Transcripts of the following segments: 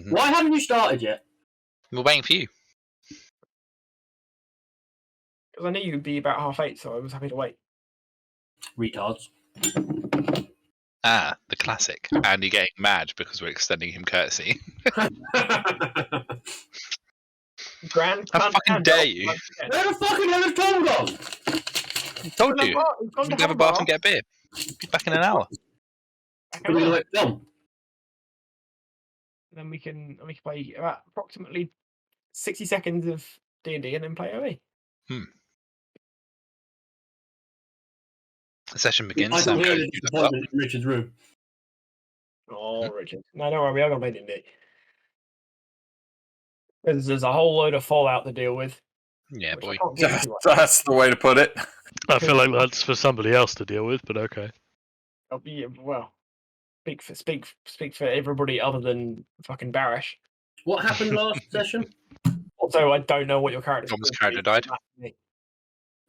Why haven't you started yet? We're waiting for you. Because I knew you'd be about 8:30, so I was happy to wait. Retards. Ah, the classic. Andy getting mad because we're extending him courtesy. Grand How fucking dare you? Where the fucking hell is Tom gone? Told you. You have a bath and get a beer. Be back in an hour. Are we like Tom? Then we can play about approximately 60 seconds of D&D and then play OE. The session begins. I Sam can hear goes, the disappointment in Richard's room. Oh, Richard. No, don't worry, we are going to play D&D. There's a whole load of Fallout to deal with. Yeah, boy. That's the way to put it. I feel like that's for somebody else to deal with, but okay. I'll be, well, speak for everybody other than fucking Barish. What happened last session? Also, I don't know what your character. Dom's character died.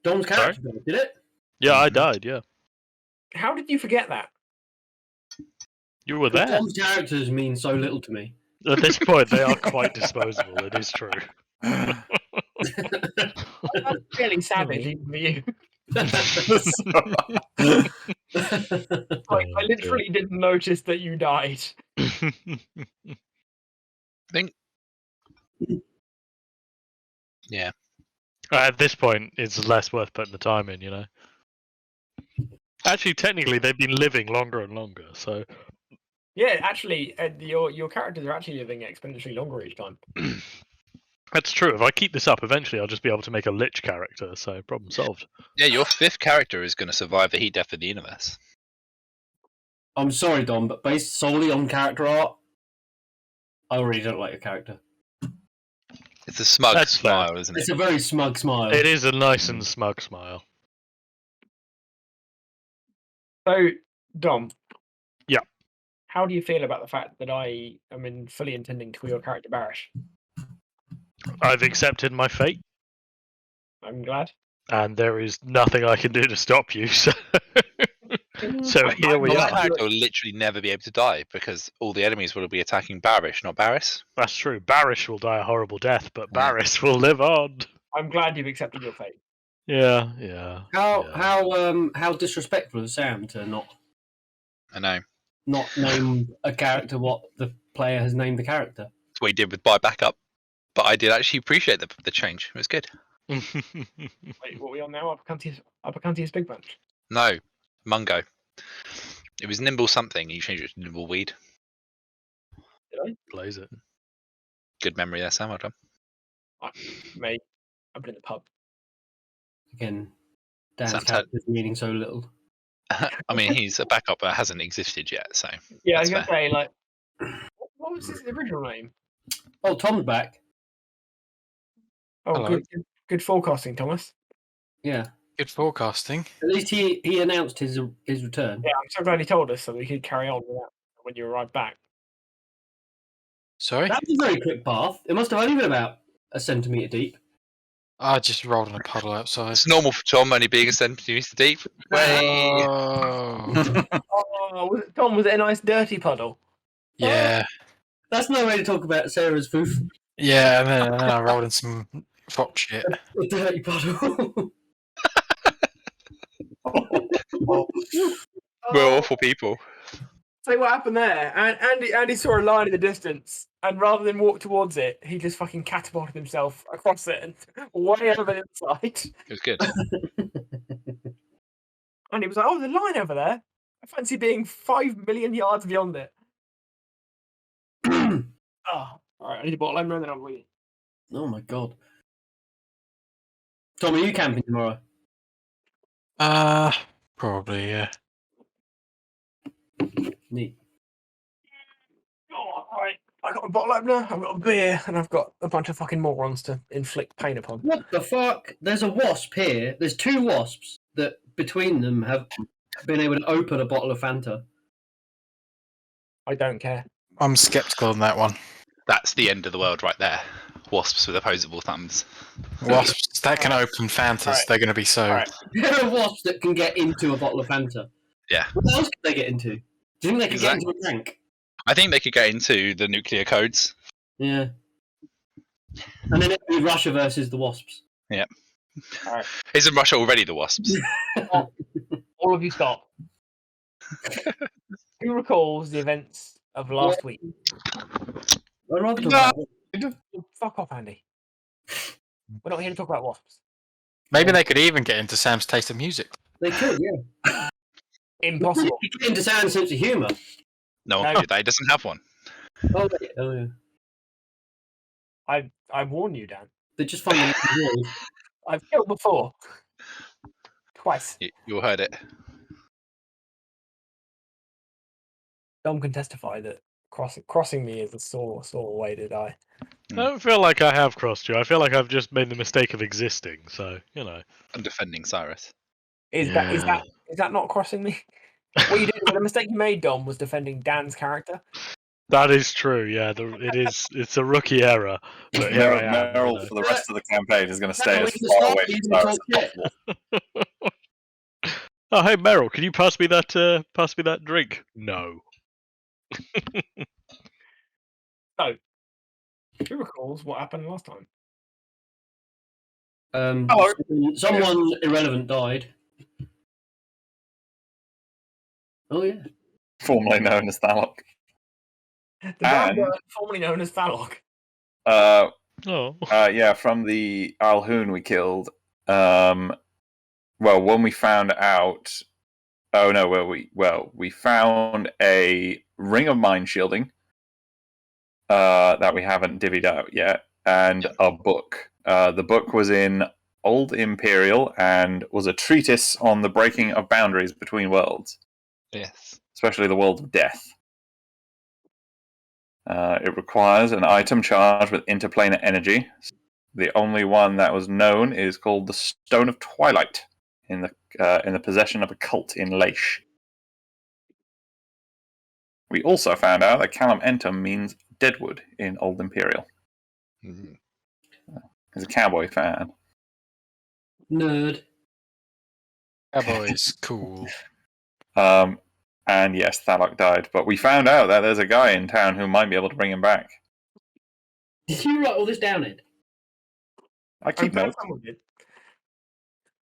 Dom's character died, did it? Yeah, I died, yeah. How did you forget that? You were there. Dom's characters mean so little to me. At this point, they are quite disposable, it is true. That's fairly savage, even for you. Like, I literally didn't notice that you died. Yeah. At this point, it's less worth putting the time in, you know. Actually, technically, they've been living longer and longer, so... Yeah, actually, your characters are actually living exponentially longer each time. That's true. If I keep this up, eventually I'll just be able to make a lich character, so problem solved. Yeah, your 5th character is going to survive the heat death of the universe. I'm sorry, Dom, but based solely on character art, I really don't like your character. It's a smug That's smile, fair. isn't it? It's a very smug smile. It is a nice and smug smile. So, Dom. Yeah. How do you feel about the fact that I am fully intending to call your character Barish? I've accepted my fate, I'm glad. and there is nothing I can do to stop you, so, so here we Your are. character will literally never be able to die because all the enemies will be attacking Barish, not Barris. That's true. Barish will die a horrible death, but Barris will live on. I'm glad you've accepted your fate. Yeah, yeah. How disrespectful of Sam to not I know. name a character what the player has named the character. That's what he did with Buy Backup. But I did actually appreciate the change. It was good. Wait, what are we on now? Upper Cuntius Big Bunch? No, Mungo. It was Nimble something. You changed it to Nimble Weed. Did I? Blaze it. Good memory there, Sam. Well done. Mate, I've been in the pub. Again, Dan's Sam's character's meaning so little. I mean, he's a backup that hasn't existed yet, so. Yeah, I was that's going to fair. say, like, what was his original name? Oh, Tom's back. Oh, Hello. good forecasting, Thomas. Yeah. Good forecasting. At least he announced his return. Yeah, I'm so glad he told us so we could carry on with that when you arrive back. Sorry? That was a very quick path. It must have only been about a centimetre deep. I just rolled in a puddle outside. It's normal for Tom only being a centimetre deep. Way. Oh. Oh, Tom, was it a nice dirty puddle? Yeah. That's no way to talk about Sarah's foof. Yeah, and then I rolled in some fox shit. A dirty puddle. We're awful people. Say what happened there. And Andy saw a line in the distance, and rather than walk towards it, he just fucking catapulted himself across it and way over the inside. It was good. And he was like, "Oh, there's a line over there. I fancy being 5 million yards beyond it." Oh, all right. I need a bottle and then I'm leaving. Oh my god. Tom, are you camping tomorrow? Probably, yeah. Neat. Oh, all right. I got a bottle opener, I've got a beer, and I've got a bunch of fucking morons to inflict pain upon. What the fuck? There's a wasp here. There's 2 wasps that between them have been able to open a bottle of Fanta. I don't care. I'm sceptical on that one. That's the end of the world right there. Wasps with opposable thumbs. Wasps that can open Fantas, Alright. they're going to be so. Alright. There are wasps that can get into a bottle of Fanta. Yeah. What else can they get into? Do you think they can Exactly. get into a tank? I think they could get into the nuclear codes Yeah. And then it'll be Russia versus the Wasps. Alright. Isn't Russia already the Wasps? All of you stop. Who recalls the events of last week? I'd rather talk about Fuck off, Andy. We're not here to talk about wasps. Maybe they could even get into Sam's taste of music. They could, yeah. Impossible. You get into Sam's sense of humour. No one No. can do that. He doesn't have one. Oh, wait. Oh, yeah. I warn you, Dan. They just find the voice. I've killed before. Twice. You all heard it. Dom can testify that crossing me is a sore way to die. I don't feel like I have crossed you. I feel like I've just made the mistake of existing. So I'm defending Cyrus. Is that not crossing me? What you did, the mistake you made, Dom, was defending Dan's character. That is true. Yeah, it's a rookie error. But here I am. Meryl for the rest of the campaign is going to stay No, as we can far start away using from the Cyrus talk as shit. possible. Oh, hey Meryl, can you pass me that drink? No. So, who recalls what happened last time? Hello. Someone irrelevant died. Oh, yeah. Formerly known as Thalok. The And- Barbarian, formerly known as Thalok. Oh. Yeah, from the Alhoon we killed. Well, when we found out, we found a ring of mind shielding that we haven't divvied out yet, and a book. The book was in Old Imperial and was a treatise on the breaking of boundaries between worlds, Yes. especially the world of death. It requires an item charged with interplanar energy. The only one that was known is called the Stone of Twilight, in the possession of a cult in Laish. We also found out that Callum Entum means deadwood in Old Imperial. Mhm. He's a cowboy fan. Nerd. Cowboys, cool. And yes, Thalok died, but we found out that there's a guy in town who might be able to bring him back. Did you write all this down, Ed? I keep I'm notes. someone did.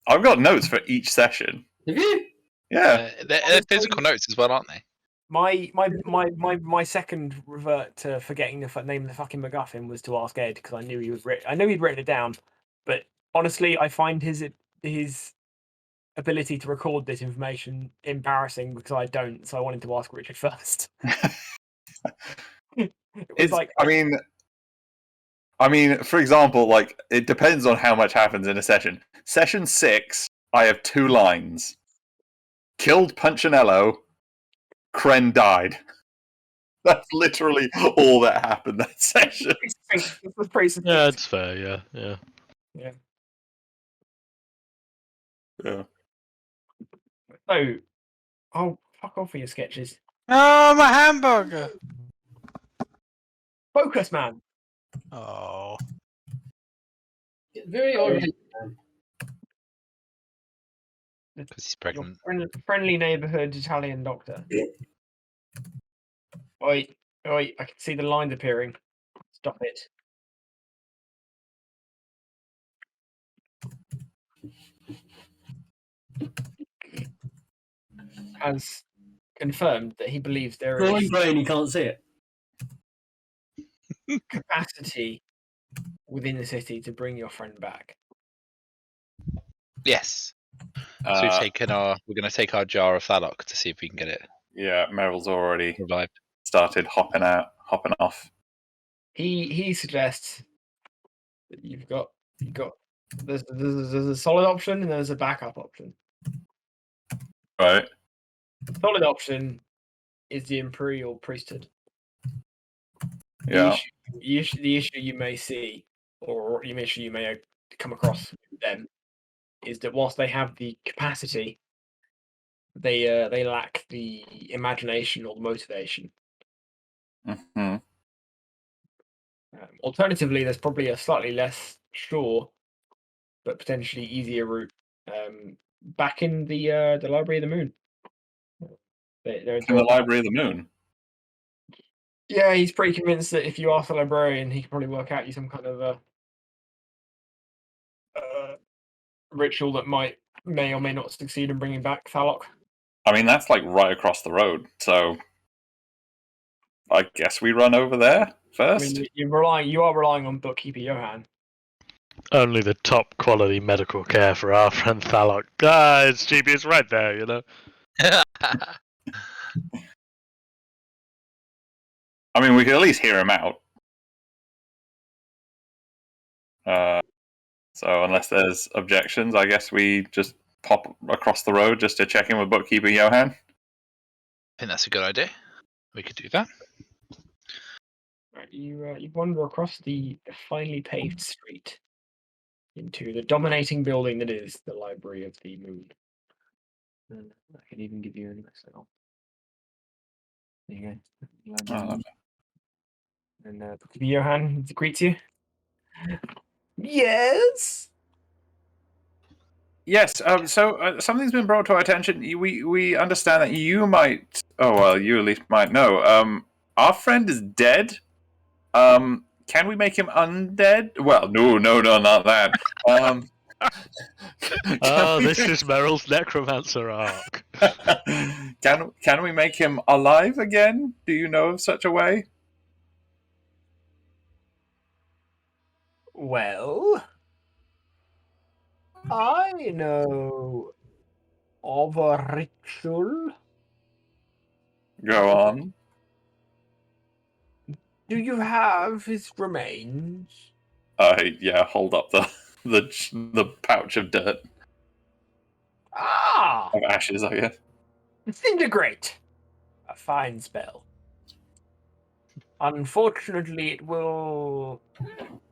I've got notes for each session. Have you? Yeah. They're physical notes as well, aren't they? My second revert to forgetting the name of the fucking MacGuffin was to ask Ed because I knew I know he'd written it down, but honestly, I find his ability to record this information embarrassing because I don't. So I wanted to ask Richard first. It was like I mean, for example, like it depends on how much happens in a session. Session 6, I have 2 lines: killed Punchinello, Kren died. That's literally all that happened that session. this was pretty Yeah, it's fair. Yeah. Yeah. So, oh, fuck off with your sketches. Oh, my hamburger! Focus, man. Oh. Very irate. Because he's Your pregnant. friendly neighborhood Italian doctor. Oi, I can see the lines appearing. Stop it. Has confirmed that he believes there Glowing is brain, you can't see it. capacity within the city to bring your friend back. Yes. So we're going to take our jar of Thalok to see if we can get it Yeah, Meryl's already revived. started hopping off. He suggests that you've got there's a solid option and there's a backup option. Right. The solid option is the Imperial Priesthood. Yeah. The issue you may see, or the issue you may come across with them, is that whilst they have the capacity, they lack the imagination or the motivation. Mm-hmm. Alternatively, there's probably a slightly less sure, but potentially easier route back in the Library of the Moon. They're In the Library of the Moon. Yeah, he's pretty convinced that if you ask the librarian, he can probably work out you some kind of a ritual that may or may not succeed in bringing back Thalok. I mean, that's like right across the road, so I guess we run over there I first. mean, you are relying on bookkeeper Johan. Only the top quality medical care for our friend Thalok. Ah, it's cheap. It's right there, you know. I mean, we could at least hear him out. So unless there's objections, I guess we just pop across the road just to check in with bookkeeper Johan. I think that's a good idea. We could do that. Right, you wander across the finely paved street into the dominating building that is the Library of the Moon. And I can even give you an example. There you go. Library. Oh, And bookkeeper Johan greets you. Yes. yes. So something's been brought to our attention. We understand that you might. Oh well, you at least might know. Our friend is dead. Can we make him undead? Well, no, not that. Oh, this is Meryl's necromancer arc. Can we make him alive again? Do you know of such a way? Well, I know of a ritual. Go on. Do you have his remains? Yeah. Hold up the pouch of dirt Ah! of ashes, I guess. Disintegrate! A fine spell. Unfortunately, it will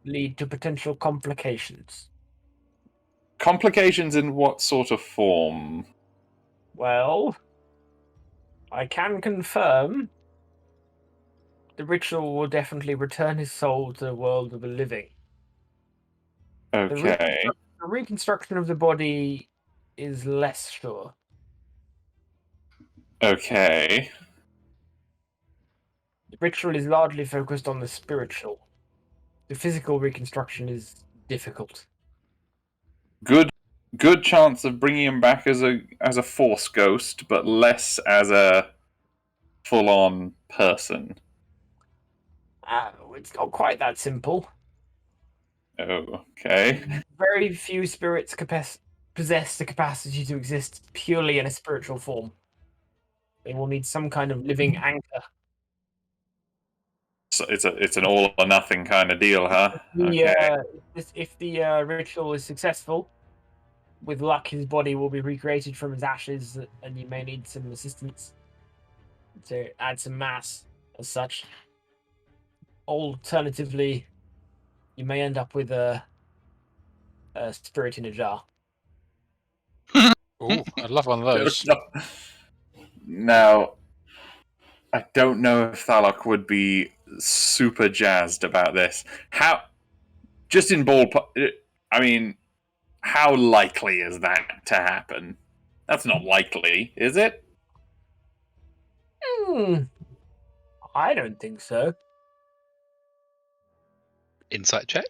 lead to potential complications. Complications in what sort of form? Well, I can confirm the ritual will definitely return his soul to the world of the living. Okay. The reconstruction of the body is less sure. Okay. The ritual is largely focused on the spiritual. The physical reconstruction is difficult. Good chance of bringing him back as a force ghost, but less as a full-on person. It's not quite that simple. Okay. Very few spirits possess the capacity to exist purely in a spiritual form. They will need some kind of living anchor. So it's an all or nothing kind of deal, huh? If the ritual is successful, with luck, his body will be recreated from his ashes, and you may need some assistance to add some mass as such. Alternatively, you may end up with a spirit in a jar. Ooh, I'd love one of those. Now, I don't know if Thalok would be super jazzed about this. Just in ballpark, I mean, how likely is that to happen? That's not likely, is it? I don't think so. Insight check.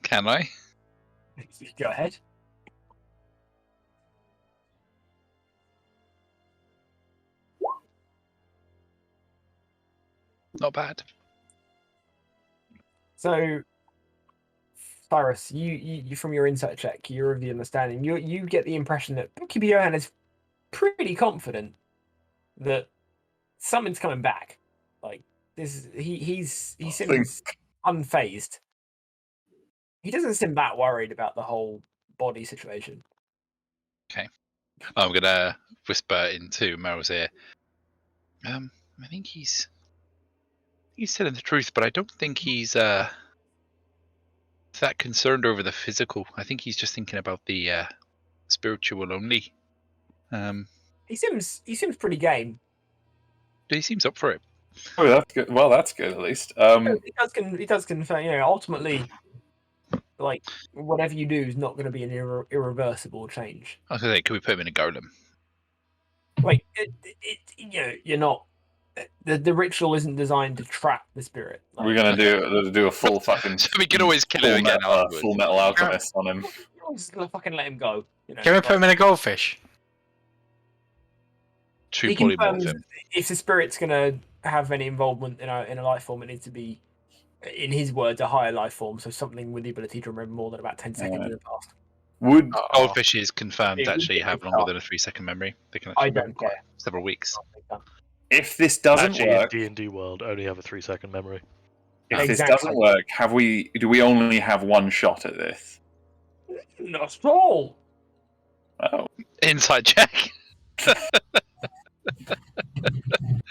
Can I? Go ahead. Not bad. So, Cyrus, you from your insight check, you're of the understanding. You get the impression that bookkeeper Johan is pretty confident that something's coming back. Like this, he seems unfazed. He doesn't seem that worried about the whole body situation. I'm gonna whisper into Meryl's ear. I think he's telling the truth, but I don't think he's that concerned over the physical. I think he's just thinking about the spiritual only. He seems pretty game. He seems up for it. Oh, that's good. Well, that's good at least. He does confirm. You know, ultimately, like whatever you do is not going to be an irreversible change. I was gonna say, could we put him in a golem? Like you're not. The ritual isn't designed to trap the spirit. We're gonna do a full fucking So we can always kill him again afterwards. Full Metal Alchemist on him. Just fucking let him go. Can we put him in a goldfish? True He confirms polymorph him. if the spirit's gonna have any involvement in a life form, it needs to be, in his words, a higher life form. So something with the ability to remember more than about 10 seconds in the past. Would Goldfishes confirmed It would actually be have like longer that. than a 3-second memory. They can I actually don't remember quite care. several weeks. if this doesn't Actually, work, in D&D world, only have a 3-second memory. if this Exactly. doesn't work, do we only have one shot at this? Not at all. Oh, Inside check.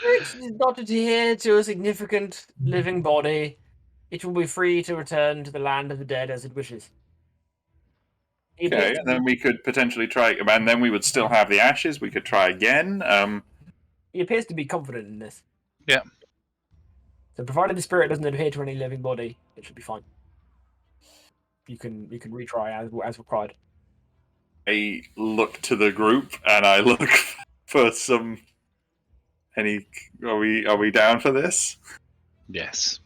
It is not adhere to a significant living body. It will be free to return to the land of the dead as it wishes. He okay. appears to And then we could potentially try, and then we would still have the ashes. We could try again. He appears to be confident in this. Yeah. So provided the spirit doesn't adhere to any living body, it should be fine. You can retry as required. I look to the group and I look for some. Any? Are we down for this? Yes.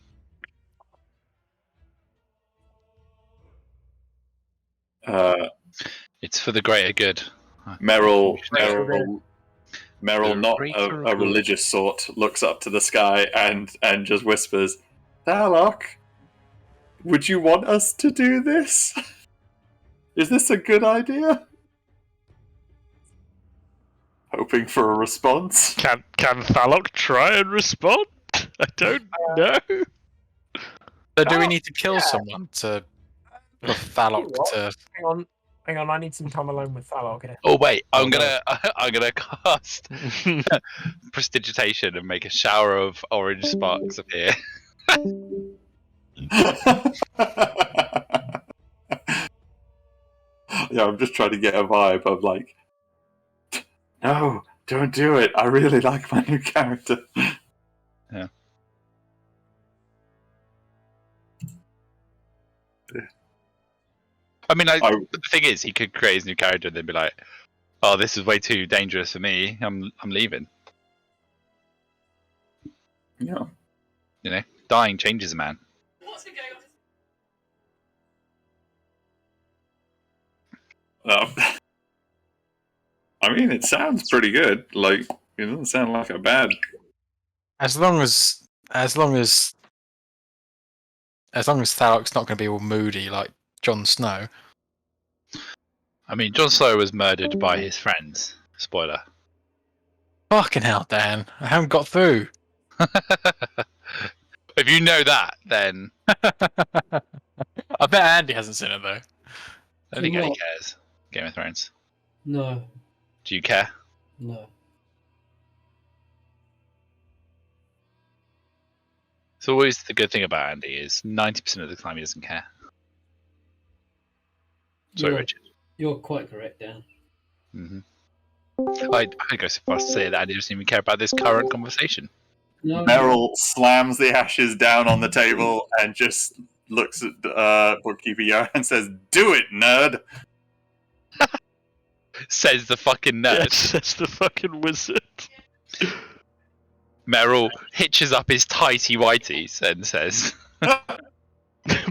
It's for the greater good. Meryl, Right. not Greater a good. religious sort, looks up to the sky and just whispers, "Thalok, would you want us to do this? Is this a good idea?" Hoping for a response. Can Thalok try and respond? I don't know. So do we need to kill someone to for Thalok What? to? Hang on, I need some time alone with Thalok. Oh wait, I'm no. gonna cast prestidigitation and make a shower of orange sparks appear. Yeah, I'm just trying to get a vibe of like, no, don't do it. I really like my new character. I mean, the thing is, he could create his new character and then be like, "Oh, this is way too dangerous for me. I'm leaving." Yeah. You know, dying changes a man. I mean, it sounds pretty good. Like, it doesn't sound like a bad. As long as Thalok's not going to be all moody like Jon Snow. I mean, Jon Snow was murdered by his friends. Spoiler. Fucking hell, Dan! I haven't got through. If you know that, then I bet Andy hasn't seen it though. I don't think What? Andy cares. Game of Thrones. No, Do you care? no. It's always the good thing about Andy is 90% of the time he doesn't care. Sorry, You're, Richard. you're quite correct, Dan. Hmm I'd go so far as to say that Andy doesn't even care about this current conversation. No, Meryl slams the ashes down on the table and just looks at Bookkeeper Yo and says, "Do it, nerd." Says the fucking nerd. Yes, that's the fucking wizard. Meryl hitches up his tighty whities and says,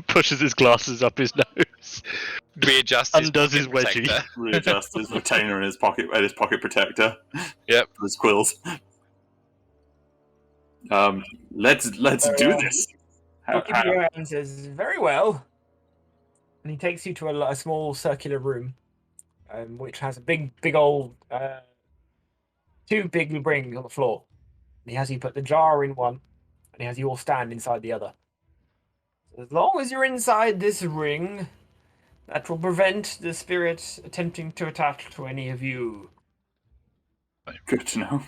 Pushes his glasses up his nose. readjusts his Undoes his pocket wedgie. protector. Readjusts his retainer in his pocket and his pocket protector. Yep. For his quills. Let's do this. I'll give you your hand says, very well. And he takes you to a small circular room, which has a big old, two big rings on the floor. And he has you put the jar in one, and he has you all stand inside the other. As long as you're inside this ring, that will prevent the spirit attempting to attach to any of you. Good to know.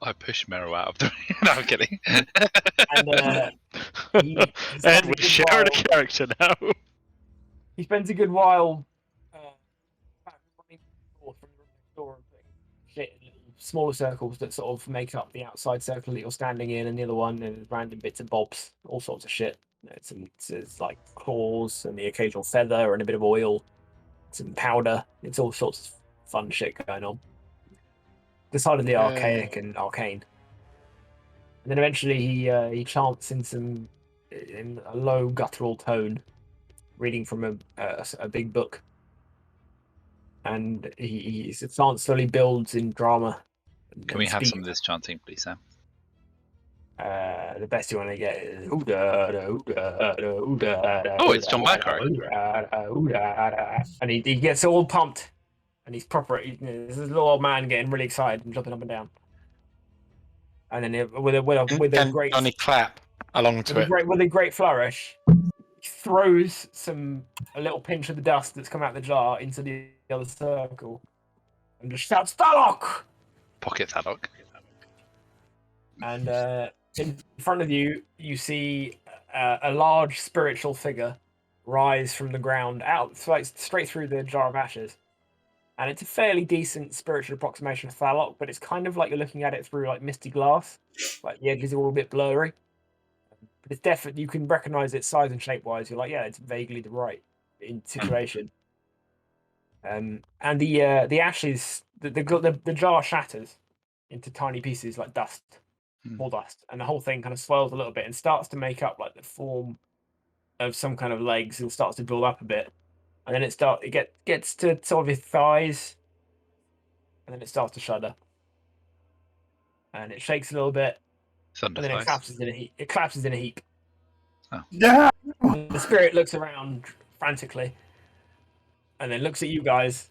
I push Meryl out of the No, I'm kidding. And he spends a And we're good sharing a while- character now. He spends a good while running from the room next door and putting shit in little smaller circles that sort of make up the outside circle that you're standing in, and the other one and random bits and bobs, all sorts of shit. It's like claws and the occasional feather and a bit of oil, some powder. It's all sorts of fun shit going on. decidedly Yay. archaic and arcane. And then eventually he chants in a low guttural tone, reading from a big book. And his chant slowly builds in drama. Can we have some of this chanting, please, Sam? The best you want to get is oh, it's John Barker. And he gets all pumped, and he's proper. This is a little old man getting really excited and jumping up and down. And then with a great Johnny clap along to it. with a great flourish, he throws a little pinch of the dust that's come out of the jar into the other circle, and just shouts Thalok! Pocket Thalok. And in front of you, you see a large spiritual figure rise from the ground out, straight through the jar of ashes. And it's a fairly decent spiritual approximation of Thalok, but it's kind of like you're looking at it through like misty glass. Like the edges are all a bit blurry. But it's definitely, you can recognize it size and shape wise. You're like, yeah, it's vaguely the right situation. And the ashes, the jar shatters into tiny pieces like dust. More dust, and the whole thing kind of swells a little bit and starts to make up like the form of some kind of legs and starts to build up a bit, and then it gets to sort of his thighs, and then it starts to shudder, and it shakes a little bit, and then it collapses in a heap. It collapses in a heap. Oh. Yeah. And the spirit looks around frantically, and then looks at you guys,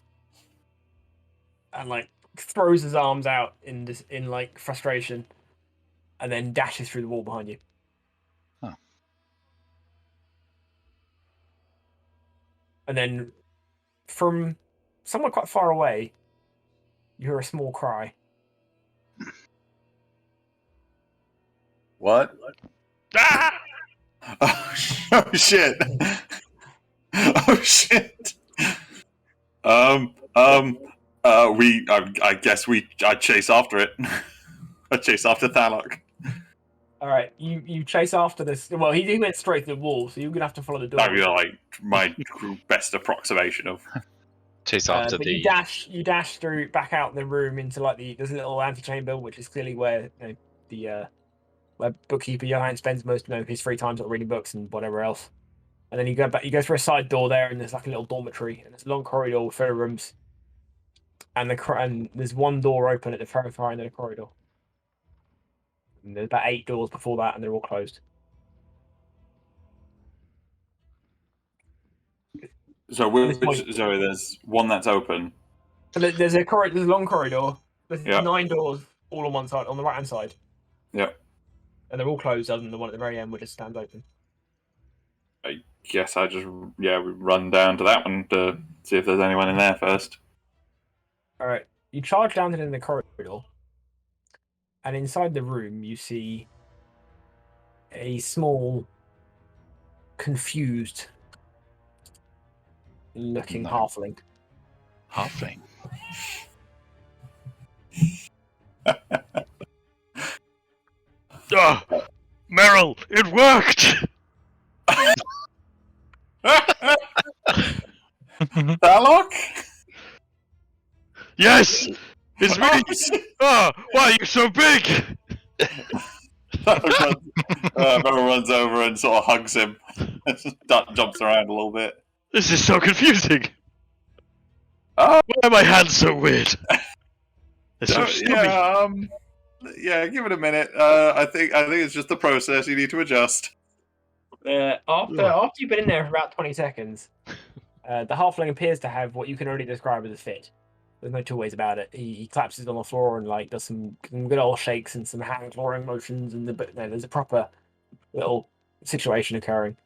and like throws his arms out in like frustration. And then dashes through the wall behind you. Oh. And then from somewhere quite far away, you hear a small cry. What? Ah! Oh shit! Oh shit! I guess I chase after it. I chase after Thalok. All right, you chase after this. Well, he went straight to the wall, so you're gonna have to follow the door. That'd be like my best approximation of. Chase after but the. you dash through back out the room into like there's a little antechamber, which is clearly where where bookkeeper Johan spends most of his free time sort of reading books and whatever else. And then you go back. You go through a side door there, and there's like a little dormitory, and it's a long corridor with full of rooms. And there's one door open at the very far end of the corridor. And there's about 8 doors before that, and they're all closed. So there's one that's open. So there's a long corridor. There's Yeah. 9 doors all on one side, on the right hand side. Yeah. And they're all closed, other than the one at the very end, which just stands open. I guess we run down to that one to see if there's anyone in there first. All right, you charge down in the corridor, and inside the room you see a small, confused looking halfling. Halfling. Oh, Meryl, it worked! Thalok? Yes! It's me! Oh, why are you so big? Meryl runs over and sort of hugs him. Jumps around a little bit. This is so confusing. Why are my hands so weird? They're so stubby. Yeah, give it a minute. I think it's just the process. You need to adjust. After you've been in there for about 20 seconds, the halfling appears to have what you can only describe as a fit. There's no two ways about it. He collapses on the floor and like does some good old shakes and some hand clawing motions, and there's a proper little situation occurring.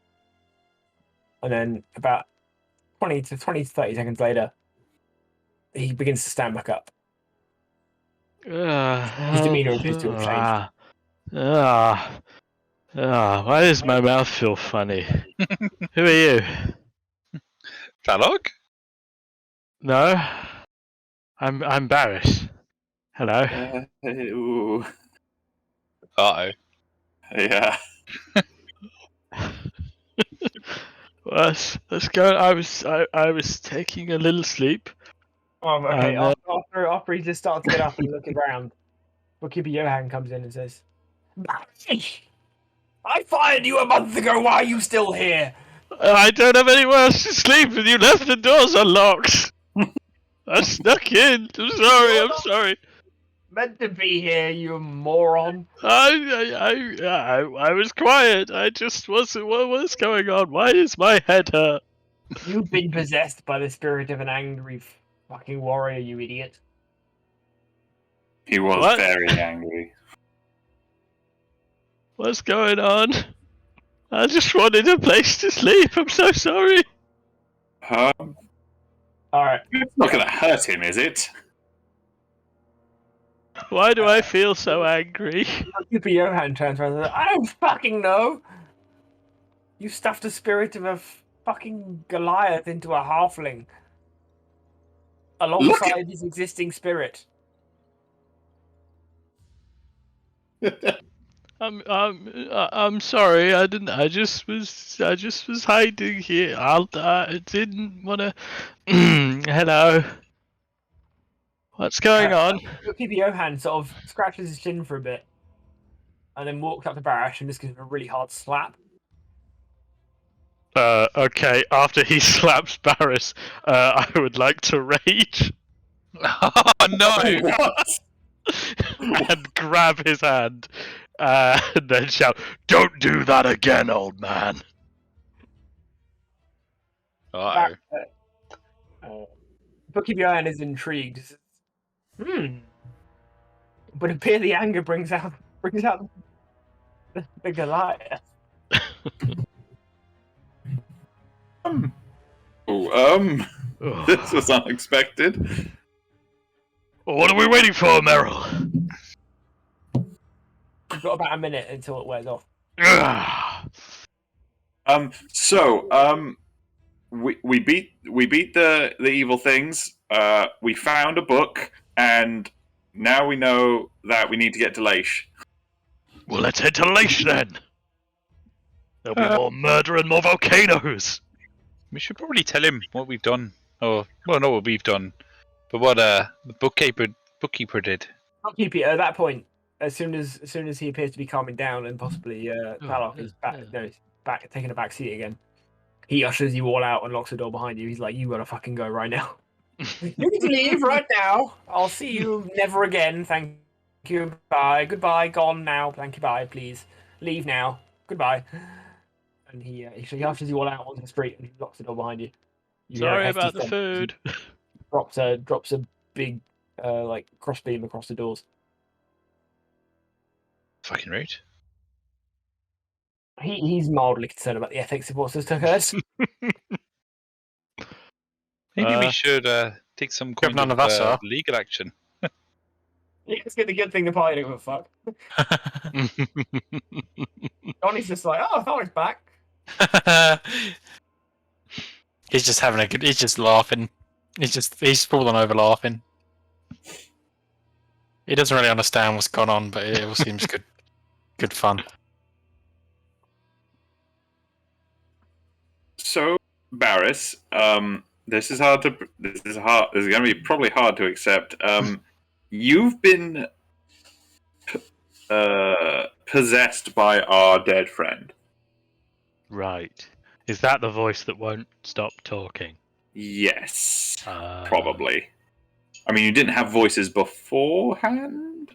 And then about 20 to 30 seconds later, he begins to stand back up. His demeanor appears to have changed. Why does my mouth feel funny? Who are you? Thalok? No, I'm Barris. Hello. Ooh. Uh-oh. Yeah. Let's go. I was taking a little sleep, Oh, okay. And, After he just starts to get up and look around, Bookkeeper Johan comes in and says, I fired you a month ago. Why are you still here? I don't have anywhere else to sleep, and you left the doors unlocked. I snuck in. I'm sorry. Meant to be here, you moron. I was quiet. I just wasn't. What was going on? Why is my head hurt? You've been possessed by the spirit of an angry fucking warrior, you idiot. He was What? very angry. What's going on? I just wanted a place to sleep. I'm so sorry. Alright. It's not going to hurt him, is it? Why do I feel so angry? Bookkeeper Johan turns around and says, I don't fucking know. You stuffed the spirit of a fucking Goliath into a halfling. Alongside his existing spirit. I'm sorry. I didn't. I just was hiding here. I didn't want to. Hello. What's going on? Bookkeeper Johan sort of scratches his chin for a bit, and then walks up to Barash and just gives him a really hard slap. Okay. After he slaps Barris, I would like to rage Oh no! What? and grab his hand, and then shout, "Don't do that again, old man!" Uh-oh. Bookkeeper Johan is intrigued. But appear the anger brings out the Goliath. This was unexpected. What are we waiting for, Merrill? You've got about a minute until it wears off. We beat the evil things. We found a book, and now we know that we need to get to Laish. Well, let's head to Laish then. There'll be more murder and more volcanoes. We should probably tell him what we've done. Or, well, not what we've done, but what the bookkeeper did. Bookkeeper at that point, as soon as he appears to be calming down and possibly Thalok is back taking a back seat again, he ushers you all out and locks the door behind you. He's like, "You gotta fucking go right now. You need to leave right now. I'll see you never again. Thank you. Bye. Goodbye. Gone now. Thank you. Bye. Please leave now. Goodbye." And he ushers you all out onto the street and he locks the door behind you. You hear a Sorry hefty about the thump. food. Drops a big like crossbeam across the doors. Fucking rude. He's mildly concerned about the ethics of what's just occurred. Maybe we should take some kind none of us are. legal action. It's the good thing the party don't give a fuck. Donnie's just like, "Oh, Thalok's back." He's just having a good. He's just laughing. He's fallen over laughing. He doesn't really understand what's gone on, but it all seems good. Good fun. So, Barris, this is going to be probably hard to accept. You've been possessed by our dead friend. Right. Is that the voice that won't stop talking? Yes, probably. I mean, you didn't have voices beforehand?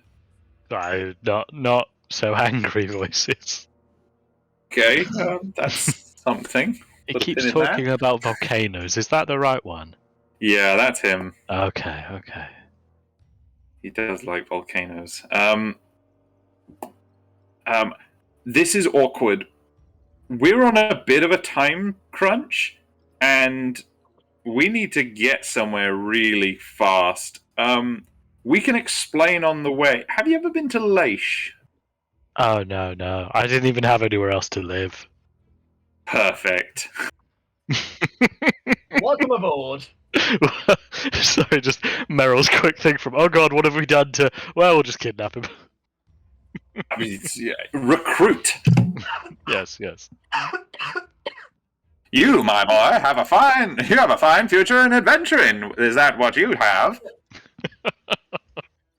Not so angry voices. Okay, that's something. It Put a keeps pin in talking about volcanoes. Is that the right one? Yeah, that's him. Okay. He does like volcanoes. This is awkward. We're on a bit of a time crunch, and we need to get somewhere really fast. We can explain on the way. Have you ever been to Laish? Oh, no. I didn't even have anywhere else to live. Perfect. Welcome aboard. Sorry, just Meryl's quick thing from, oh god, what have we done to... Well, we'll just kidnap him. I mean, recruit. Yes. You, my boy, have a fine future in adventuring. Is that what you have?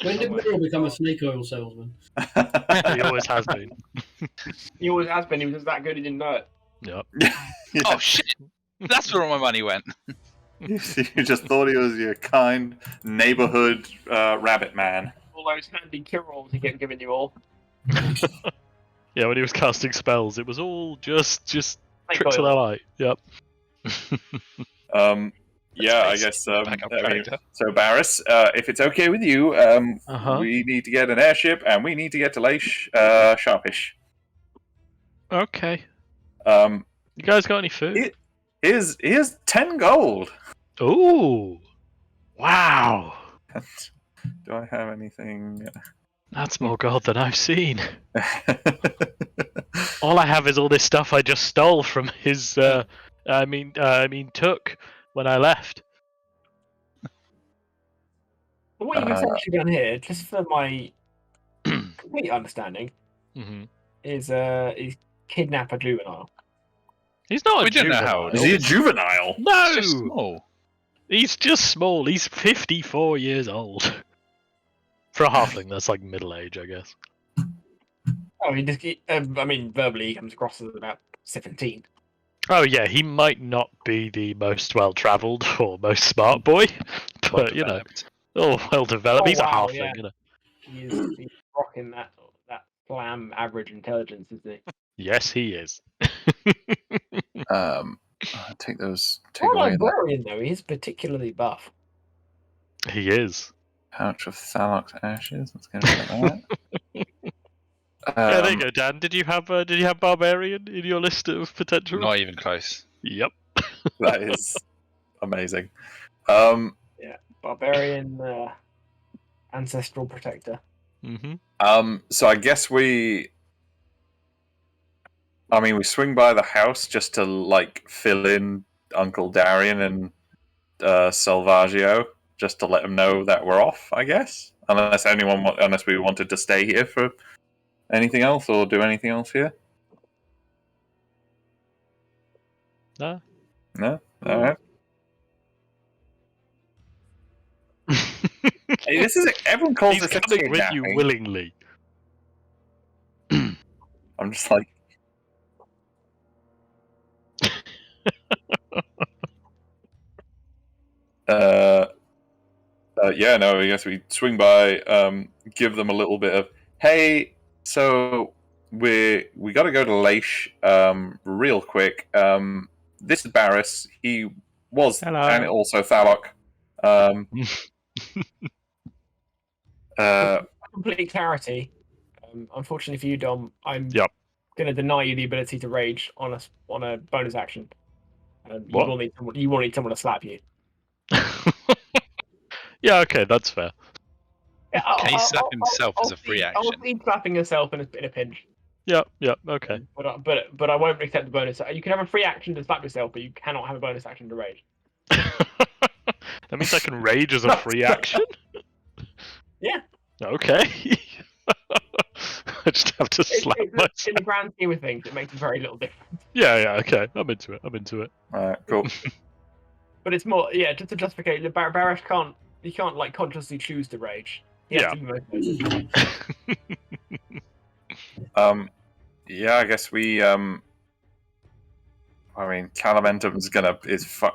When did Merrill become a snake oil salesman? He always has been. He always has been. He was just that good. He didn't know it. Yep. Oh shit! That's where all my money went. You just thought he was your kind neighborhood rabbit man. All those handy cure rolls he kept giving you all. Yeah, when he was casting spells, it was all just Snake tricks of the oil. light. Yep. Yeah, I Let's guess. backup character. So, Barris, if it's okay with you, Uh-huh. we need to get an airship, and we need to get to Laish Sharpish. Okay. Um, You guys got any food? here's 10 gold. Ooh. Wow. Do I have anything? That's more gold than I've seen. All I have is all this stuff I just stole from his. took when I left. But what you've essentially done here, just for my complete understanding, Mm-hmm. is kidnap a juvenile. He's not We a don't know juvenile. how old Is he a juvenile? No, It's just small. he's just small. He's 54 years old. For a halfling, that's like middle age, I guess. Oh, verbally he comes across as about 17. Oh yeah, he might not be the most well-travelled or most smart boy, Well but developed. well-developed. Oh, He's a wow, halfling, yeah. you know. He's rocking that slam average intelligence, isn't he? Yes, he is. Take those. Take For a away that librarian, though, he is particularly buff. He is. pouch of Thalok's ashes. Let's get rid of that. Yeah, there you go, Dan. Did you have Barbarian in your list of potential? Not even close. Yep. That is amazing. Barbarian, ancestral protector. Mm-hmm. So I guess we swing by the house just to like fill in Uncle Darian and Salvaggio, just to let them know that we're off. I guess, unless we wanted to stay here for anything else or do anything else here. No. No. All right. Hey, this is everyone calls He's this a coming with you kidnapping. willingly. I'm just like. Yeah, no, I guess we swing by, give them a little bit of, hey, so we got to go to Laish real quick. This is Barris. He was, Hello. and also Thalok. Complete clarity. Unfortunately for you, Dom, I'm Yep. going to deny you the ability to rage on a bonus action. You What? will need someone to slap you. Yeah, okay, that's fair. Yeah, Can he slap himself as a free I'll action? need slapping yourself in a pinch. Yep, okay. But I won't accept the bonus. You can have a free action to slap yourself, but you cannot have a bonus action to rage. That means I can rage as a free action? Yeah. Okay. I just have to slap myself. In the grand scheme of things, it makes very little difference. Yeah, okay. I'm into it. Alright, cool. But it's more, just to justify, Barash can't like consciously choose to rage. He has to be motivated. Yeah, I guess we, Calaventum's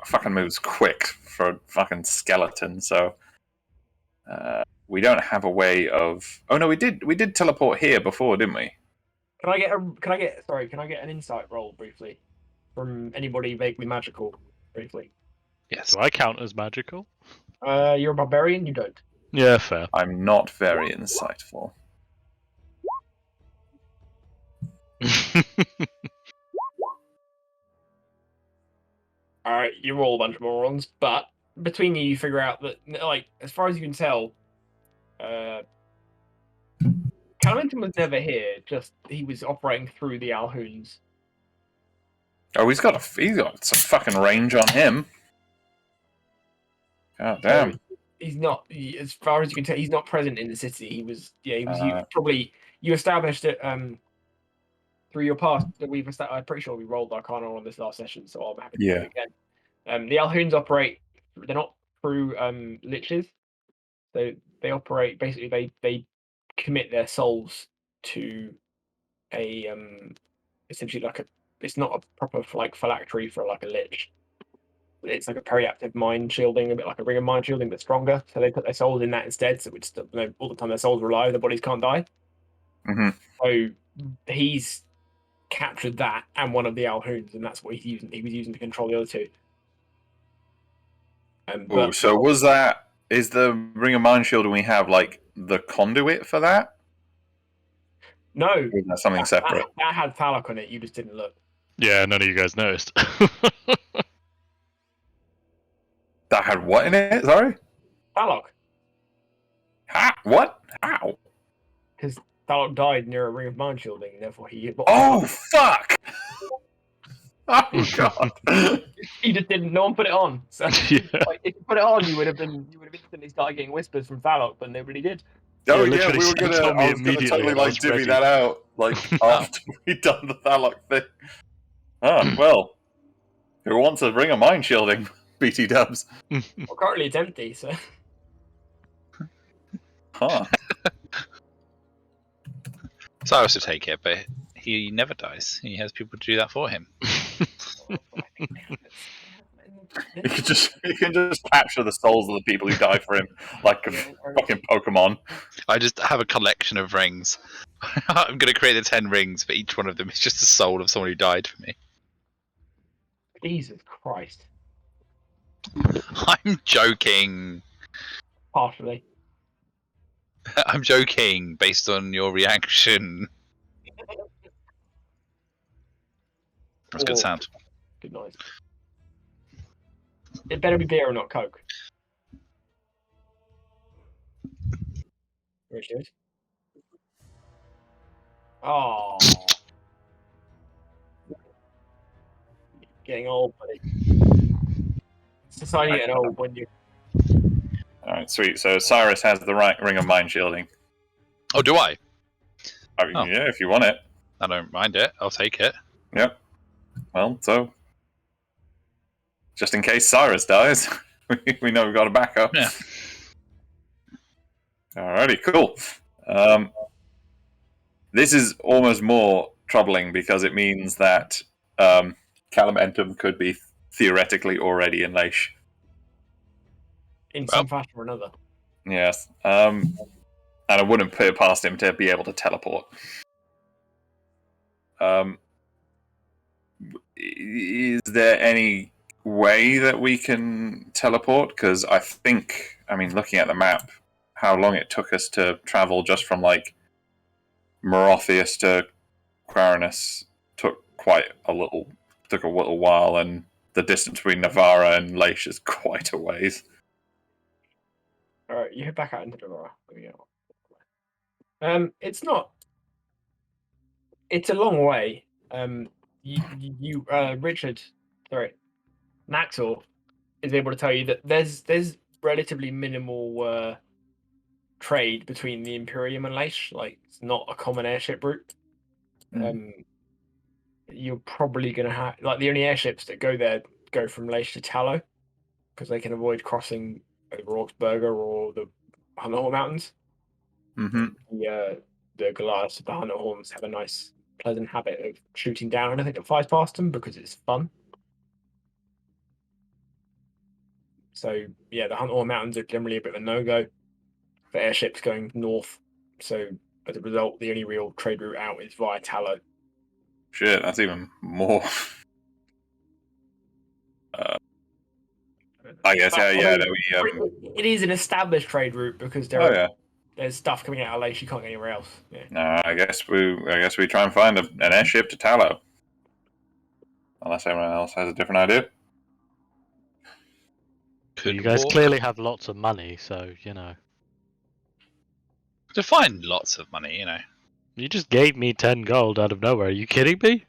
fucking moves quick for a fucking skeleton, so we don't have a way of. Oh no, we did teleport here before, didn't we? Can I get an insight roll briefly from anybody vaguely magical briefly? Yes. Do I count as magical? You're a barbarian, you don't. Yeah, fair. I'm not very insightful. Alright, you're all a bunch of morons, but between you figure out that, like, as far as you can tell, Callington was never here, just he was operating through the Alhoons. Oh, he's got some fucking range on him. God damn. So he's not, as far as you can tell, he's not present in the city. He was probably, you established that through your past, I'm pretty sure we rolled Arcana on this last session, so I'm happy to do Yeah. it again. The Alhoons operate. They're not through liches. So they operate basically. They commit their souls to a essentially like a. It's not a proper like phylactery for like a lich. It's like a periaptive mind shielding, a bit like a ring of mind shielding, but stronger. So they put their souls in that instead. So it's all the time their souls are alive, their bodies can't die. Mm-hmm. So he's captured that and one of the Alhoons, and that's what he's using. He was using to control the other two. But So is the Ring of Mind Shielding we have like the conduit for that? no, Or is that something separate? that had Thalok on it. You just didn't look. Yeah, none of you guys noticed. That had what in it? Sorry? Thalok, What? How? because Thalok died near a ring of mind shielding, and therefore he. Oh, fuck! Oh, God. He just didn't. No one put it on. So Yeah. like, if you put it on, you would have instantly started getting whispers from Thalok, but nobody did. Oh, Yeah, yeah, literally, we were she gonna. told me I was gonna immediately totally and I like was divvy ready. that out, like after we done the Thalok thing. Ah, well, who wants a Ring of Mind Shielding? BT Dubs. Well, currently it's empty, so Huh. Cyrus will take it, but he never dies. He has people to do that for him. You can just capture the souls of the people who die for him, like a fucking Pokemon. I just have a collection of rings. I'm going to create the 10 rings, but each one of them is just the soul of someone who died for me. Jesus Christ. I'm joking. Partially. I'm joking based on your reaction. That's good Or- sound. Good noise. It better be beer or not Coke. Very good. Oh. Getting old, buddy. Society getting old when you. Alright, sweet. So Cyrus has the right Ring of Mind Shielding. Oh, do I? I mean, Oh. yeah, if you want it. I don't mind it. I'll take it. Yep. Well, so just in case Cyrus dies, we know we've got a backup. Yeah. Alrighty, cool. This is almost more troubling because it means that Calimentum could be theoretically already in Leish. In some fashion or another. Yes. And I wouldn't put it past him to be able to teleport. Is there any way that we can teleport? Because I think, looking at the map, how long it took us to travel just from like Morothius to Quirinus took a little while, and the distance between Navarra and Leish is quite a ways. Alright, you head back out into Navarra. It's not. It's a long way. Naxor is able to tell you that there's relatively minimal trade between the Imperium and Leish. Like, it's not a common airship route. You're probably going to have the only airships that go there go from Leish to Tallow because they can avoid crossing over Augsburger or the Hunter Mountains. Mm-hmm. The Goliaths of the Hunter Horns have a nice, pleasant habit of shooting down anything that flies past them because it's fun. So yeah, the Hunter Mountains are generally a bit of a no-go for airships going north. So as a result, the only real trade route out is via Tallow. Shit, that's even more. I guess, It is an established trade route because there's stuff coming out of Leish you can't get anywhere else. Yeah. No, I guess we try and find an airship to Tallow. Unless everyone else has a different idea. Could You guys walk. clearly have lots of money, so you know. To find lots of money, you know. You just gave me 10 gold out of nowhere. Are you kidding me?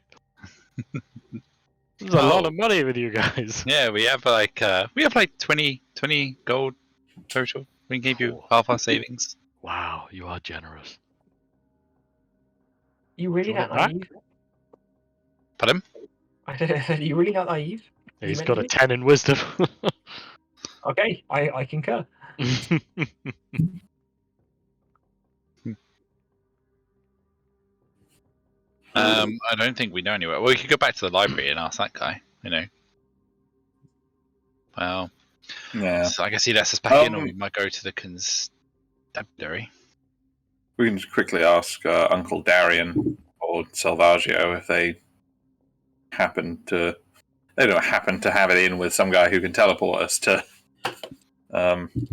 There's a lot of money with you guys. Yeah, we have like 20 gold total. We gave you half our savings. Wow, you are generous. You really Do you that want naive? Pardon? You really not naive? He's meant got to a be? 10 in wisdom. Okay, I concur. I don't think we know anywhere. Well, we could go back to the library and ask that guy. Well, Yeah. so I guess he lets us back in, or we might go to the constabulary. We can just quickly ask Uncle Darian or Salvaggio if they don't happen to have it in with some guy who can teleport us to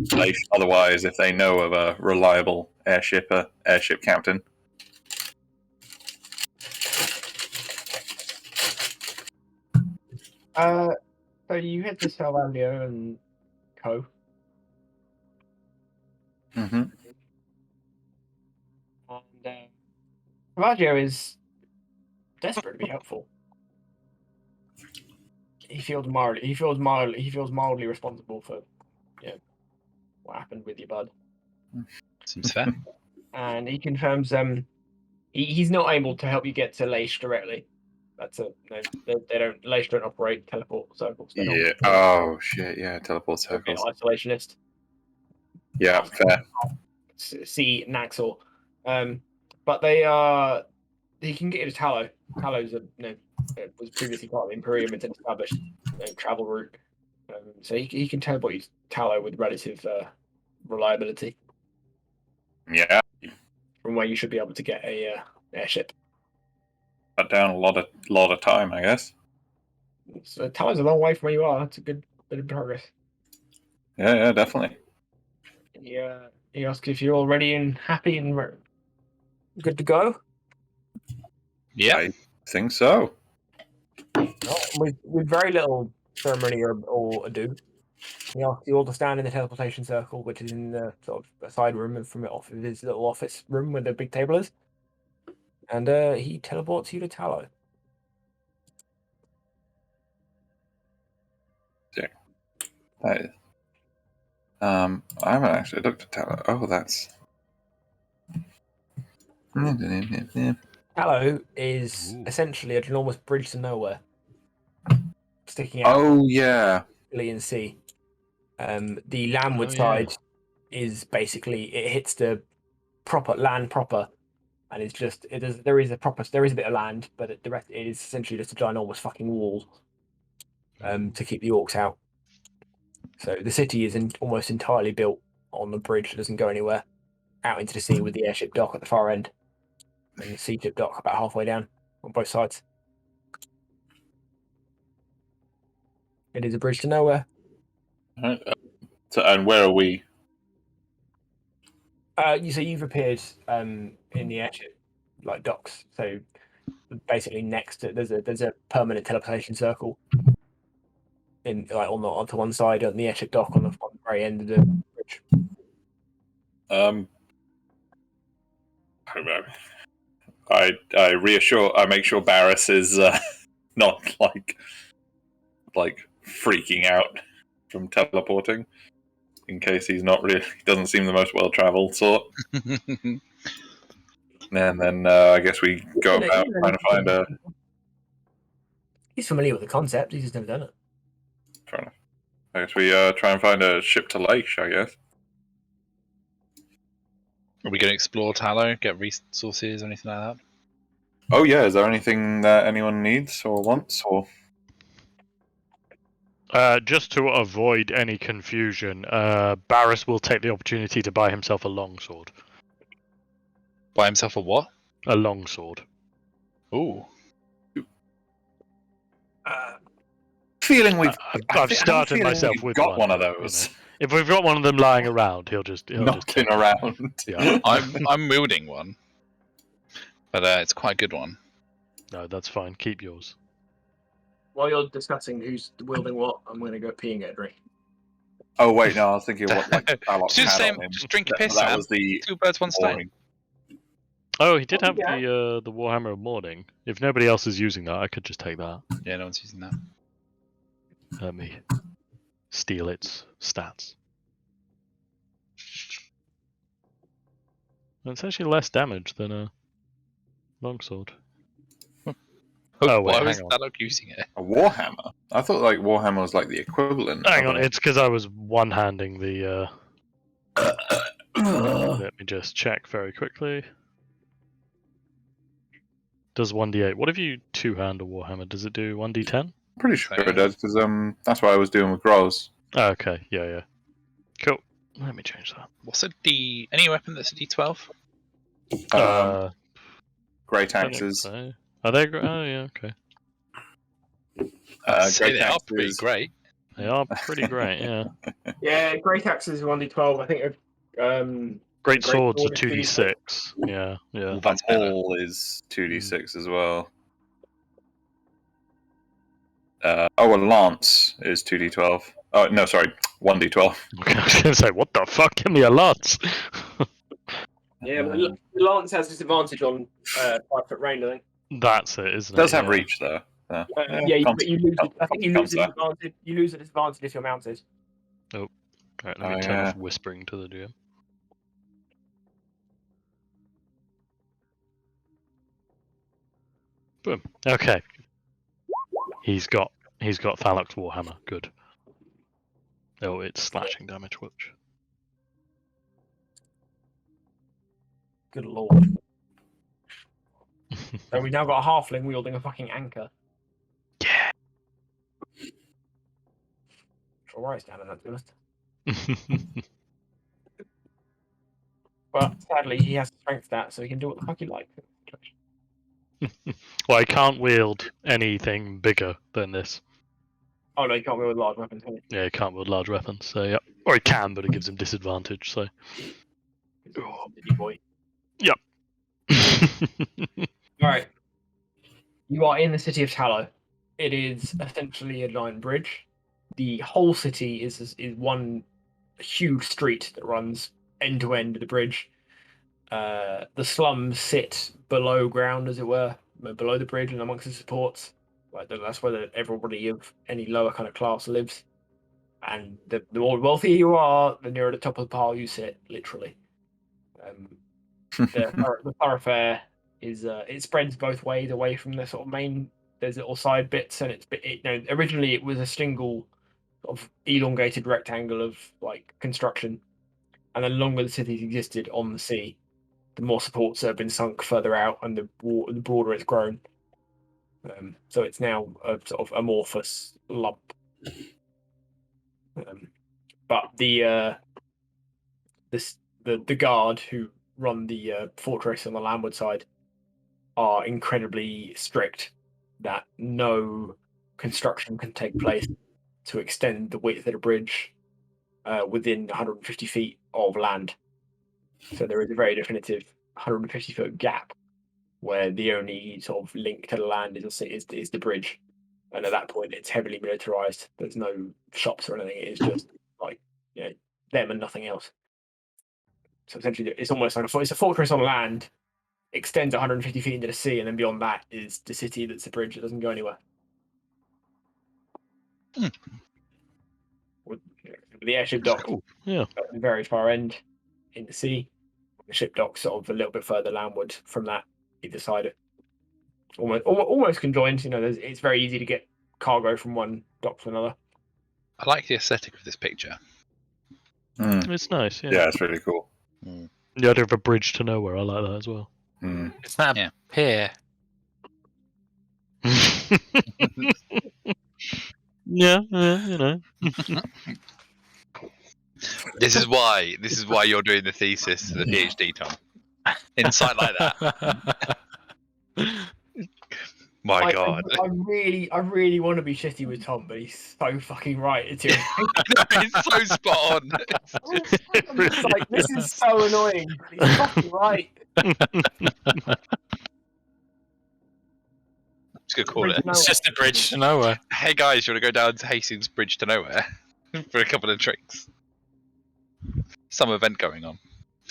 place. Otherwise, if they know of a reliable airship captain. So you head to Salvandio and Co. Mm-hmm. And Salvaggio is desperate to be helpful. He feels mildly responsible for what happened with your bud. Seems fair. And he confirms he's not able to help you get to Leish directly. That's Leish don't operate teleport circles. Yeah. Oh shit. Yeah. Teleport circles. Isolationist. Yeah. Fair. See Naxor. But he can get you to Talo. Talo's was previously part of the Imperium. It's an established travel route. So he can teleport you to Talo with relative reliability. Yeah. From where you should be able to get a airship. Cut down a lot of time, I guess. So Talo's a long way from where you are. That's a good bit of progress. Yeah, definitely. Yeah. He asks if you're all ready and happy and good to go. Yeah. I think so. With very little ceremony or ado, he asks you all to stand in the teleportation circle, which is in the sort of a side room from his little office room where the big table is. And he teleports you to Talo. That is. I haven't actually looked at Talo. Oh, that's. Talo is essentially an enormous bridge to nowhere, sticking out Oh yeah. in sea. The landward side is basically it hits the proper land and it's just there is a bit of land, but the rest it is essentially just a ginormous fucking wall to keep the orcs out. So the city is almost entirely built on the bridge that doesn't go anywhere out into the sea with the airship dock at the far end and the sea ship dock about halfway down on both sides. It is a bridge to nowhere. So, and where are we? So you've appeared in the airship docks. So basically next to there's a permanent teleportation circle in onto one side on the airship dock on the very end of the bridge. I make sure Barris is not like freaking out from teleporting, in case he doesn't seem the most well-traveled sort. And then I guess we go about trying to find a. He's familiar with the concept. He's just never done it. Fair enough. I guess we try and find a ship to Leish, I guess. Are we going to explore Talo, get resources, or anything like that? Oh yeah, is there anything that anyone needs or wants or? Just to avoid any confusion, Barris will take the opportunity to buy himself a longsword. Buy himself a what? A longsword. Ooh. Feeling we've. I've started myself with got one of those. If we've got one of them lying around, he'll just knocking around. Yeah. I'm wielding one, but it's quite a good one. No, that's fine. Keep yours. While you're discussing who's wielding what, I'm going to go pee and get a drink. Oh wait, no, I was thinking what Thalok just had on him. Just drink a piss, that man. was the 2 birds, 1 stone. boring. Oh, he did have the Warhammer of Morning. If nobody else is using that, I could just take that. Yeah, no one's using that. Let me steal its stats. It's actually less damage than a longsword. Oh, Why wait, was hang on. Thalok using it? A Warhammer? I thought like Warhammer was like the equivalent. Hang of on, it. it's because I was one-handing the. Let me just check very quickly. Does 1d8? What if you two-hand a Warhammer? Does it do 1d10? I'm pretty sure So, it does because that's what I was doing with Groz. Oh, okay, yeah. Cool. Let me change that. what's a D? Any weapon that's a D12? Great I think axes. so. Are they? Oh, yeah, okay. I'd say Great they are pretty axes. great. They are pretty great, yeah. Yeah, Great Axes is 1d12. I think Great Great swords are sword is 2d6. Yeah. Well, The that's better. maul is 2d6 as well. A lance is 2d12. Oh no, sorry, 1d12. Okay, I was going to say, what the fuck? Give me a lance. Yeah, but the lance has disadvantage on 5-foot range, I think. That's it, isn't It does it? have Yeah. reach though. So, But you lose. I think you lose the disadvantage. You lose the disadvantage if you're mounted. Right, let me Oh, turn yeah. off whispering to the DM. Boom. Okay. He's got Thalok's Warhammer. Good. Oh, it's slashing damage. Which. Good lord. So we've now got a halfling wielding a fucking anchor. Yeah. All right, standard, to be honest. But sadly, he has strength stat, so he can do what the fuck he likes. Well, I can't wield anything bigger than this. Oh no, he can't wield large weapons. Can he? Yeah, he can't wield large weapons. So yeah, or he can, but it gives him disadvantage. So. Diddy boy. Yep. All right. You are in the city of Thalok. It is essentially a giant bridge. The whole city is one huge street that runs end to end of the bridge. The slums sit below ground, as it were, below the bridge and amongst the supports. Like that's where everybody of any lower kind of class lives. And the more wealthy you are, the nearer the top of the pile you sit, literally. The thoroughfare is it spreads both ways away from the sort of main. There's little side bits, and originally it was a single sort of elongated rectangle of like construction, and the longer the cities existed on the sea, the more supports have been sunk further out, and the broader it's grown. So it's now a sort of amorphous lump. But the guard who run the fortress on the landward side are incredibly strict that no construction can take place to extend the width of the bridge within 150 feet of land. So there is a very definitive 150-foot gap where the only sort of link to the land is the bridge. And at that point, it's heavily militarized. There's no shops or anything. It's just like them and nothing else. So essentially, it's almost like it's a fortress on land, extends 150 feet into the sea, and then beyond that is the city that's a bridge that doesn't go anywhere. With the airship dock Cool. Yeah. at the very far end in the sea, the ship dock sort of a little bit further landward from that, either side it. Almost conjoined. It's very easy to get cargo from one dock to another. I like the aesthetic of this picture. It's nice. Yeah, it's really cool. The idea of a bridge to nowhere, I like that as well. It's not a pier. Yeah, This is why you're doing the thesis, the PhD, Tom. Insight like that. My God. I really want to be shitty with Tom, but he's so fucking right. It's It's so spot on. I'm just like, this is so annoying, but he's fucking right. Just gonna call it. It's just a bridge to nowhere. Hey guys, you want to go down to Hastings Bridge to nowhere for a couple of drinks? Some event going on.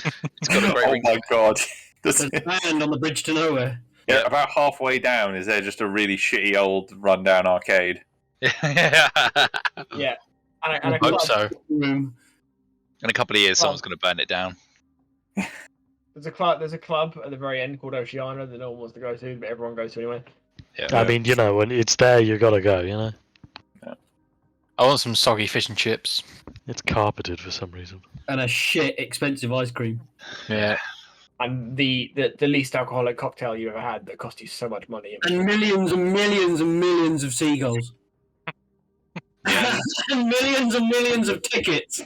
It's got a great Oh ring. my god. There's a band on the bridge to nowhere. Yeah, about halfway down, is there just a really shitty old rundown arcade? Yeah. Yeah, and I hope so. Room. In a couple of years, someone's going to burn it down. There's a club at the very end called Oceana that no one wants to go to, but everyone goes to anyway. Yeah. I mean, you know, when it's there, you gotta go. You know, I want some soggy fish and chips. it's carpeted for some reason. And a shit expensive ice cream. Yeah. And the least alcoholic cocktail you ever had that cost you so much money. And millions and millions and millions of seagulls. And millions of tickets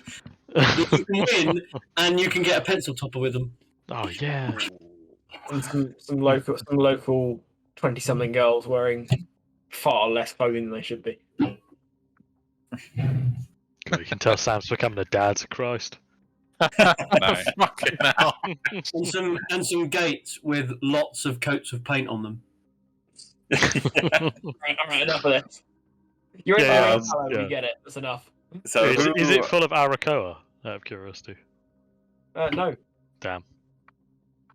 that you can win, and you can get a pencil topper with them. Oh yeah. And some local 20-something girls wearing far less clothing than they should be. God, you can tell Sam's becoming a dad to Christ. No. Fucking hell. And some gates with lots of coats of paint on them. All right, enough of this. You're in Yeah, we yeah. get it. That's enough. So is it full of Arakoa? Out of curiosity. No, Damn.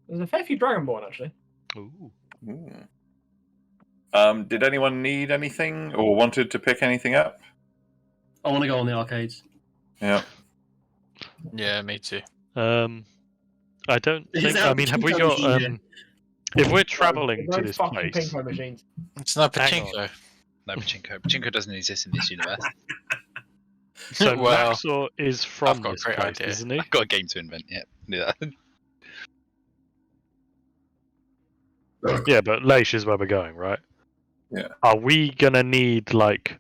there's a fair few Dragonborn actually. Ooh. Did anyone need anything or wanted to pick anything up? I want to go on the arcades. Yeah. Yeah, me too. I don't Is think. that I mean, have we Pinko got? machine If we're traveling There's to no this fucking place, Pinko machines. It's not Hang pachinko. No, Pachinko. Pachinko doesn't exist in this universe. so Well, Naxor is I've from got a this great place, idea. isn't he? I've got a game to invent. Yeah, do that. Yeah, but Leish is where we're going, right? Yeah. Are we gonna need like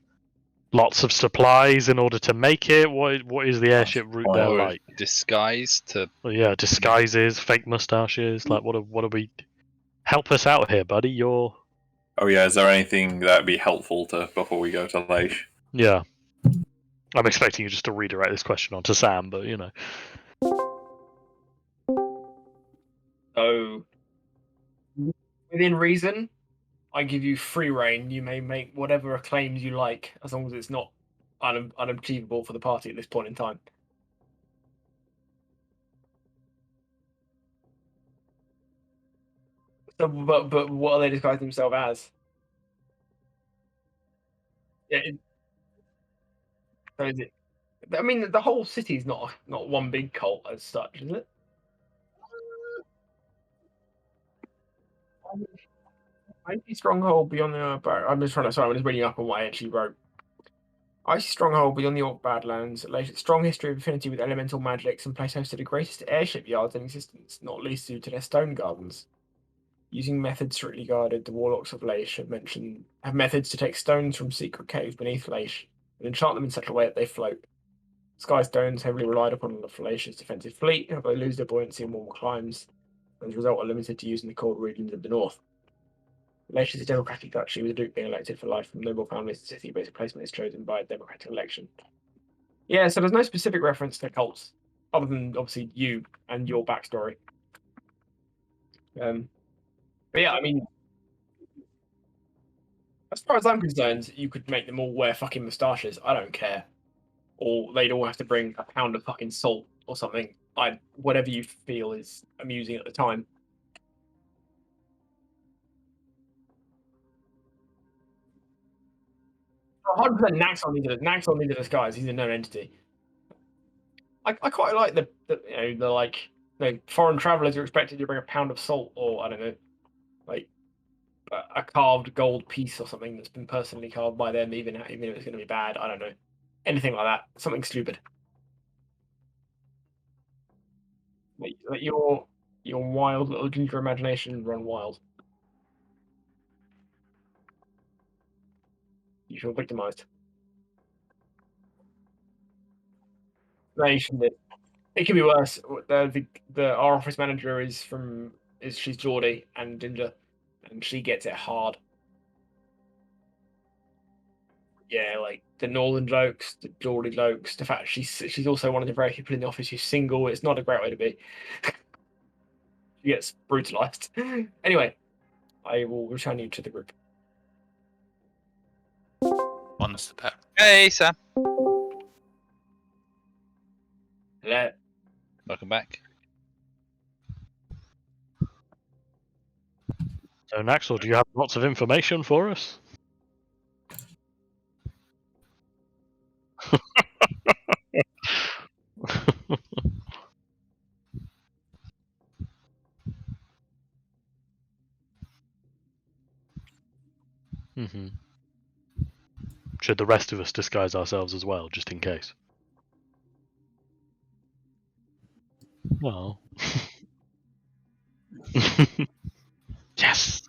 lots of supplies in order to make it? What is the airship route there Or like? disguise to. Well, yeah, disguises, fake mustaches. Like, what are we? Help us out here, buddy. You're. Oh yeah, is there anything that'd be helpful to before we go to Leish? Yeah. I'm expecting you just to redirect this question onto Sam, but you know. So, within reason, I give you free reign. You may make whatever claims you like, as long as it's not unachievable for the party at this point in time. So, but what are they disguising themselves as? Yeah. So is it? I mean, the whole city is not one big cult as such, is it? Icy Stronghold beyond the. I'm just trying to. Sorry, I'm just reading up on what I actually wrote. Icy Stronghold beyond the Orc Badlands. A strong history of affinity with elemental magics and place hosted the greatest airship yards in existence, not least due to their stone gardens. Using methods strictly guarded, the warlocks of Leish have methods to take stones from secret caves beneath Leish and enchant them in such a way that they float. Sky stones heavily relied upon for Leish's defensive fleet, however they lose their buoyancy in warmer climes, and as a result are limited to using the cold regions of the north. Leish is a democratic duchy with a duke being elected for life from noble families. The city-based placement is chosen by a democratic election. Yeah, so there's no specific reference to cults, other than obviously you and your backstory. But yeah, I mean, as far as I'm concerned, you could make them all wear fucking moustaches. I don't care. Or they'd all have to bring a pound of fucking salt or something. Whatever you feel is amusing at the time. Oh, 100% Naxor needs a disguise. He's a known entity. I quite like the foreign travelers are expected to bring a pound of salt or I don't know, like a carved gold piece or something that's been personally carved by them, even if it's going to be bad. I don't know, anything like that, something stupid. Let your wild little ginger imagination run wild. You feel victimized. It could be worse. Our office manager she's Geordie and ginger, and she gets it hard. Yeah, like the northern jokes, the Geordie jokes. The fact she's also one of the very people in the office who's single. It's not a great way to be. She gets brutalized. Anyway, I will return you to the group. One's the pet. Hey, Sam. Hello. Welcome back. So Naxor, do you have lots of information for us? Mm-hmm. Should the rest of us disguise ourselves as well, just in case? Oh. Yes.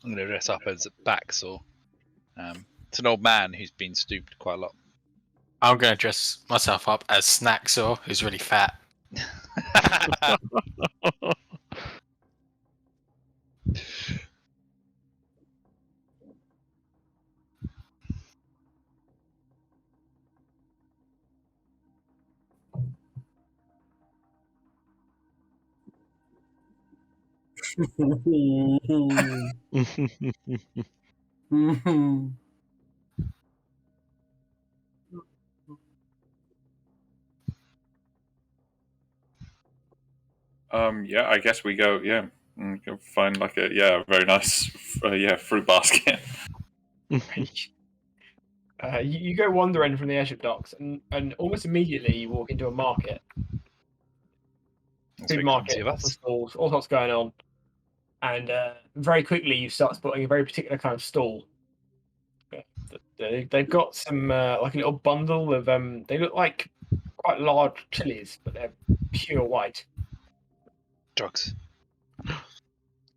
I'm going to dress up as Baxor. It's an old man who's been stooped quite a lot. I'm going to dress myself up as Snacksaw, who's really fat. Yeah, I guess we go. Yeah, go find like a very nice fruit basket. You go wandering from the airship docks, and almost immediately you walk into a market. That's Food very market, clumsy of lots of us. stalls, all sorts going on. And very quickly you start spotting a very particular kind of stall. They've got some like a little bundle of they look like quite large chilies, but they're pure white. Drugs.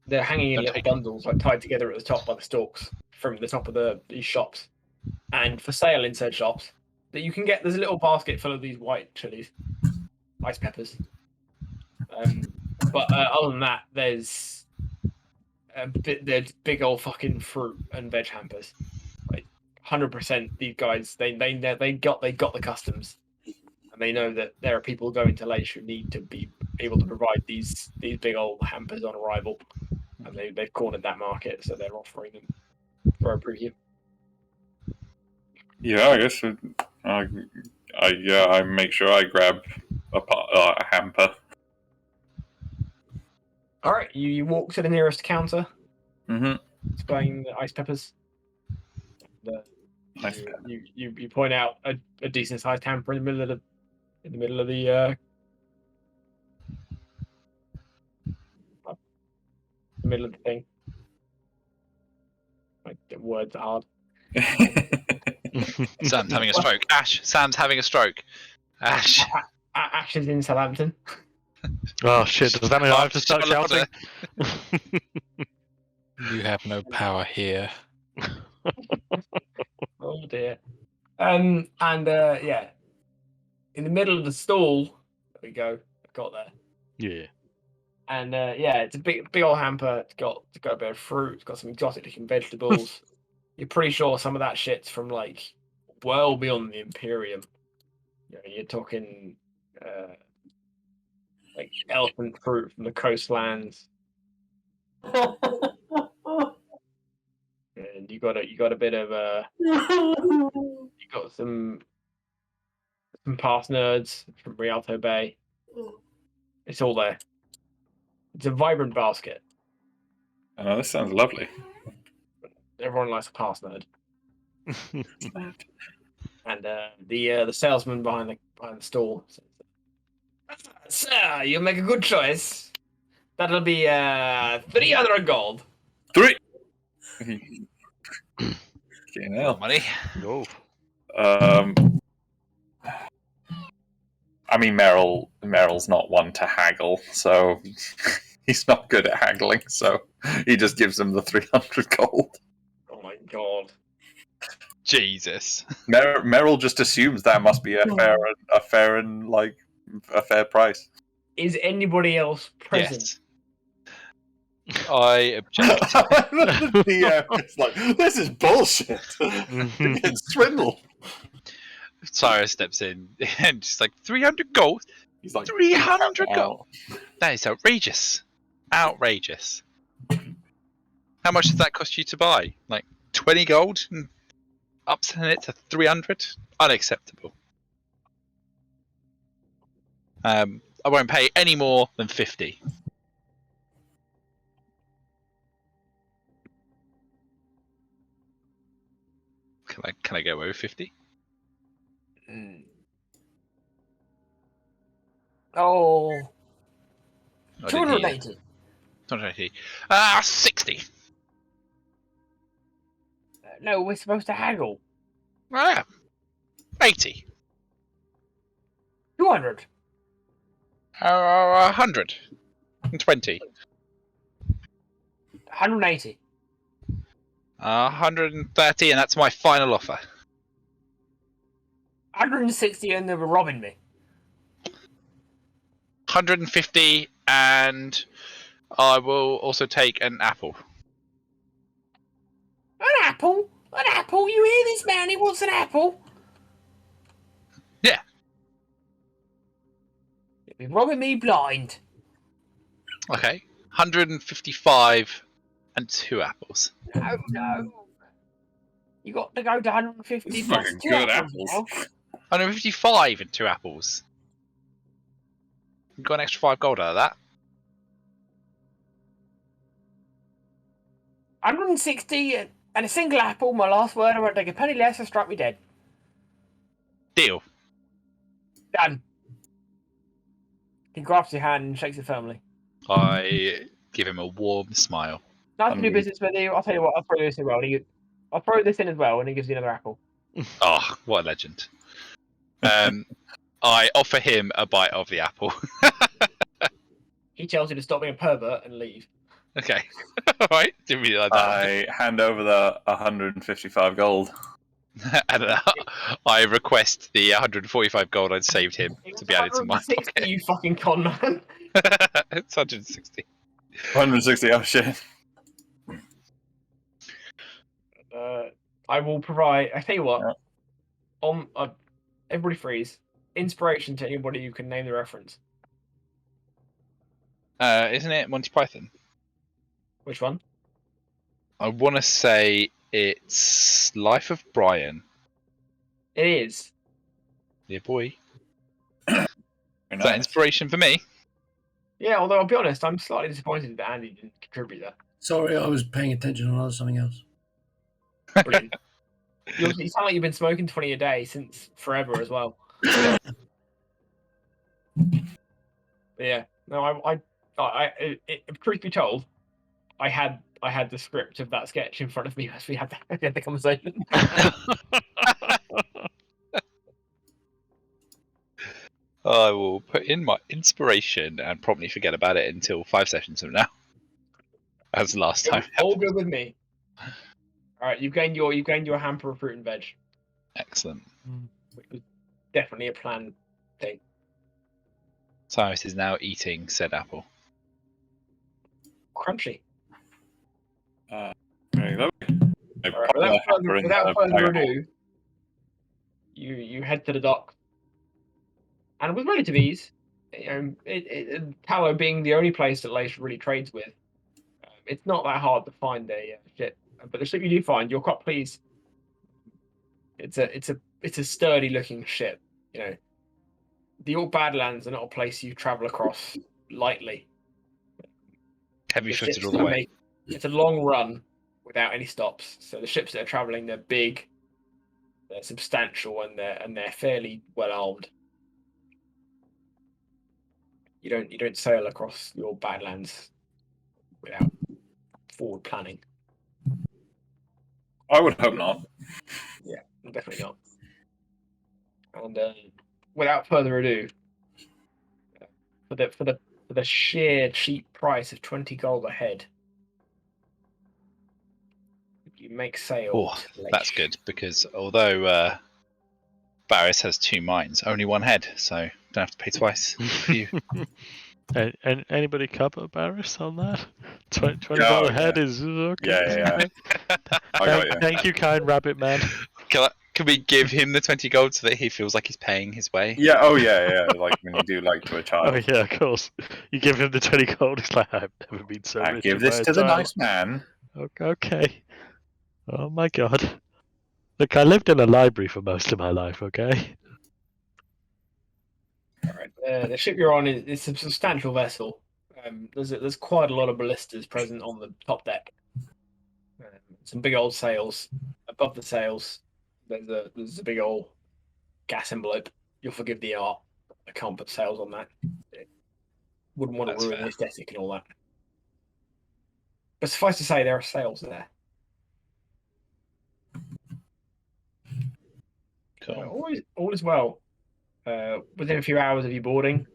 They're hanging in Don't little take 'em. bundles, like tied together at the top by the stalks from the top of these shops, and for sale in said shops that you can get. There's a little basket full of these white chilies, ice peppers. But other than that, there's big old fucking fruit and veg hampers. Like 100%, these guys they got the customs, and they know that there are people going to Leish who need to be able to provide these big old hampers on arrival, and they've cornered that market, so they're offering them for a preview. Yeah, I guess I make sure I grab a hamper. All right, you walk to the nearest counter, Mm-hmm. displaying the ice peppers. Ice You point out a decent sized hamper in the middle of the middle of the thing. Like the words are hard. Sam's having a stroke. Ash, Sam's having a stroke. Ash. Ash is in Southampton. Oh shit! Does that mean I have to start Shout louder. shouting? You have no power here. Oh dear. And yeah, in the middle of the stall, there we go. I got there. Yeah. And yeah, it's a big old hamper. It's got a bit of fruit. It's got some exotic looking vegetables. You're pretty sure some of that shit's from like well beyond the Imperium. You know, you're talking like elephant fruit from the coastlands. And you got a bit of you got some parsnips from Rialto Bay. It's all there. It's a vibrant basket. I know, this sounds lovely. Everyone likes a parsnip. And the salesman behind the stall says, "Sir, you make a good choice. That'll be 300 gold." 3. Okay, now. Money. Oh. I mean, Meryl's not one to haggle, so he's not good at haggling. So he just gives him the 300 gold. Oh my god! Jesus. Meryl just assumes that must be a fair price. Is anybody else present? Yes. I object. The DM is like, this is bullshit. You're getting swindled. Cyrus steps in and just like 300 gold. He's like 300 gold. That is outrageous. Outrageous. How much does that cost you to buy? Like 20 gold? And upselling it to 300? Unacceptable. I won't pay any more than 50. Can I go over 50? Oh, Or did he- 280. 280. 60. No, we're supposed to haggle. Ah, 80. 200. 120. 180. 130, and that's my final offer. 160 and they were robbing me. 150, and I will also take an apple. An apple? An apple? You hear this man? He wants an apple? Yeah. You've been robbing me blind. Okay. 155 and 2 apples. No, no. You got to go to 150 plus Fucking 2 good apples. apples. Now. 155 and 2 apples. You got an extra 5 gold out of that. 160 and a single apple. My last word. I won't take a penny less or strike me dead. Deal. Done. He grasps your hand and shakes it firmly. I give him a warm smile. Nice to do business with you. I'll tell you what. I'll throw this in as well. I'll throw this in as well, and he gives you another apple. Oh, what a legend. I offer him a bite of the apple. He tells you to stop being a pervert and leave. Okay. Alright, didn't really like that. I hand over the 155 gold. And I request the 145 gold I'd saved him to be added to my 160, pocket. you fucking con man. It's 160. 160, oh shit. I will provide. I tell you what. Yeah. Everybody freeze. Inspiration to anybody who can name the reference. Isn't it Monty Python? Which one? I want to say it's Life of Brian. It is. Yeah, boy. Very Is that nice. inspiration for me? Yeah, although I'll be honest, I'm slightly disappointed that Andy didn't contribute that. Sorry, I was paying attention on something else. Brilliant. You sound like you've been smoking 20 a day since forever as well. But yeah, no, truth be told, I had the script of that sketch in front of me as we had the conversation. I will put in my inspiration and probably forget about it until 5 sessions from now. As last time. All good with me. All right, you've gained your hamper of fruit and veg, Excellent. which was definitely a planned thing. Cyrus is now eating said apple. Crunchy. There you go. I All right, put the hamper in without the further pineapple. ado, you head to the dock, and with relative ease, Thalok being the only place that Lace really trades with, it's not that hard to find a ship. But the ship you do find, you're quite pleased. It's a sturdy looking ship. You know, the York Badlands are not a place you travel across lightly. Heavy The footed ships all the that way. it's a long run without any stops. So the ships that are traveling, they're big, they're substantial, and they're fairly well armed. You don't sail across your Badlands without forward planning. I would hope not. Yeah, definitely not. And without further ado, for the sheer cheap price of 20 gold a head, you make sail. Oh, to Lake. that's good because although Barris has 2 mines, only 1 head, so don't have to pay twice. for you. And anybody cover Barris on that? $20 Oh, a head is okay. Yeah. I got you. Thank you, kind rabbit man. Can we give him the 20 gold so that he feels like he's paying his way? Yeah, oh yeah. Like when you do like to a Oh child. yeah, of course. You give him the 20 gold. He's like, I've never been so I rich. give in this my to the entire nice man. Okay. Oh my god. Look, I lived in a library for most of my life, okay? All right. The ship you're on is a substantial vessel. There's quite a lot of ballistas present on the top deck. Some big old sails. Above the sails, there's a big old gas envelope. You'll forgive the art. I can't put sails on that. Wouldn't want to That's ruin fair. the aesthetic and all that. But suffice to say, there are sales there. Cool. All is well. Within a few hours of you boarding,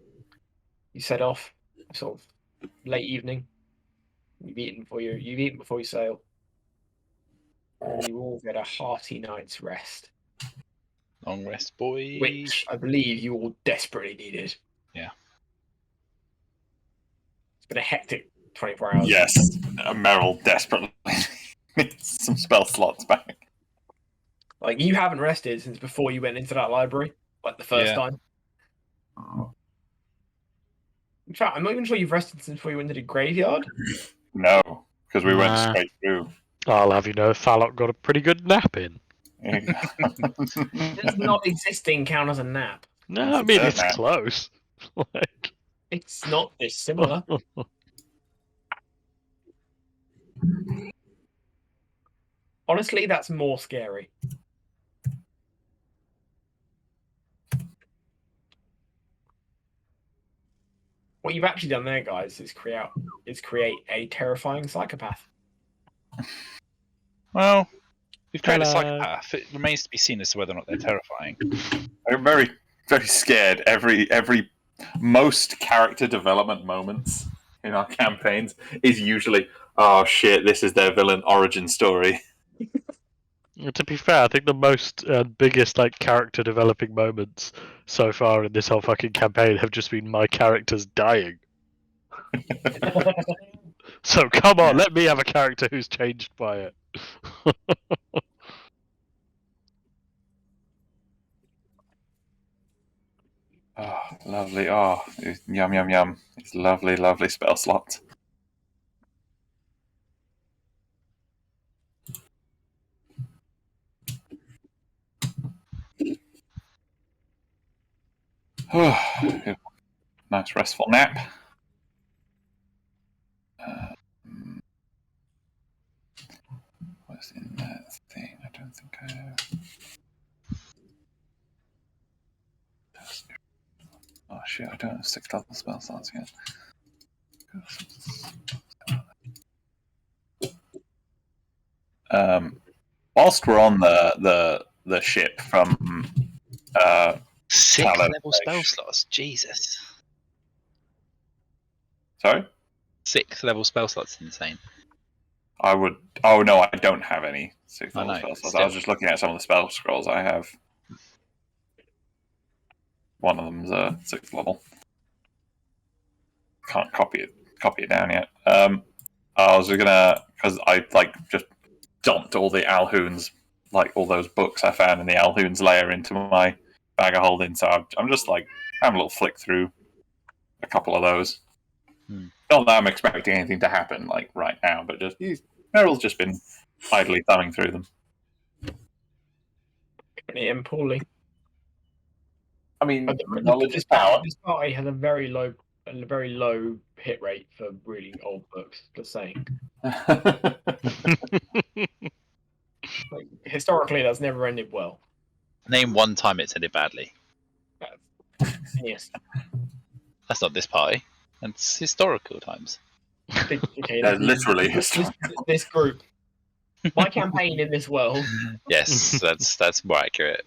you set off. Sort of late evening. You've eaten before you sail, and you all get a hearty night's rest, Long rest, boys. which I believe you all desperately needed. Yeah. It's been a hectic 24 hours. Yes, Meryl desperately needs some spell slots back. Like, you haven't rested since before you went into that library, like the first Yeah. time. In fact, I'm not even sure you've rested since before you went to the graveyard. No, because we went Nah. straight through. I'll have you know, Thalok got a pretty good nap in. Does not existing count as a nap? No, I It's a mean third it's nap. close. Like, It's not dissimilar. Honestly, that's more scary. What you've actually done there, guys, is create a terrifying psychopath. Well, we've created a Hello. psychopath. It remains to be seen as to whether or not they're terrifying. I'm very, very scared. Every most character development moments in our campaigns is usually, oh shit, this is their villain origin story. to be fair, I think the most biggest like character developing moments so far in this whole fucking campaign have just been my characters dying. So come on, let me have a character who's changed by it. Oh, lovely. Oh, yum, yum, yum. It's lovely, lovely spell slot. Nice restful nap. What's in that thing? I don't think I have. Oh shit, I don't have 6 level spell slots yet. Whilst we're on the ship from 6 Thalok. level spell slots. Jesus. sorry, 6 level spell slots is insane. I would. Oh no, I don't have any 6 I level know, spell slots. still. I was just looking at some of the spell scrolls I have. One of them's a 6th level. Can't copy it down yet. I was gonna, because I just dumped all the Alhoun's, all those books I found in the Alhoun's lair into my bag of holding. So I'm just having a little flick through a couple of those. Not that I'm expecting anything to happen right now, but just Meryl's just been idly thumbing through them. And poorly. I mean, But knowledge is power. This party has a very low hit rate for reading old books. Just saying. Historically, that's never ended well. Name one time it's ended badly. Yes. That's not this party. That's historical times. Okay, Literally this group. My campaign in this world. Yes, that's more accurate.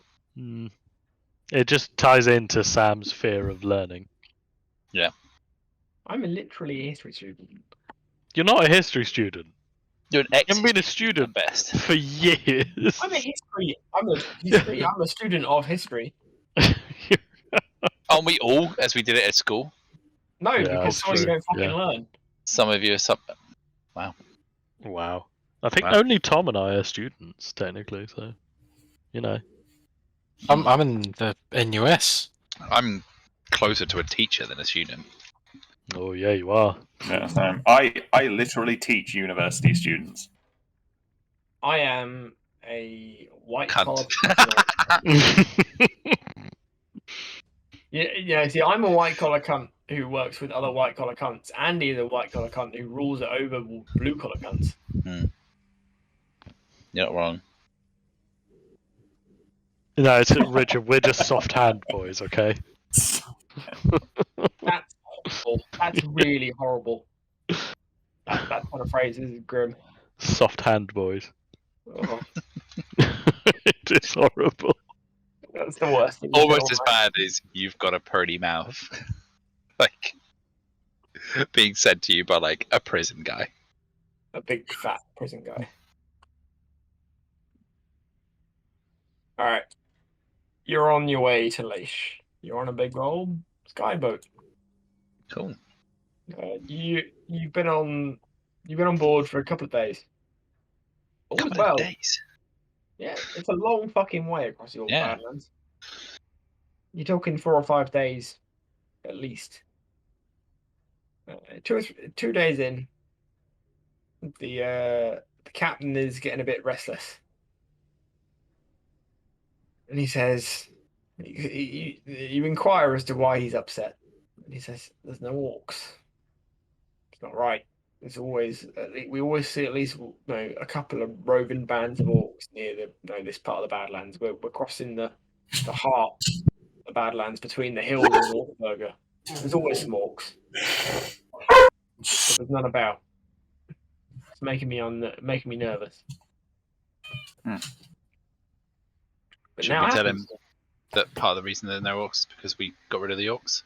It just ties into Sam's fear of learning. I'm literally a history student. You're not a history student. You're an You ex haven't been a student at best. for years. I'm a student of history. Aren't we all, as we did it at school? No, Yeah, because that's some of you true, don't fucking yeah. learn. Some of you are Wow. I think Wow. only Tom and I are students, technically, so, you know. I'm in the NUS. I'm closer to a teacher than a student. Oh, yeah, you are. Yeah, I literally teach university students. I am a white Cunt. collar. Yeah. See, I'm a white collar cunt who works with other white collar cunts. Andy is a white collar cunt who rules it over blue collar cunts. You're not wrong. No, it's Richard. We're just soft hand boys, okay? That's awful. That's really horrible. That kind of phrase is grim. Soft hand, boys. Oh, It is horrible. that's the worst thing. you Almost can as bad as you've got a pretty mouth. Like being said to you by like a prison guy. A big fat prison guy. All right, you're on your way to Leish. You're on a big old skyboat. Cool. You've been on board for a couple of days. All is Couple well. of days. Yeah, it's a long fucking way across the old Yeah. Badlands. You're talking 4 or 5 days, at least. 2 days in, the captain is getting a bit restless, and he says, "You inquire as to why he's upset." And he says, "There's no orcs. It's not right. There's always we always see at least a couple of roving bands of orcs near this part of the Badlands. We're crossing the heart of the Badlands between the hills and Waterburger. There's always some orcs, but there's none about. It's making me nervous." But Should now we tell happens. him that part of the reason there are no orcs is because we got rid of the orcs?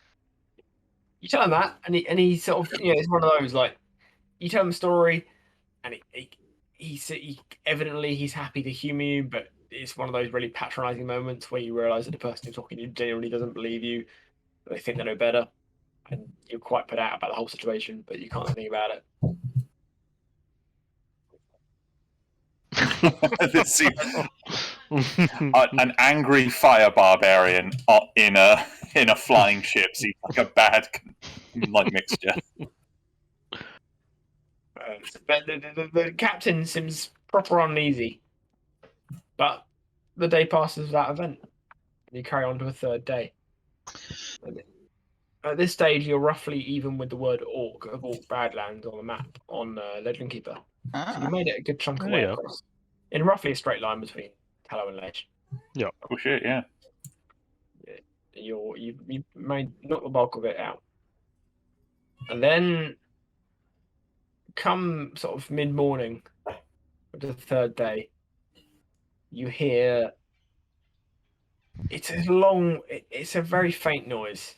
You tell him that, and he sort of it's one of those like you tell him a story, and he evidently he's happy to humour you, but it's one of those really patronising moments where you realise that the person who's talking to you genuinely doesn't believe you. They think they know better, and you're quite put out about the whole situation, but you can't do anything about it. This seems- an angry fire barbarian in a flying ship seems like a bad like mixture. But the captain seems proper uneasy, but the day passes without event. You carry on to a third day. At this stage, you're roughly even with the word orc of Orc Badlands on the map on Legend Keeper. So you made it a good chunk of way Yeah. across, in roughly a straight line between Tallow and Ledge. Oh shit! Yeah. You made not the bulk of it out, and then come sort of mid morning of the third day, you hear it's a very faint noise.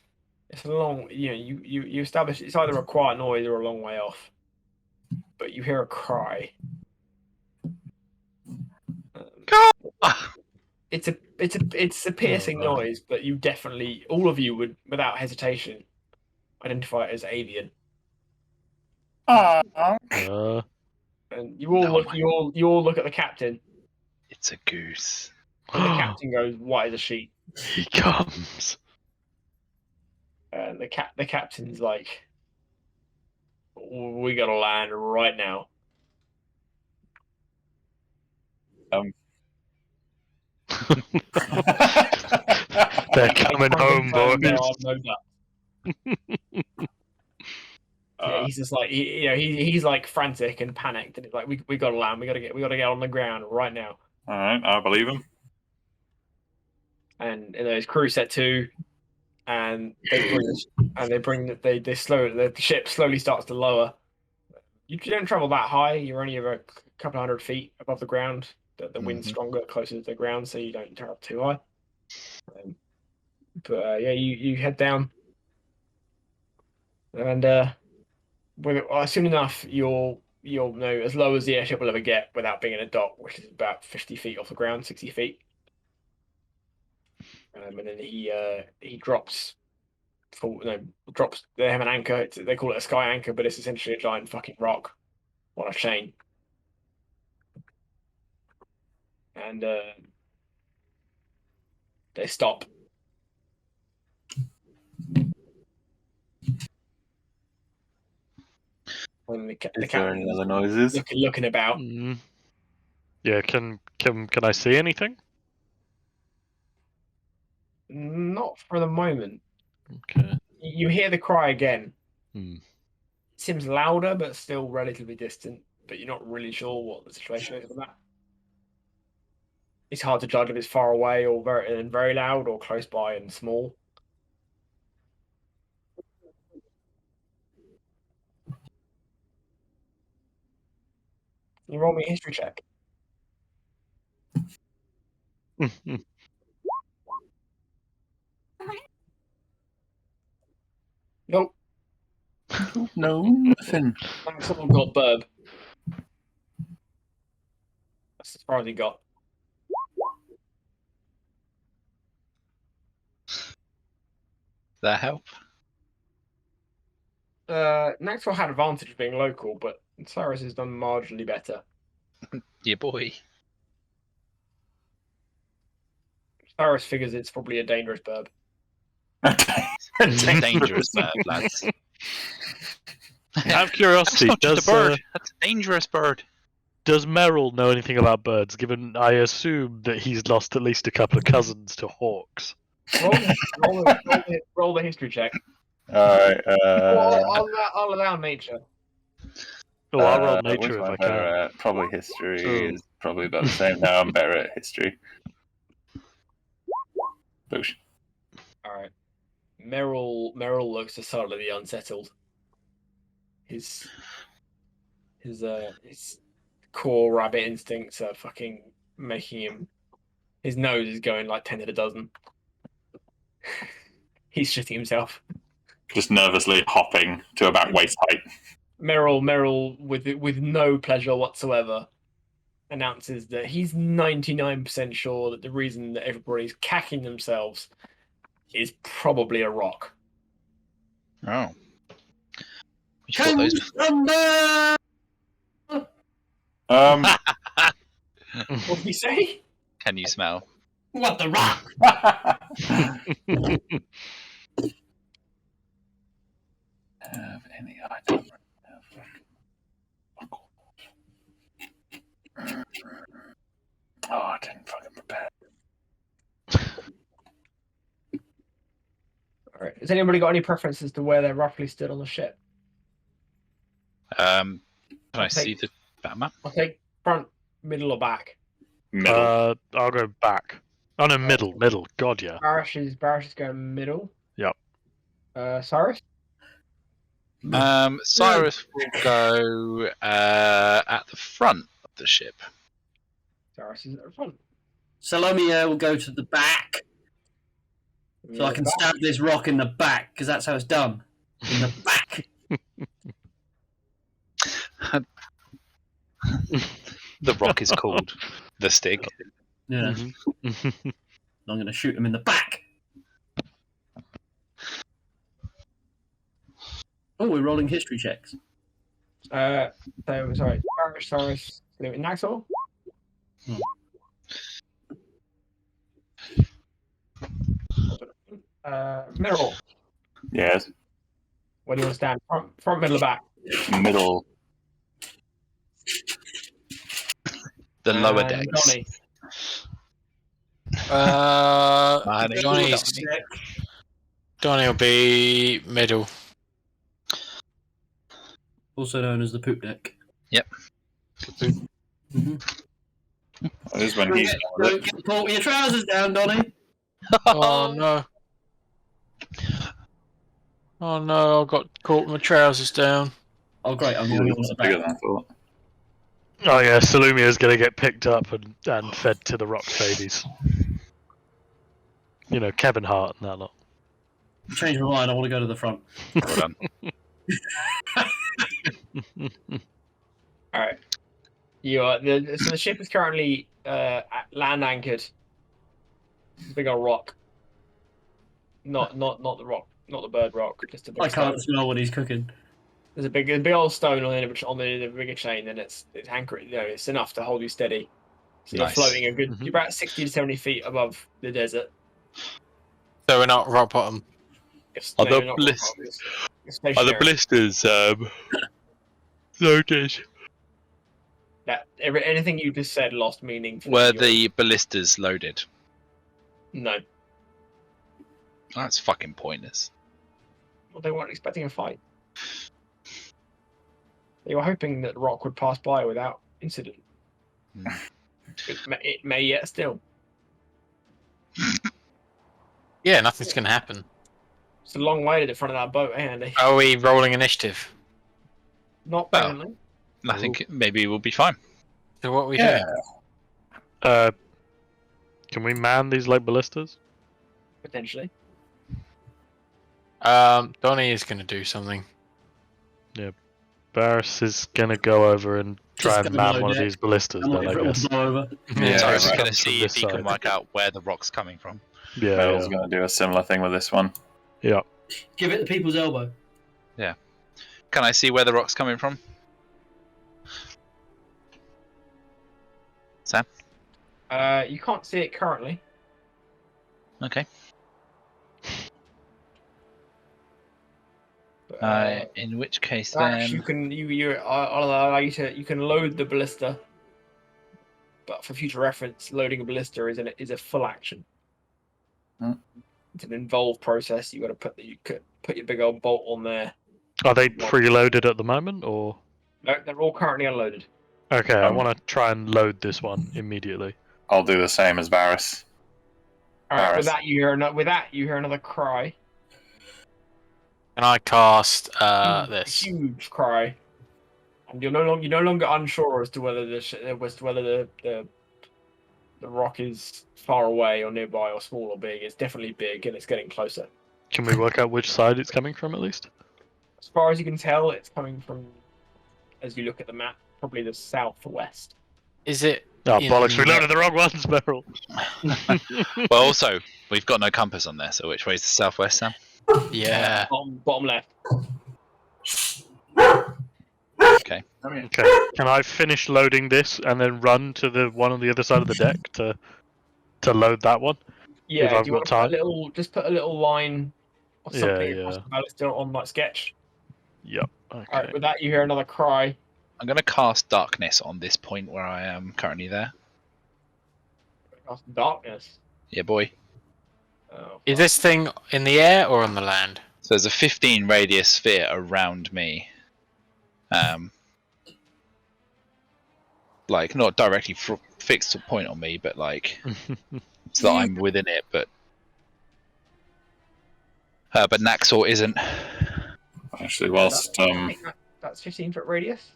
It's a long, you establish it's either a quiet noise or a long way off, but you hear a cry. It's a piercing noise, but you definitely, all of you would, without hesitation, identify it as avian. Uh, And you all look at the captain, It's a goose. and the captain goes, "White as a sheet." He comes. And the captain's like, "We gotta land right now." They're coming home, boys. There are no ducks. Yeah, he's just like he's like frantic and panicked, and it's like we gotta land, we gotta get on the ground right now. All right, I believe him. And his crew set to, and the ship slowly starts to lower. You don't travel that high. You're only over a couple hundred feet above the ground. The wind's stronger closer to the ground, so you don't turn up too high. But you head down, and soon enough you'll know as low as the airship will ever get without being in a dock, which is about 50 feet off the ground, 60 feet. And then he drops. They have an anchor. They call it a sky anchor, but it's essentially a giant fucking rock on a chain. And they stop. And the Is there any other noises? looking about. Yeah, can I see anything? Not for the moment. Okay. You hear the cry again. Hmm. It seems louder, but still relatively distant. But you're not really sure what the situation is with that. It's hard to judge if it's far away or very loud or close by and small. You roll me a history check. Nope. No, nothing. Someone got Burb. That's as far as he got. That help? Maxwell had advantage being local, but Cyrus has done marginally better. Yeah, boy. Cyrus figures it's probably a dangerous Burb. Dangerous bird, lads. Out of curiosity, That's not just a bird. does That's a dangerous bird. Merrill know anything about birds? Given I assume that he's lost at least a couple of cousins to hawks. Roll the history check. Alright, I'll allow nature. Oh, I'll roll what's nature if my I better can. at? Probably history Ooh. is probably about the same. No, I'm better at history. Boosh. Alright. Merrill looks decidedly unsettled. His core rabbit instincts are fucking making him. His nose is going like 10 to the dozen. He's shitting himself. Just nervously hopping to about waist height. Merrill, with no pleasure whatsoever, announces that he's 99% sure that the reason that everybody's cacking themselves is probably a rock. Oh. We should put those. What did he say? Can you smell? What the rock? Have any item? Oh, I didn't fucking prepare. Alright. Has anybody got any preferences to where they're roughly stood on the ship? Can I see the map? I'll take front, middle, or back. Middle. I'll go back. Oh no, middle. God, yeah. Barish is going middle. Yep. Cyrus? Cyrus will go at the front of the ship. Cyrus is at the front. Salomia will go to the back, so I can Back. stab this rock in the back, because that's how it's done. In the back. The rock is called the Stig. Yeah. Mhm. I'm going to shoot him in the back. Oh, we're rolling history checks. Sorry. Barish, Cyrus, Naxor? Middle. Yes. Where do you want to stand? Front, middle, or back? Middle. The lower And decks. Donnie. Donnie will be middle. Also known as the poop deck. Mm-hmm. This is when he's. Don't get caught with your trousers down, Donnie. Oh no. Oh no, I got caught with my trousers down. Oh, great. I'm the only one at the Bigger back. than I thought. Oh yeah, Salumia's going to get picked up and fed to the rock babies. You know, Kevin Hart and that lot. Change my mind. I want to go to the front. Well done. All right. You are so the ship is currently land anchored. It's a big old rock. Not the rock, not the bird rock. Just a big I stone. can't smell what he's cooking. There's a big old stone on the bigger chain, and it's anchored. You know, it's enough to hold you steady. So Nice. you're floating a good. Mhm. You're about 60 to 70 feet above the desert. So we're not rock bottom. Are No, the you're not bliss- rock bottom, you're stationary. blisters loaded? Anything you just said lost meaning. Were the ballistas loaded? No, That's fucking pointless. well, they weren't expecting a fight. They were hoping that the rock would pass by without incident. It may yet still. Yeah, nothing's going to happen. It's a long way to the front of that boat, eh, Andy? Are we rolling initiative? Not Well, presently. I think maybe we'll be fine. So what are we Yeah. doing? Can we man these like ballistas? Potentially. Donnie is going to do something. Barris is gonna go over and try Just and go man below one of deck. these ballistas. I'm Then waiting I for it all guess. to blow over. Yeah, So right. he's going to Comes see from if this he can side. work out where the rock's coming from. Yeah, Meryl's going to do a similar thing with this one. yeah. Give it the people's elbow. Can I see where the rock's coming from? Sam? You can't see it currently. Okay. But, In which case Ash, then... you can I'll allow you to load the ballista. But for future reference, loading a ballista is a full action. Hmm. It's an involved process. You got to put your big old bolt on there. Are they preloaded at the moment, or? No, they're all currently unloaded. Okay, I want to try and load this one immediately. I'll do the same as Barris. All right. Paris. With that, you hear another cry. Can I cast A this? huge cry, and you're no longer unsure as to whether the rock is far away or nearby or small or big. It's definitely big, and it's getting closer. Can we work out which side it's coming from at least? As far as you can tell, it's coming from, as you look at the map, probably the southwest. Is it? Oh in bollocks! We the- loaded the wrong ones, Meryl. Well, also, we've got no compass on there, so which way is the southwest, Sam? Yeah. Bottom left. Okay. Okay. Can I finish loading this and then run to the one on the other side of the deck to load that one? Yeah, I've do you got want to put a little line or Yeah, something yeah. across the ballista on like sketch? Yep. Okay. All right. With that, you hear another cry. I'm going to cast darkness on this point where I am currently there. Across darkness. Yeah, boy. Oh, Is this thing in the air or on the land? So there's a 15 radius sphere around me. Like, not directly fixed to point on me, but like, so that I'm within it, but Naxor isn't. Actually, whilst I think that's 15-foot radius.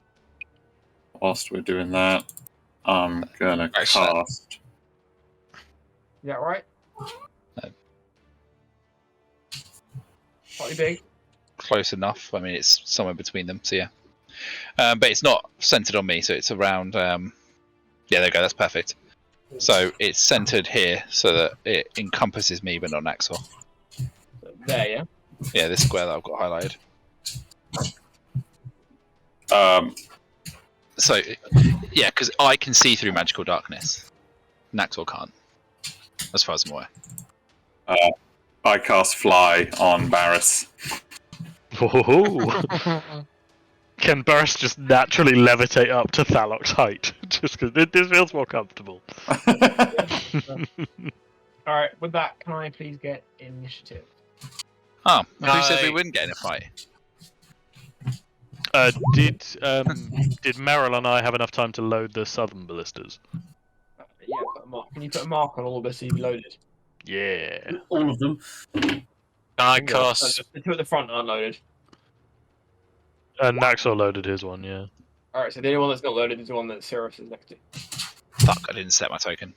we're doing that, I'm gonna Actually, cast. Is that right? No. Slightly big. Close enough. I mean, it's somewhere between them, so yeah. But it's not centered on me, so it's around. Yeah, there we go. That's perfect. So it's centered here, so that it encompasses me, but not Naxor. There, yeah. Yeah, this square that I've got highlighted. So, yeah, because I can see through magical darkness. Naxor can't, as far as I'm aware. I cast Fly on Barris. Oh. Can Barris just naturally levitate up to Thalok's height? Just because this feels more comfortable. All right. With that, can I please get initiative? Oh, who said we I- wouldn't get in a fight? Did Meryl and I have enough time to load the southern ballistas? Yeah. Put a mark. Can you put a mark on all of this so you've loaded? Yeah. All of them. Can I cast? The two at the front aren't loaded. Naxor loaded his one, yeah. All right. So the only one that's not loaded is the one that Sirius is next to. Fuck, I didn't set my token.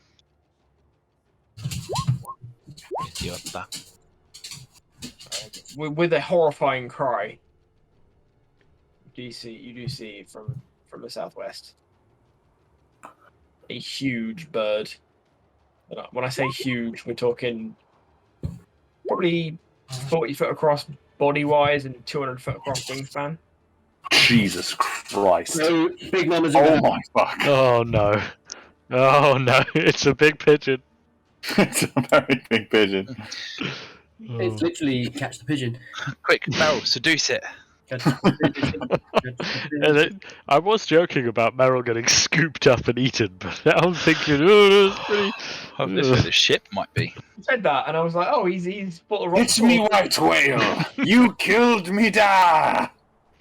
Idiota. With a horrifying cry, you do see from the southwest a huge bird. When I say huge, we're talking probably 40 foot across body wise and 200 foot across wingspan. Jesus Christ! No, big numbers. Oh my fuck! Oh no. Oh no, it's a big pigeon. It's a very big pigeon. It's literally catch the pigeon. Quick, Meryl, seduce it. Catch the pigeon. Catch the And pigeon. I was joking about Meryl getting scooped up and eaten, but now I'm thinking, oh, that's pretty. Oh, this where the ship might be. You said that, and I was like, oh, he's bought a rock. It's me, white whale. You killed me, da.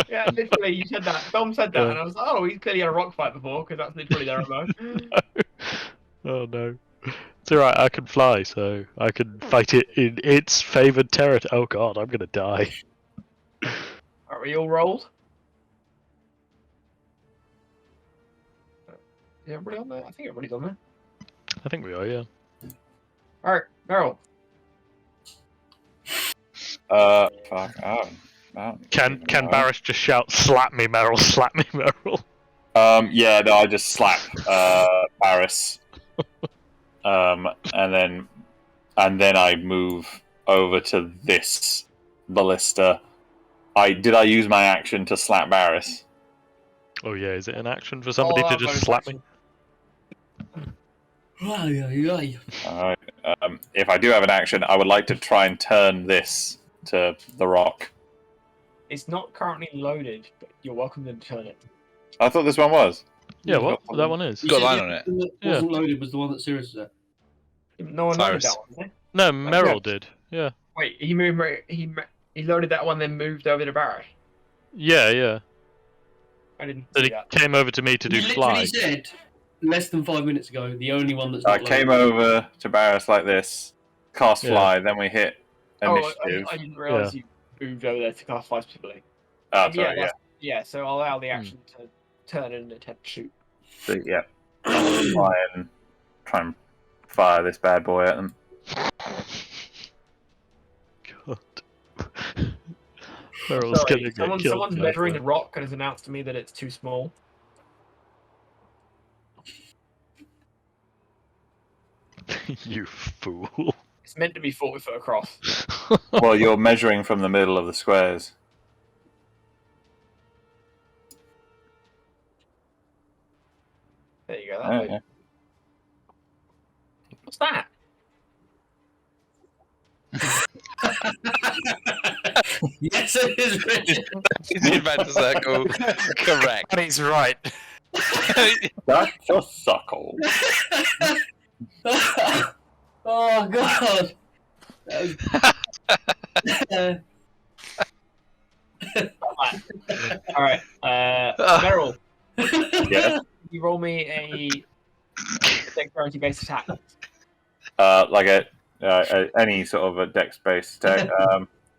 Yeah, literally, you said that. Dom said that, and I was like, oh, he's clearly had a rock fight before because that's literally their MO. Oh no. It's alright, I can fly, so I can fight it in its favoured territory. Oh god, I'm gonna die. Are we all rolled? Is everybody on there? I think everybody's on there. I think we are, yeah. All right, Meryl. Fuck. Oh. Can Barris just shout, "Slap me, Meryl! Slap me, Meryl!" Yeah, no, I just slap Paris. And then I move over to this ballista. Did I use my action to slap Barris? Oh yeah, is it an action for somebody to just slap me? Aye. Alright. If I do have an action, I would like to try and turn this to the rock. It's not currently loaded, but you're welcome to turn it. I thought this one was. Yeah, what? That one is. You Got a said line the on it. one that wasn't loaded was the one that Sirius was at. No one loaded Cyrus. that one, did No, yeah. Meryl did. Yeah. they? Wait, he moved. He loaded that one, then moved over to Barry. Yeah. I didn't That see he that. came over to me to do You fly. literally said less than 5 minutes ago, the only one that's I not came loaded. over to Barris like this, cast Yeah. fly, then we hit initiative. I didn't realise you moved over there to cast fly specifically. Oh, sorry, yeah. Yeah, so I'll allow the action to turn and attempt to shoot. So, yeah. Try and fire this bad boy at them. God. Meryl's Sorry, gonna get killed. someone's guys, measuring the but- rock and has announced to me that it's too small. You fool. It's meant to be 40 foot across. Well, you're measuring from the middle of the squares. There you go. Oh, yeah. What's that? Yes, it is Richard. He's in back to circle. Correct. And he's right. That's a suckle. Oh god. All right, Meryl, Yeah. you roll me a dexterity-based attack. Like any sort of a dex-based attack.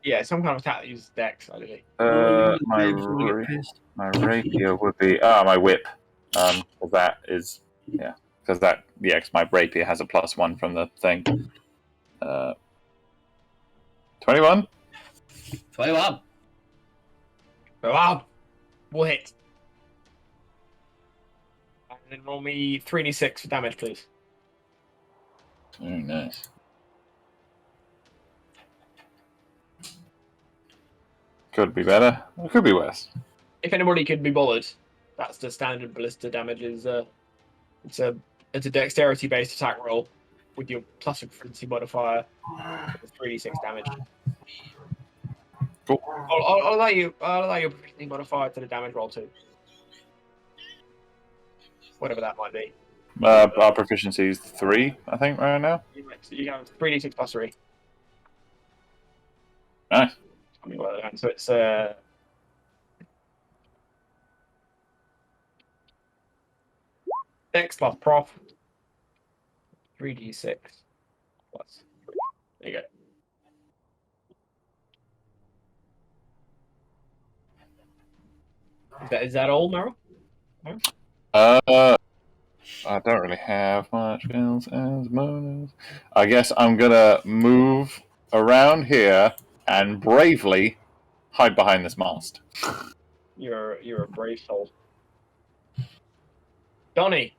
Yeah, some kind of attack that uses dex, I believe. My rapier would be my whip. Because that is because my rapier has a +1 from the thing. 21. 21. Wow, we'll hit. And then roll me 3d6 for damage, please. Very nice. Could be better. It could be worse. If anybody could be bothered, that's the standard ballista damage. It's a dexterity-based attack roll with your plus proficiency modifier, with 3d6 damage. Cool. I'll allow your proficiency modifier to the damage roll too. Whatever that might be. Our proficiency is 3, I think, right now. You have 3d6 plus 3. Nice. So it's Dex plus prof 3d6 plus 3. There you go. Is that all, Meryl? I don't really have much else as bonus. I guess I'm gonna move around here and bravely hide behind this mast. You're a brave soul. Donnie,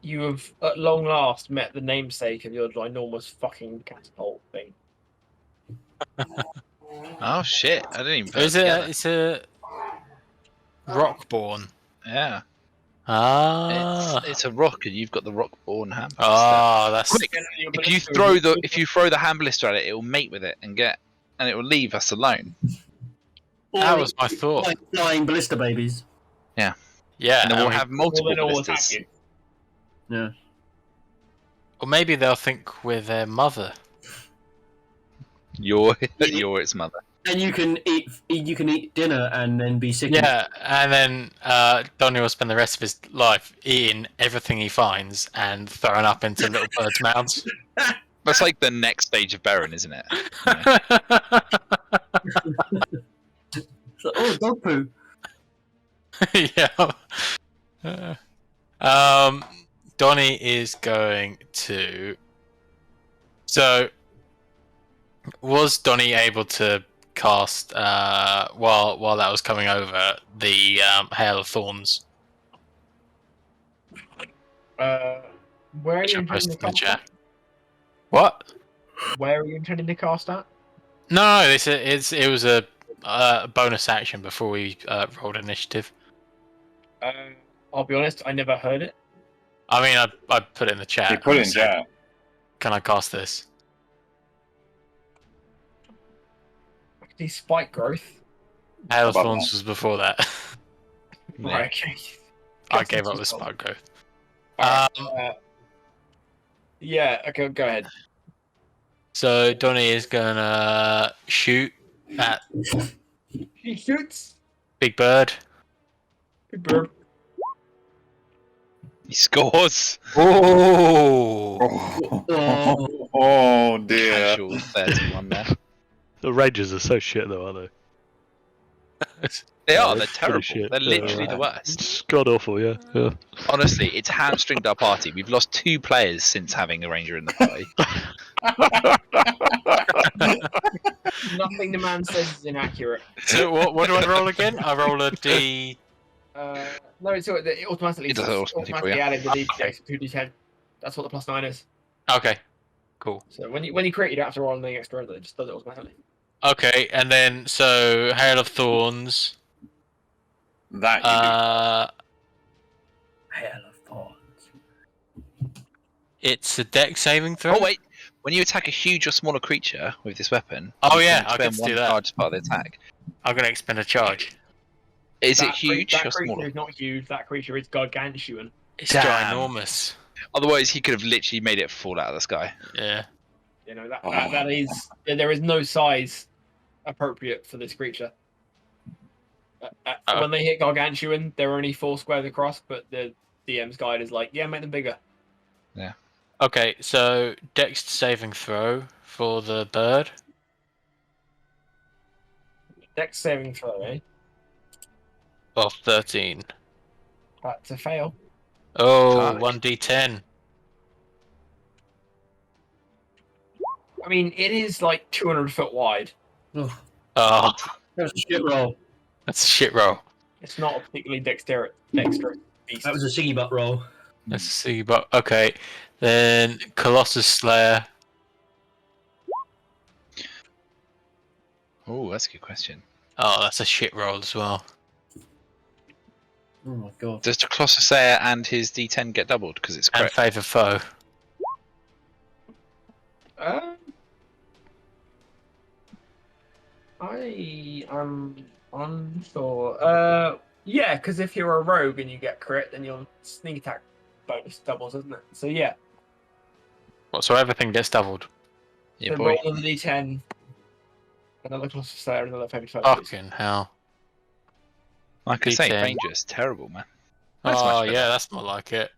you have at long last met the namesake of your ginormous fucking catapult thing. Oh shit! I didn't even put it It's together. it's a rockborn. Yeah. Ah. It's a rock, and you've got the rockborn hand. Oh, that's Quick, if you throw the hand blister at it, it will mate with it and it will leave us alone. that was my thought. Like flying ballista babies. Yeah, And then we'll have multiple then all attack blisters. you. Yeah. or maybe they'll think we're their mother. You're its mother. And you can eat dinner and then be sick. Yeah, and then Donnie will spend the rest of his life eating everything he finds and throwing up into little birds' mouths. That's like the next stage of Baron, isn't it? So, oh, dog poo. Yeah. Donnie is going to. So, was Donnie able to cast while that was coming over the Hail of Thorns? Where are Which you I intending posted to in the cast chat. at? What? Where are you intending to cast at? No, it was a bonus action before we rolled initiative. I'll be honest, I never heard it. I mean, I put it in the chat. He put I in said, chat. Can I cast this? The spike growth. Hail of Above Thorns was before that. Right, okay. I gave up the spike growth. Alright, yeah, okay, go ahead. So Donnie is gonna shoot at He shoots. Big Bird. Big bird. He scores. Oh! Oh dear. Casual 31 there. The Rangers are so shit, though, aren't they? They Yeah, are. they're They're pretty terrible. shit. They're literally Yeah. the worst. It's god awful, yeah. Yeah. Honestly, it's hamstringed our party. We've lost 2 players since having a ranger in the party. Nothing the man says is inaccurate. So what do I roll again? I roll a D. No, so it automatically, It does it automatically, added the D6 Okay. to 2d10. That's what the +9 is. Okay, cool. So when you create, you don't have to roll anything extra. It just does it automatically. Okay, and then so Hail of Thorns. That you Hail of Thorns. It's a Dex saving throw. Oh wait, when you attack a huge or smaller creature with this weapon, Oh, you yeah, can I expend get to one do that. charge as part of the attack. I'm gonna expend a charge. Is it That huge that or creature smaller? is not huge. That creature is gargantuan. It's Damn. ginormous. Otherwise, he could have literally made it fall out of the sky. Yeah. You know that Oh. that is there is no size appropriate for this creature. Oh. When they hit gargantuan, they're only 4 squares across, but the DM's guide is like, yeah, make them bigger. Okay, so Dex saving throw for the bird. Dex saving throw, eh? Of 13. That's a fail. Oh, Fuck. 1d10. I mean, it is like 200 foot wide. Oh, Oh, that was a shit roll. that's a shit roll. It's not a particularly dexterous beast. That was a Siggy butt roll. Let's see, but okay. Then Colossus Slayer. Oh, that's a good question. Oh, that's a shit roll as well. Oh my god. Does the Colossus Slayer and his D10 get doubled because it's And crit? favour foe. I am unsure. Yeah, because if you're a rogue and you get crit, then your sneak attack bonus doubles, isn't it? So yeah, What, so everything gets doubled? Yeah, so boy. roll on the D10. Another Colossus Slayer, another favourite foe. please. Fucking hell. Like I say, D10. Ranger's terrible, man. That's Oh, much better. yeah, that's more like it.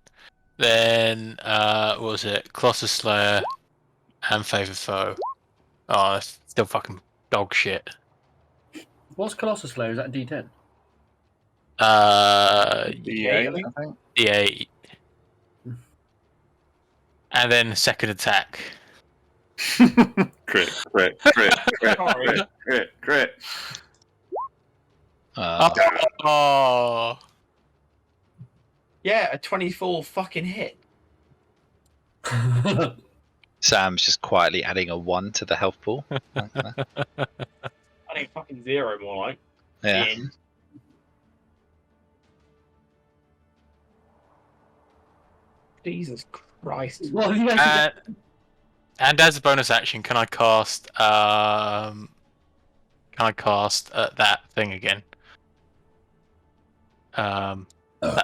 Then, what was it? Colossus Slayer and favour foe. Oh, that's still fucking dog shit. What's Colossus Slayer? Is that a D10? D8, I think. D8. And then second attack. Crit, crit, crit, crit, Sorry. crit, crit, crit. Oh, Yeah, a 24 fucking hit. Sam's just quietly adding a 1 to the health pool. I think fucking 0 more like. Yeah. In. Jesus Christ. Well, you actually and as a bonus action, can I cast that thing again? That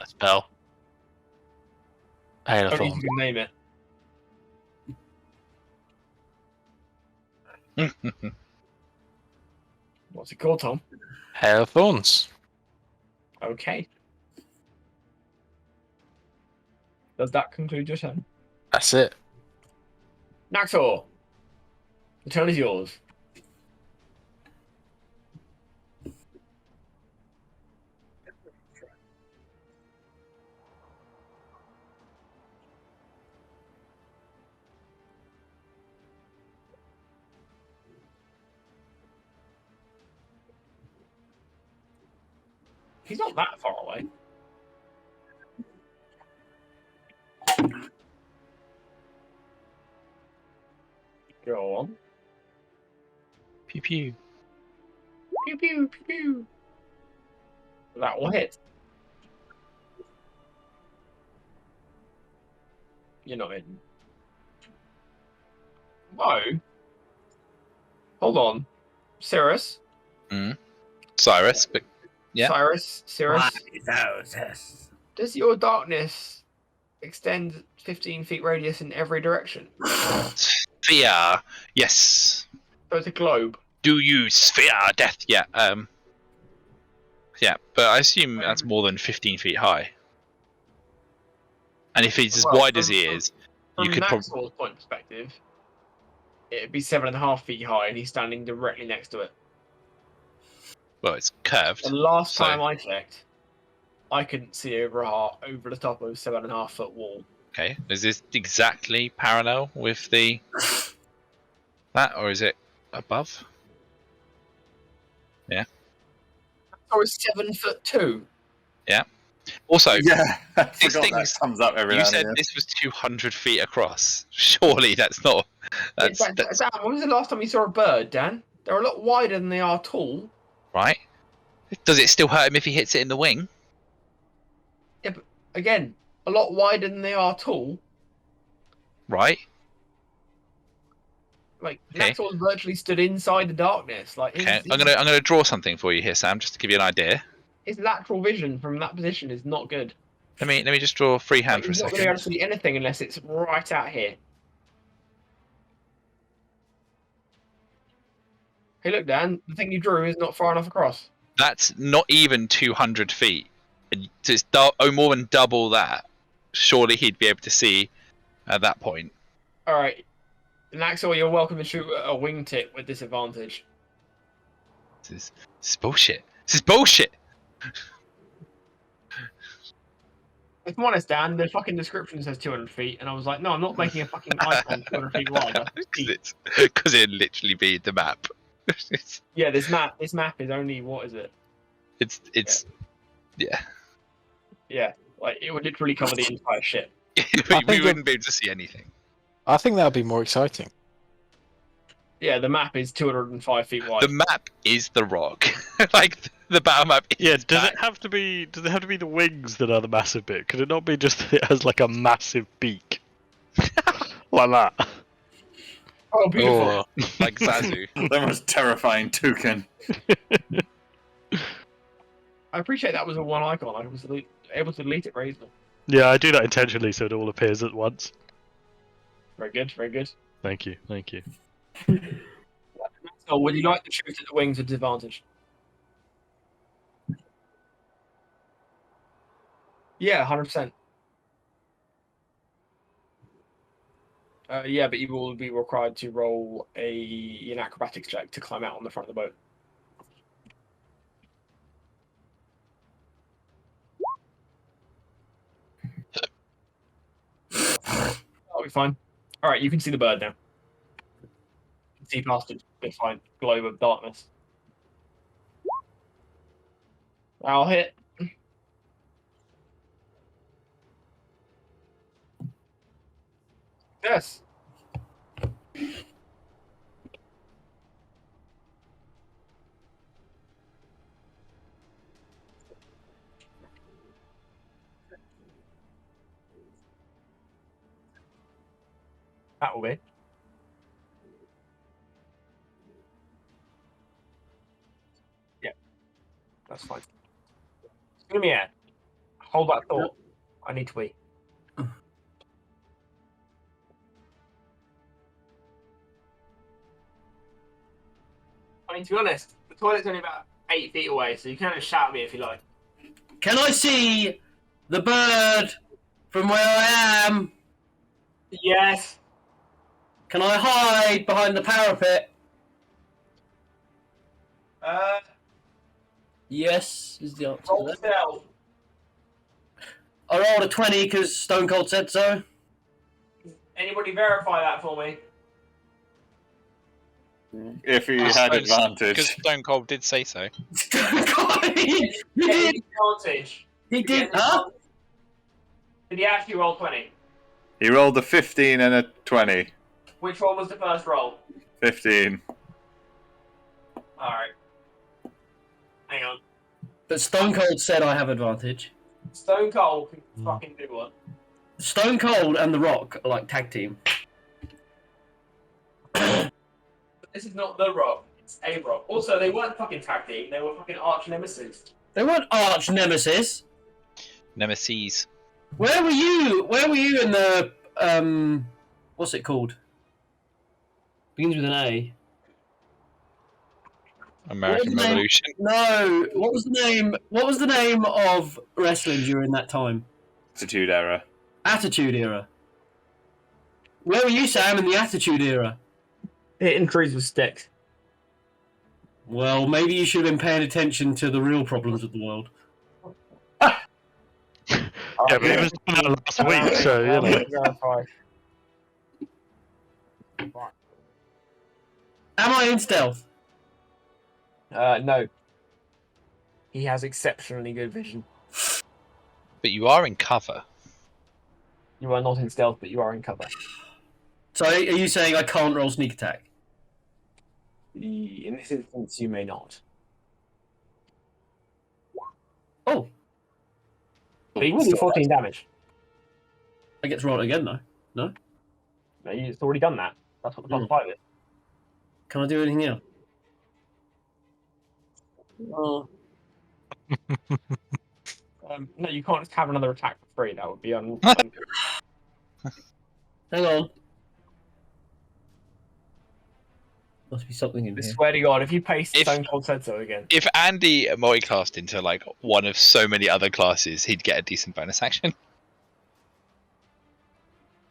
spell. Hail of Only if Thorns. you can name it. What's it called, Tom? Hail of Thorns. Okay. Does that conclude your turn? That's it. Naxor! The turn is yours. He's not that far away. Go on. Pew pew. Pew pew pew pew. That will hit. You're not in. No. Hold on. Cirrus. Cyrus, but yeah. Cirrus. Does your darkness extend 15 feet radius in every direction? Sphere. Yes. So it's a globe. Do you sphere death? Yeah. Yeah, but I assume that's more than 15 feet high. And if he's as wide as he is, you could From probably. Maxwell's point perspective, it'd be 7.5 feet high, and he's standing directly next to it. Well, it's curved. The last so- time I checked, I couldn't see over the top of a 7.5 foot wall. Okay, is this exactly parallel with the that, or is it above? Yeah. Or it's 7'2". Also, Yeah, I These forgot things- that comes up every you now and said then. this was 200 feet across. Surely that's not. That's Dan, when was the last time you saw a bird, Dan? They're a lot wider than they are tall. right. Does it still hurt him if he hits it in the wing? Yeah, but again, a lot wider than they are tall. Right. Like Okay. Maxwell's virtually stood inside the darkness. Like Okay. I'm gonna draw something for you here, Sam, just to give you an idea. his lateral vision from that position is not good. Let me just draw freehand Like, for a he's not going to be able to second. see anything unless it's right out here. Hey, look, Dan. The thing you drew is not far enough across. That's not even 200 feet. And it's more than double that. Surely he'd be able to see at that point. All right, Maxwell, you're welcome to shoot a wingtip with disadvantage. This is bullshit. This is bullshit. If I'm honest, Dan, the fucking description says 200 feet, and I was like, no, I'm not making a fucking icon 200 feet wide. That's feet. Because it'd literally be the map. Yeah, this map is only, what is it? It's yeah. Yeah, like it would literally cover the entire ship. we think wouldn't be able to see anything. I think that would be more exciting. Yeah, the map is 205 feet wide. The map is the rock. Like the battle map. Is Yeah, does that. it have to be? Does it have to be the wings that are the massive bit? Could it not be just that it has like a massive beak, like that? Oh, beautiful. Or Like Zazu? The most terrifying toucan. I appreciate that was a one icon. I was able to delete it very easily. Yeah, I do that intentionally so it all appears at once. Very good, very good. Thank you, thank you. So, would you like to shoot at the wings with disadvantage? Yeah, 100%. Yeah, but you will be required to roll an acrobatics check to climb out on the front of the boat. That'll be fine. All right, you can see the bird now. You can see past its defined globe of darkness. I'll hit. Yes. That will be. Yeah, that's fine. Give me air. Hold that thought. I need to wee. I mean, to be honest, the toilet's only about 8 feet away, so you can just shout at me if you like. Can I see the bird from where I am? Yes. Can I hide behind the parapet? Yes, is the answer to Roll that. stealth. I rolled a 20 because Stone Cold said so. Anybody verify that for me? if he had advantage. Because Stone Cold did say so. he did. Advantage. He You did. get Huh? Did he actually roll 20? He rolled a 15 and a 20. Which one was the first roll? 15. Alright. Hang on. But Stone Cold said I have advantage. Stone Cold can fucking do one. Stone Cold and The Rock are like tag team. This is not The Rock, it's A Rock. Also, they weren't fucking tag team, they were fucking arch nemesis. They weren't arch nemesis. Nemesis. Where were you? Where were you in the what's it called? Begins with an A. American Revolution. No. What was the name? What was the name of wrestling during that time? Attitude Era. Attitude Era. Where were you, Sam, in the Attitude Era? Hitting trees with sticks. Well, maybe you should have been paying attention to the real problems of the world. Yeah, but it was last week, so you know. Am I in stealth? No. He has exceptionally good vision. But you are in cover. You are not in stealth, but you are in cover. So are you saying I can't roll sneak attack? In this instance, you may not. Oh, But you will do 14 damage. I get to roll it again though. No? No, you've already done that. That's what the plus 5 is. Can I do anything else? Oh. No, you can't just have another attack for free. That would be Hang on. Must be something in I here. swear to God, if you paste If- Stone Cold said so again. If Andy multiclassed into like one of so many other classes, he'd get a decent bonus action.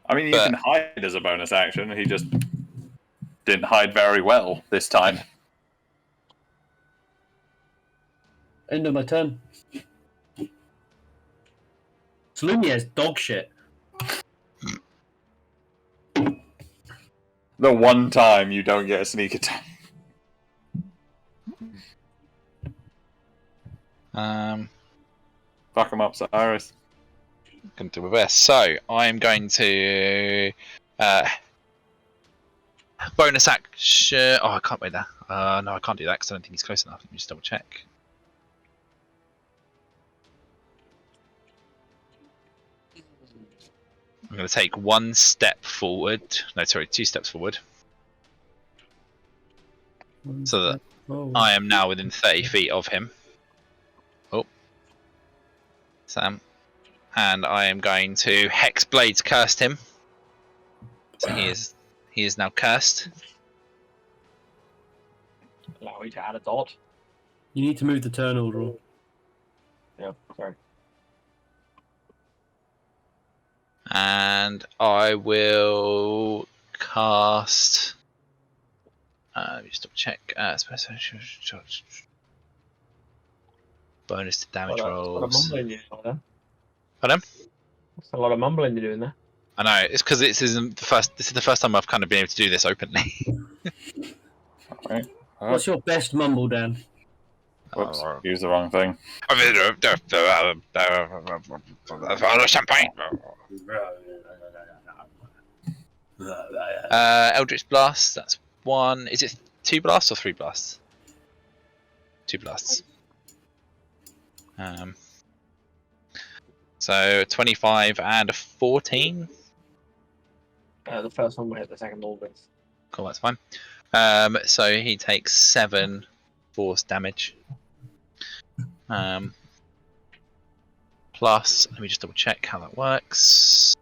I mean, you But- can hide as a bonus action. He just didn't hide very well this time. End of my turn. Salumier's dog shit. The one time you don't get a sneak attack. Fuck him up, Cyrus. Going to do my best. So I'm going to bonus action. Oh, I can't wait that. No, I can't do that because I don't think he's close enough. Let me just double check. I'm going to take 1 step forward. No, sorry, 2 steps forward. So that I am now within 30 feet of him. Oh, Sam. And I am going to Hex Blades curse him. So he is now cursed. Allow you to add a dot. You need to move the turn order. Yeah, sorry. And I will cast. Let me just double check. Bonus to damage That's a lot of rolls. mumbling you're doing there. Pardon? That's a lot of mumbling you're doing there. I know it's because this is the first time I've kind of been able to do this openly. Right. What's your best mumble, Dan? Whoops, used the wrong thing. Champagne. Eldritch Blast. That's 1. Is it 2 blasts or 3 blasts? 2 blasts. So 25 and a 14. The first one will hit, the second will miss. Cool, that's fine. So he takes 7 force damage. Plus, let me just double check how that works.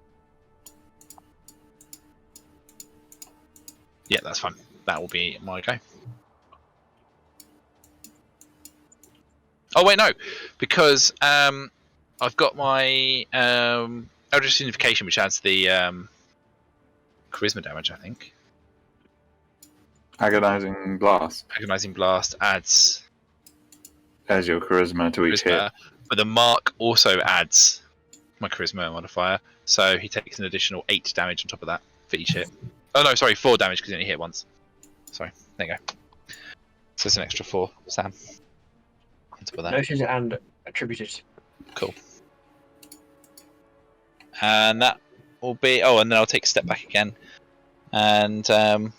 Yeah, that's fine. That will be my go. Oh wait, no, because I've got my Eldritch Unification, which adds the charisma damage, I think. Agonizing Blast. Agonizing Blast adds As your charisma to each hit. charisma, but the mark also adds my charisma modifier, so he takes an additional 8 damage on top of that for each hit. Oh no, sorry, 4 damage because he only hit once. Sorry, There you go. So it's an extra 4, Sam. On top of that. Noted and attributed. Cool. And that will be. Oh, and then I'll take a step back again. And can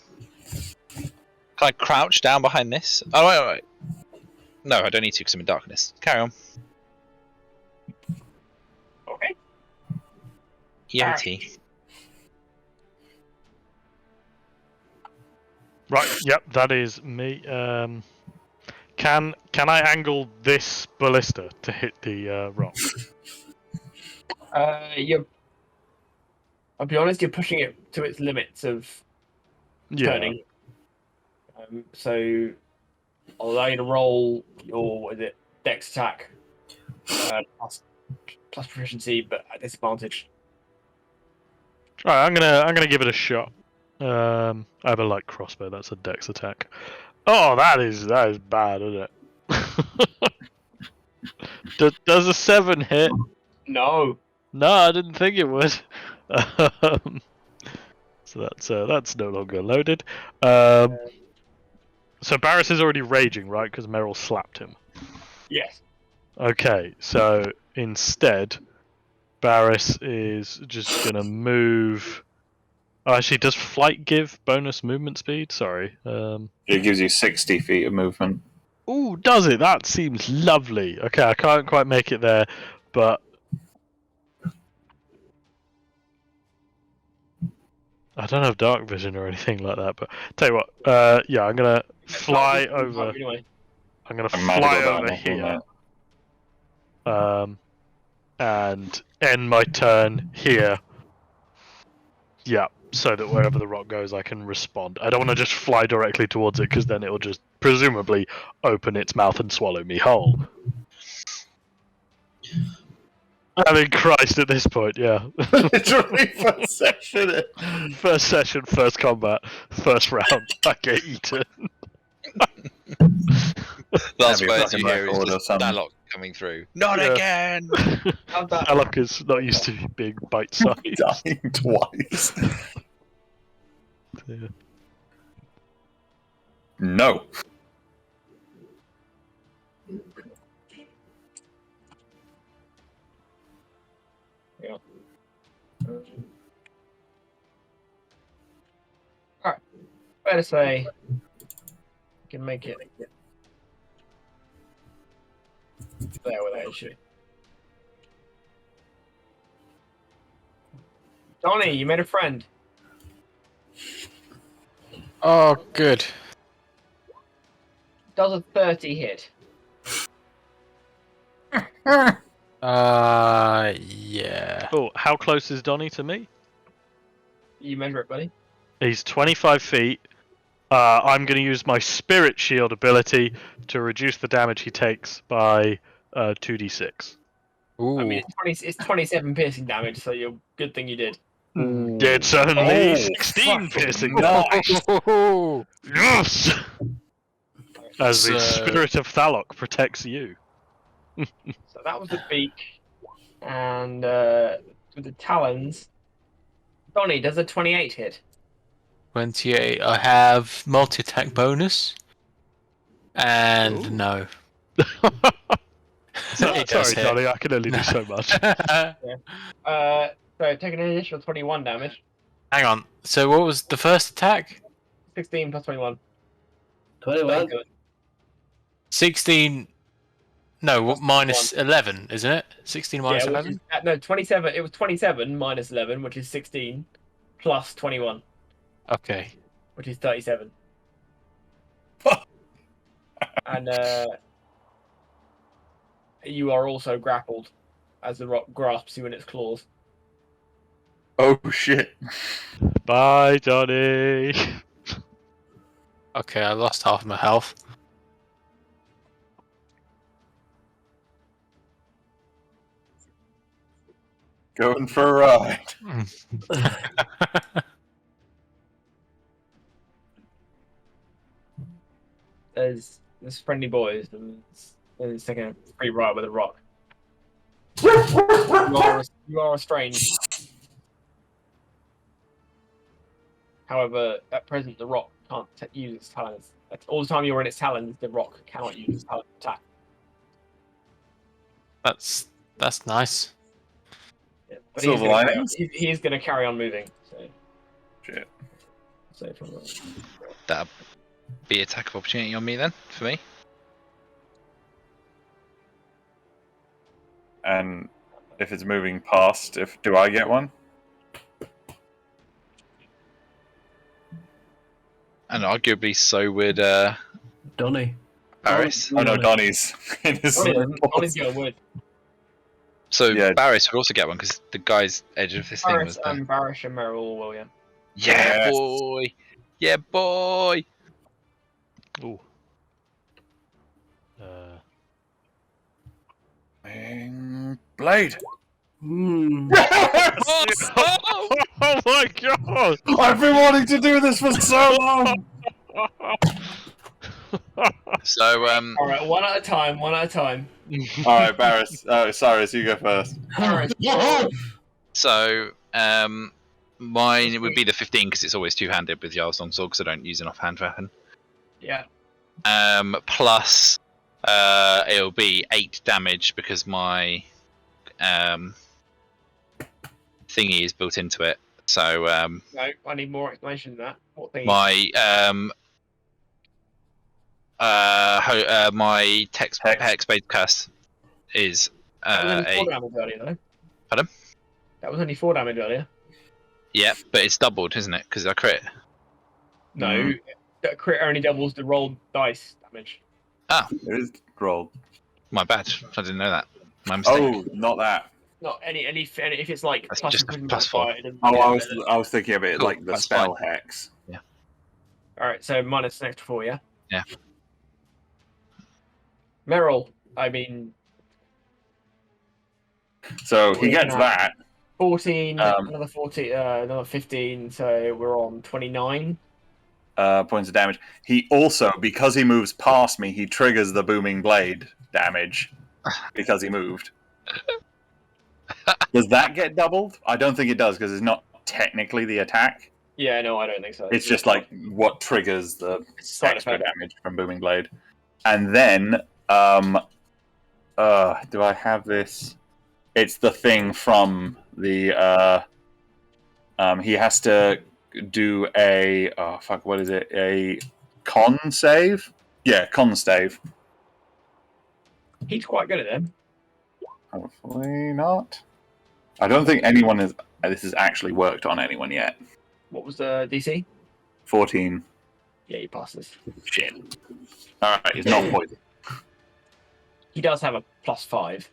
I crouch down behind this? Oh, wait. No, I don't need to because I'm in darkness. Carry on. Okay. EOT. Right. Yep. That is me. Can I angle this ballista to hit the rock? I'll be honest, you're pushing it to its limits of turning. So I'll allow you to roll your Dex Attack plus proficiency, but at disadvantage. All right. I'm gonna give it a shot. I have a light crossbow. That's a Dex Attack. Oh, that is bad, isn't it? Does a 7 hit? No. No, I didn't think it would. So that's no longer loaded. So Barris is already raging, right? Because Meryl slapped him. Yes. Okay, so instead, Barris is just gonna move. Oh, actually, does flight give bonus movement speed? Sorry. It gives you 60 feet of movement. Ooh, does it? That seems lovely. Okay, I can't quite make it there, but I don't have dark vision or anything like that. But tell you what, yeah, I'm gonna fly over. Anyway. I'm gonna I'm mad fly about over that, here, isn't and end my turn here. Yeah, so that wherever the rock goes, I can respond. I don't want to just fly directly towards it because then it will just presumably open its mouth and swallow me whole. I mean, Christ, at this point, yeah. Literally first session. First session, first combat, first round, I get eaten. Last Maybe words you fucking hear is record or just something. Thalok coming through. Not Yeah. again! How's that? Thalok is not used to being bite-sized. Dying twice. Yeah. No. Alright. Better say you can make it there with that issue. Donnie, you made a friend. Oh, good. Does a 30 hit? Yeah. Oh, how close is Donnie to me? You measure it, buddy. He's 25 feet. I'm going to use my Spirit Shield ability to reduce the damage he takes by 2d6. Ooh. I mean, it's 27 piercing damage, so you're good thing you did. It's only 16 piercing damage. Yes! As the So- Spirit of Thalok protects you. So that was the beak. And with the talons. Donnie, does a 28 hit? 28. I have multi-attack bonus. And Ooh. no. Sorry, It does hit. Donnie, I can only do so much. So take an additional 21 damage. Hang on. So what was the first attack? 16 plus 21. 21. 16. No, what, minus 11, isn't it? 16 minus Yeah, 11? no, 27. It was 27 minus 11, which is 16, plus 21, Okay. which is 37. And you are also grappled as the rock grasps you in its claws. Oh shit. Bye, Donnie. Okay, I lost half my health. Going for a ride. There's friendly boys and it's taking a free ride with a rock. You are restrained. However, at present the rock can't use its talons. All the time you're in its talons, the rock cannot use its talon attack. That's nice. Yeah. But Silver linings. he is going to carry on moving. So. Shit. So from That'll be attack of opportunity on me then, for me. And if it's moving past, do I get one? And arguably so would Donny. Barris. Oh no, Donnie's in his. Donnie's going wood. So Yeah. Barris would also get one because the guy's edge of this thing was Barris, there. Barish and Merrill will, yeah. Yeah, Yes. boy. Yeah, boy. Ooh. Blade. Oh my god! I've been wanting to do this for so long. So All right, one at a time. All right, Barris. Cyrus, you go first. Barris, So, mine would be the 15 because it's always two-handed with Jarl's Longsword because I don't use an offhand weapon. yeah. Plus, it'll be 8 damage because my thingy is built into it. So, No, I need more explanation than that. What thing? my my hex-based curse is That was only 4 8. damage earlier, though. Pardon? That was only 4 damage earlier. Yeah, but it's doubled, isn't it? Because I crit. No, that crit only doubles the rolled dice damage. It is rolled. My bad. I didn't know that. My mistake. Oh, not that. Not any if it's like That's plus just a improvement plus modifier, 4. it doesn't Oh, do I was thinking of it Cool, like the that's spell hex. All right, so minus an extra 4, yeah. Yeah. Merrill, I mean, So he gets Yeah. that. 14, Um, another 14, another 15, so we're on 29. Points of damage. He also, because he moves past me, he triggers the booming blade damage because he moved. Does that get doubled? I don't think it does because it's not technically the attack. Yeah, no, I don't think so. It's just like what triggers the it's a side extra effect. damage from booming blade. And then, do I have this? It's the thing from the. He has to do a what is it? A con save? Yeah, con save. He's quite good at them. Hopefully not. I don't think anyone has. This has actually worked on anyone yet. What was the DC? 14. Yeah, he passes. Shit. All right, he's not poisoned. He does have a +5.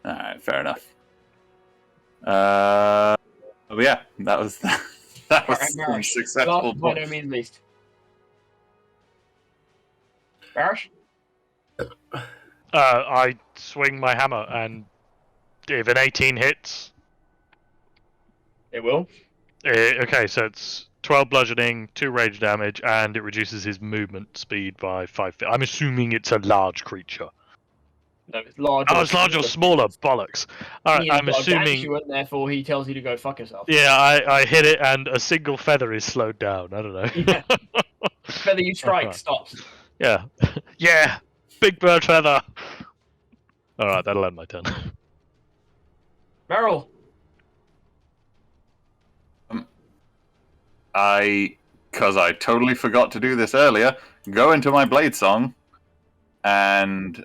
All right, fair enough. Oh yeah, that was that was Alright, Marish. successful. Last by no means least. Barish? I swing my hammer, and if an 18 hits, It will. okay, so it's 12 bludgeoning, 2 rage damage, and it reduces his movement speed by 5 feet. I'm assuming it's a large creature. No, it's large. Oh, it's large or smaller, bollocks. Alright, I'm assuming. You, and therefore he tells you to go fuck yourself. Yeah, I hit it, and a single feather is slowed down. I don't know. Yeah. Feather you strike Alright. stops. Yeah. Yeah! Big bird feather! Alright, that'll end my turn. Merrill. Because I totally forgot to do this earlier, go into my blade song, and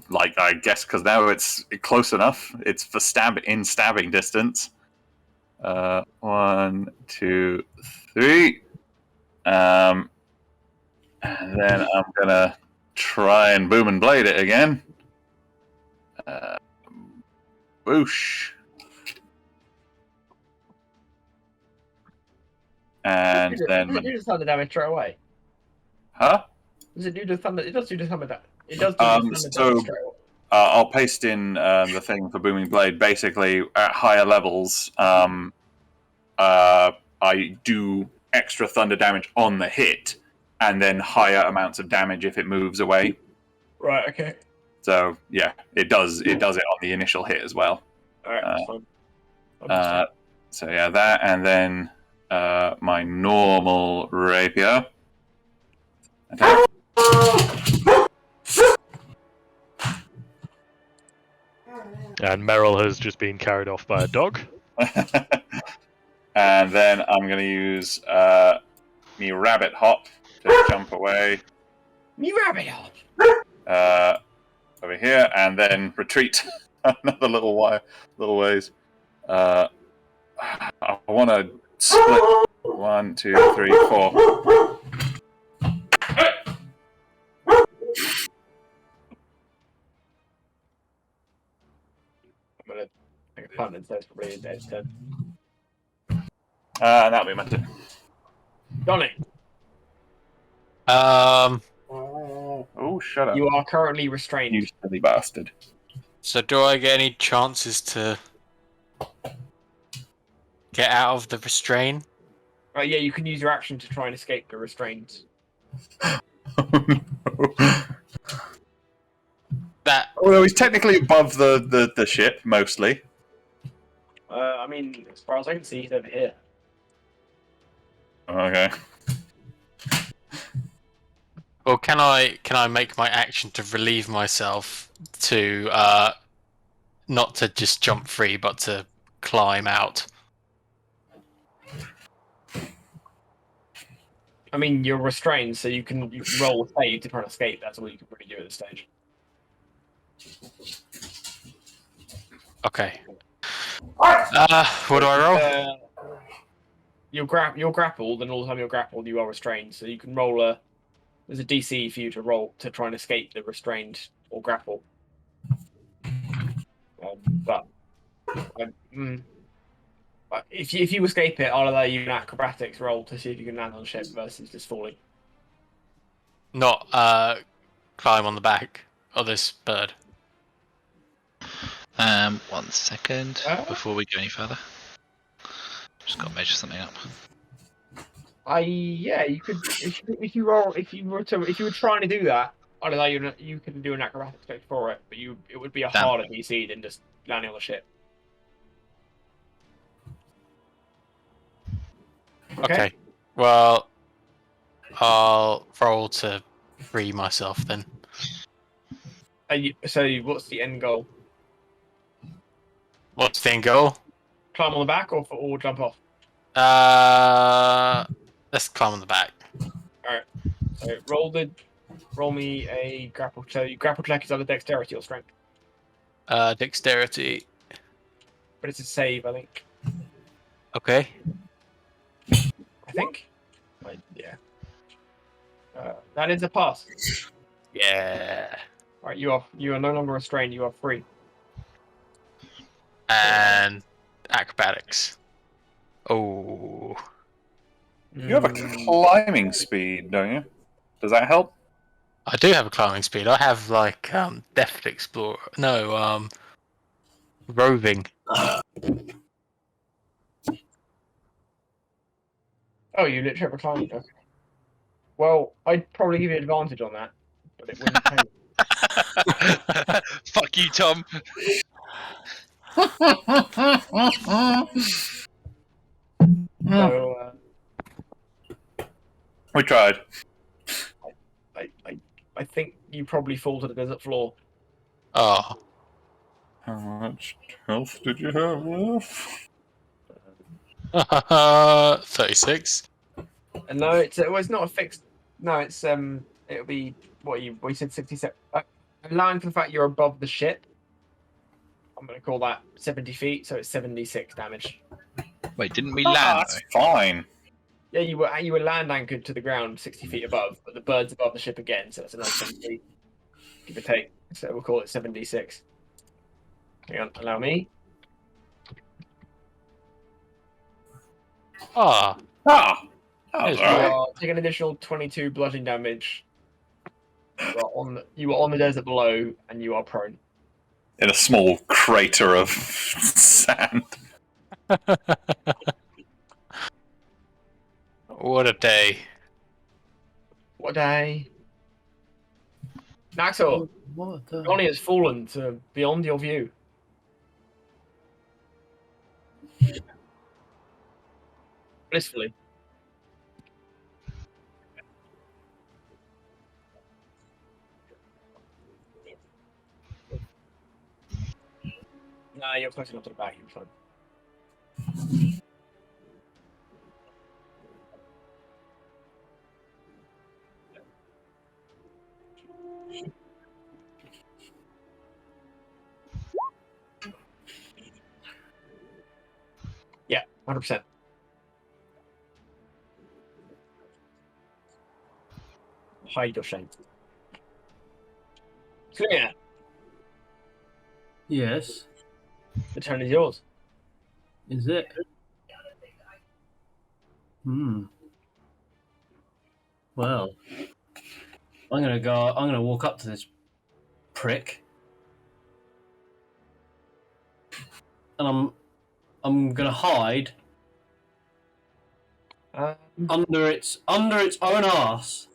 like I guess because now it's close enough, it's for stabbing distance. 1, 2, 3. And then I'm gonna try and boom and blade it again. Whoosh. And then, Does it do the thunder damage straight away? huh? Does it do the thunder? It does do the thunder damage. It does do the thunder So- damage straight away. I'll paste in the thing for booming blade. Basically, at higher levels, I do extra thunder damage on the hit, and then higher amounts of damage if it moves away. Right. Okay. So yeah, it does it on the initial hit as well. All right. Uh, That's fine. So yeah, that, and then my normal rapier attack. And Meryl has just been carried off by a dog. And then I'm going to use me rabbit hop to jump away. Me rabbit hop. Over here, and then retreat another little ways. I want to split 1, 2, 3, 4. I'm gonna make a pun and say it's probably a dead turn. And that'll be my turn. Donnie, Oh, shut up. you are currently restrained. You silly bastard. So do I get any chances to get out of the restraint? Right, yeah, you can use your action to try and escape the restraints. Oh, no. That Well, he's technically above the ship, mostly. I mean, as far as I can see, he's over here. Okay. Well, can I make my action to relieve myself to not to just jump free, but to climb out? I mean, you're restrained, so you can roll a save to try and escape. That's all you can really do at this stage. Okay. What do I roll? You're grappled, and all the time you're grappled, you are restrained. So you can roll a. There's a DC for you to roll to try and escape the restrained or grapple. But if you escape it, I'll allow you an acrobatics roll to see if you can land on the ship versus just falling. Not climb on the back of this bird. 1 second before we go any further. Just got to measure something up. Yeah, you could if you were trying to do that, I'd allow you can do an acrobatics check for it, but it would be a harder DC than just landing on the ship. Okay. Well, I'll roll to free myself then. So what's the end goal? What's the end goal? Climb on the back or jump off? Let's climb on the back. Alright. So roll me a grapple check. Grapple check is either dexterity or strength. Dexterity. But it's a save, I think. Okay. I think. Yeah. That is a pass. Yeah. Alright, you are no longer restrained, you are free. And acrobatics. Oh. You have a climbing speed, don't you? Does that help? I do have a climbing speed. I have like deft explorer. No, roving. Oh, you literally have a climbing. Okay. Well, I'd probably give you advantage on that, but it wouldn't pay. Fuck you, Tom. So, We tried. I think you probably fall to the desert floor. Oh. How much health did you have left? 36. And no, it's not a fixed. No, it's it'll be we said 67. Allowing for the fact you're above the ship, I'm going to call that 70 feet, so it's 76 damage. Wait, didn't we land? That's fine. Yeah, you were land anchored to the ground 60 feet above, but the bird's above the ship again, so that's another 10 feet, give or take. So we'll call it 76. Hang on, allow me. Ah. That was Yes, You alright. are taking an additional 22 bludgeoning damage. You are on the desert below, and you are prone. In a small crater of sand. What a day. What a day. Naxor, Johnny has fallen to beyond your view. Blissfully. Nah, you're close enough to the back. You're fine. Yeah, 100%. Hide your shame. Clear. Yes. The turn is yours. Is it? Well, I'm gonna walk up to this prick, and I'm gonna hide under its own arse.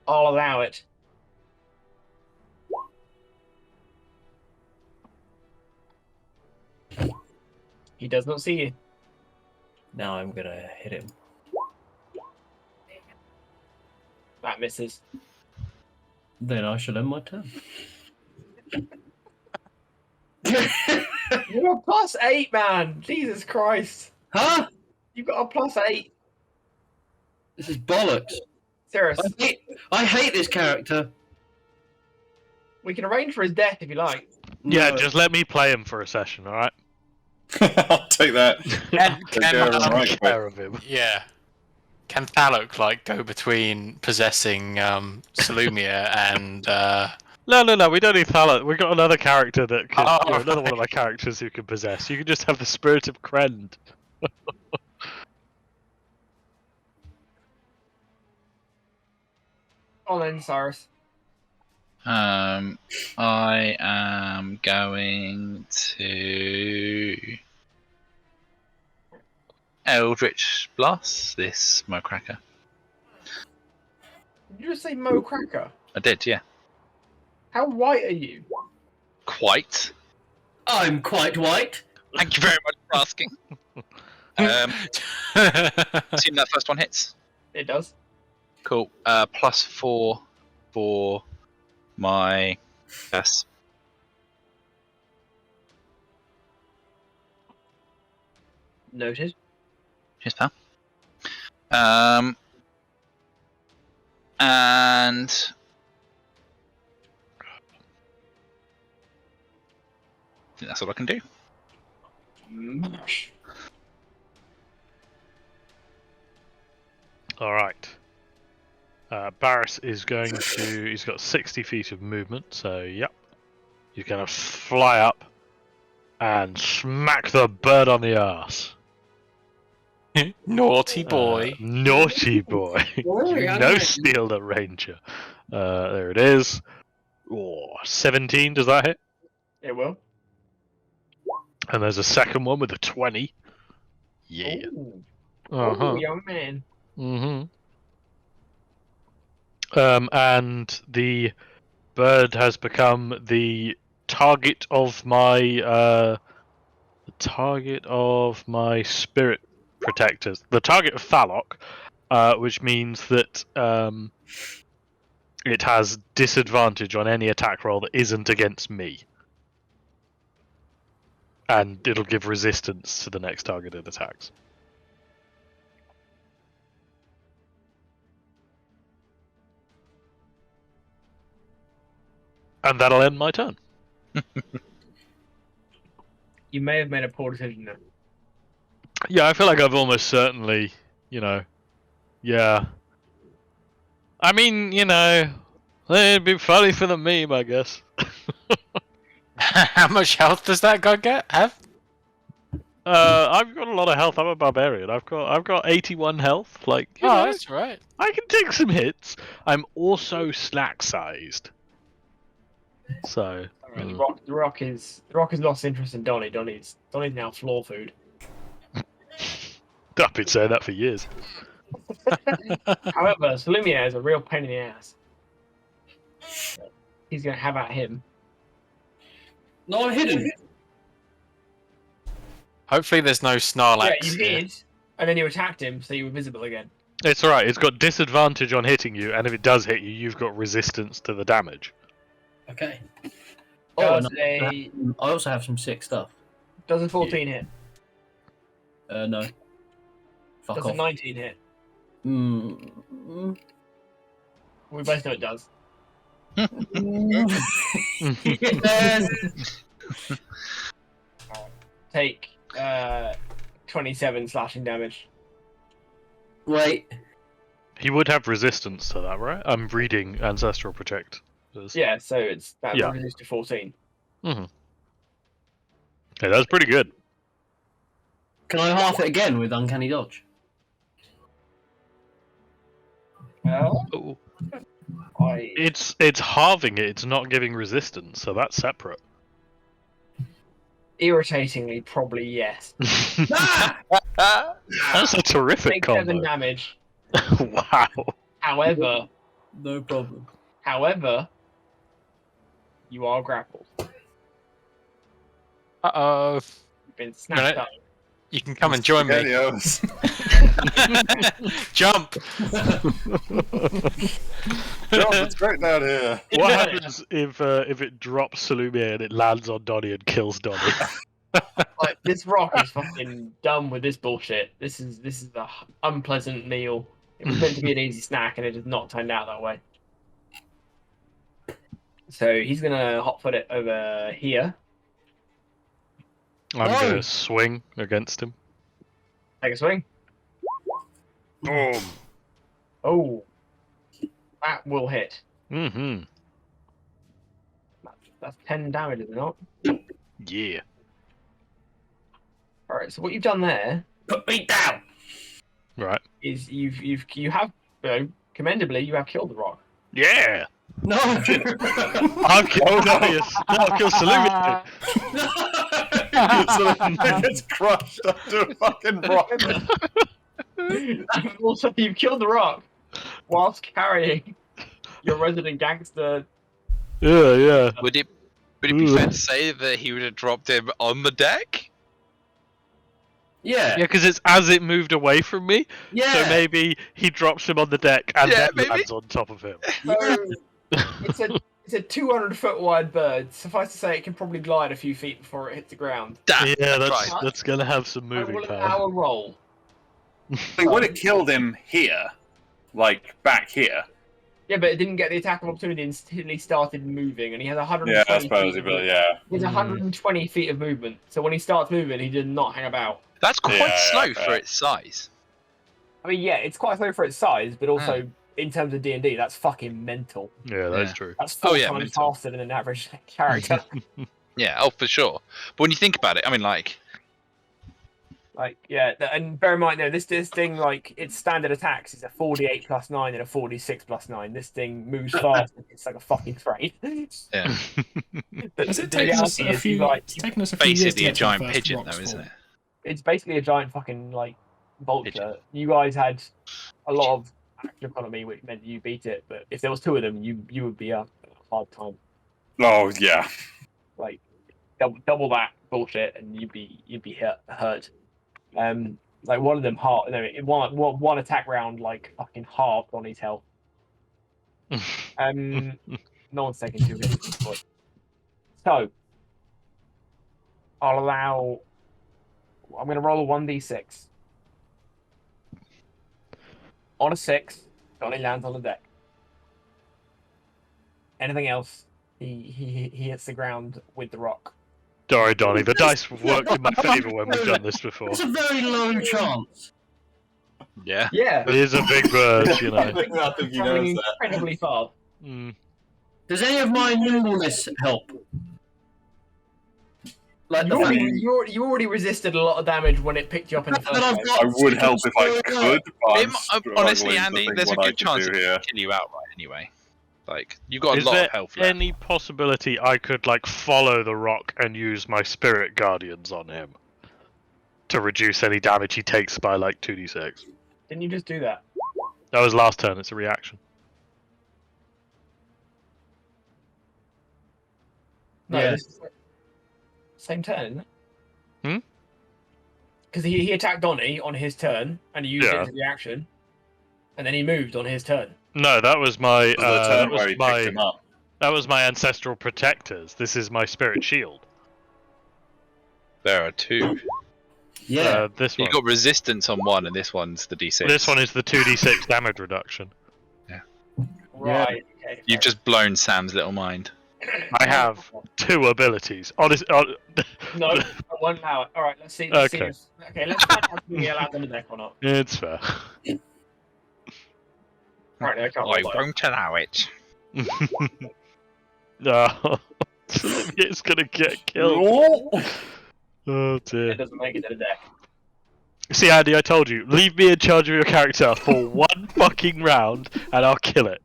I'll allow it. He does not see you. Now I'm gonna hit him. That misses. Then I shall end my turn. You're a +8, man. Jesus Christ. Huh? You've got a +8. This is bollocks. Serious. I hate this character. We can arrange for his death if you like. Yeah, No. just let me play him for a session, all right? I'll take that. Can, Right, Take quick. care of him. yeah. Can Thalok like go between possessing Salumia and No, we don't need Thalok. We've got another character that can, Oh, another one right. of my characters who can possess. You can just have the Spirit of Krend. On then, Cyrus. I am going to Eldritch Blast this smoke cracker. Did you just say Mo Cracker? I did, yeah. How white are you? Quite. I'm quite white. Thank you very much for asking. Assume that first one hits. It does. Cool. +4 for my yes. Noted. Cheers, pal. And I think that's all I can do. All right. Barris is going to. He's got 60 feet of movement, so yep. He's going to fly up and smack the bird on the ass. naughty boy? Naughty boy. No steal the ranger. There it is. Oh, 17, does that hit? It will. And there's a second one with a 20. Yeah. Ooh. Uh-huh. Ooh, young man. Mm-hmm. And the bird has become the target of my spirit protectors. The target of Thalok, which means that it has disadvantage on any attack roll that isn't against me. And it'll give resistance to the next targeted attacks. And that'll end my turn. You may have made a poor decision there. Yeah, I feel like I've almost certainly, yeah. I mean, it'd be funny for the meme, I guess. How much health does that guy have? I've got a lot of health. I'm a barbarian. I've got 81 health. Like, That's right. I can take some hits. I'm also slack-sized. So. Right, the Rock has lost interest in Donnie. Donnie's now floor food. I've been saying that for years. However, Salumia is a real pain in the ass. He's gonna have at him. No, I hit him. Hopefully there's no Snarlax. Yeah, you here. hid, and then you attacked him, so you were visible again. It's alright, it's got disadvantage on hitting you, and if it does hit you, you've got resistance to the damage. Okay. Does and I also have some sick stuff. a 14 hit? No. Fuck Does off. a 19 hit? Mm. We both know it does. Yes. Take 27 slashing damage. Wait. He would have resistance to that, right? I'm reading Ancestral Protect. Yeah, so it's that Yeah. reduced to 14. Hey, that's pretty good. Can I half it again with Uncanny Dodge? Well, Oh, It's halving it, it's not giving resistance, so that's separate. irritatingly, probably yes. That's a terrific Take 7 combo. damage. Wow. However, No problem. you are grappled. Uh-oh. You've been snatched up. You can come and join me. Spaghettios. Jump! John, it's great down here. What happens if it drops Salumi and it lands on Donnie and kills Donnie? Like, this rock is fucking done with this bullshit. This is a unpleasant meal. It was meant to be an easy snack, and it has not turned out that way. So he's gonna hotfoot it over here. I'm gonna swing against him. Take a swing. Boom. Oh, that will hit. Mm-hmm. That's 10 damage, is it not? Yeah. All right. So what you've done there Put me down. Right. is you have commendably you have killed the rock. Yeah. No. I've killed Donnie. I've killed Salumi. So it gets crushed under a fucking rock. Also, you've killed the rock whilst carrying your resident gangster. Yeah. would it be fair to say that he would have dropped him on the deck? Yeah. Yeah, because it's as it moved away from me. Yeah. So maybe he drops him on the deck and Yeah, then maybe. lands on top of him. So it's a 200-foot wide bird. Suffice to say, it can probably glide a few feet before it hits the ground. Yeah, right. that's gonna have some I moving will power. allow a roll. They would have killed him here, like back here. Yeah, but it didn't get the attack of opportunity until he started moving, and he has 120 Yeah, I suppose, feet. but yeah. He has 120 feet of movement, so when he starts moving, he did not hang about. That's quite Yeah, slow fair. for its size. I mean, yeah, it's quite slow for its size, but also in terms of D&D, that's fucking mental. Yeah, that's Yeah. true. That's 4 yeah, times mental. faster than an average character. Yeah, oh for sure. But when you think about it, I mean, like, Like, yeah, and bear in mind, no, this thing, like, its standard attacks is a 48 plus 9 and a 46 plus 9. This thing moves fast. It's like a fucking train. yeah, Has it taken us a few? It's taken us a few years to basically a get to the giant first pigeon, rock though, isn't spawn. it? It's basically a giant fucking, like, vulture. Pigeon. You guys had a lot of action economy, which meant you beat it, but if there was 2 of them, you would be a hard time. Oh yeah. Like, double that bullshit, and you'd be hurt. Like one of them one attack round like fucking halved on his health. No one's taking 2 hits. So I'm gonna roll a 1d6. On a 6, Donnie lands on the deck. Anything else, he hits the ground with the rock. Sorry, Donnie. The dice work in my favour when we've done this before. It's a very low chance. Yeah. Yeah. It is a big bird, you I know. think I think he Traveling knows that. incredibly fast. Mm. Does any of my nimbleness help? Like the fact- You already resisted a lot of damage when it picked you up in the But first I've place. got I would help if I could, but I'm Honestly, struggling to Andy, think there's a what I good could chance do it here. could kill you outright anyway. Like, you've got a Is lot there of health left. any possibility I could like follow the rock and use my spirit guardians on him to reduce any damage he takes by like 2d6? Didn't you just do that? That was last turn. It's a reaction. No, Yeah. this is same turn, isn't it? because he attacked Donnie on his turn and he used it Yeah. as a reaction, and then he moved on his turn. No, that was my. It was the turn that where he was my. picked him up. That was my ancestral protectors. This is my spirit shield. There are two. Yeah. This You one. got resistance on one, and this one's the D6. This one is the 2d6 damage reduction. Right. Okay. You've just blown Sam's little mind. I have 2 abilities. Honest. No, I won't allow it. All right, let's see. Let's Okay. see okay, let's find out if we allowed on the deck or not. It's fair. Right, I can't. I roll that. won't allow it. No. It's gonna get killed. Oh It dear. doesn't make it to the deck. See, Andy, I told you, leave me in charge of your character for one fucking round, and I'll kill it.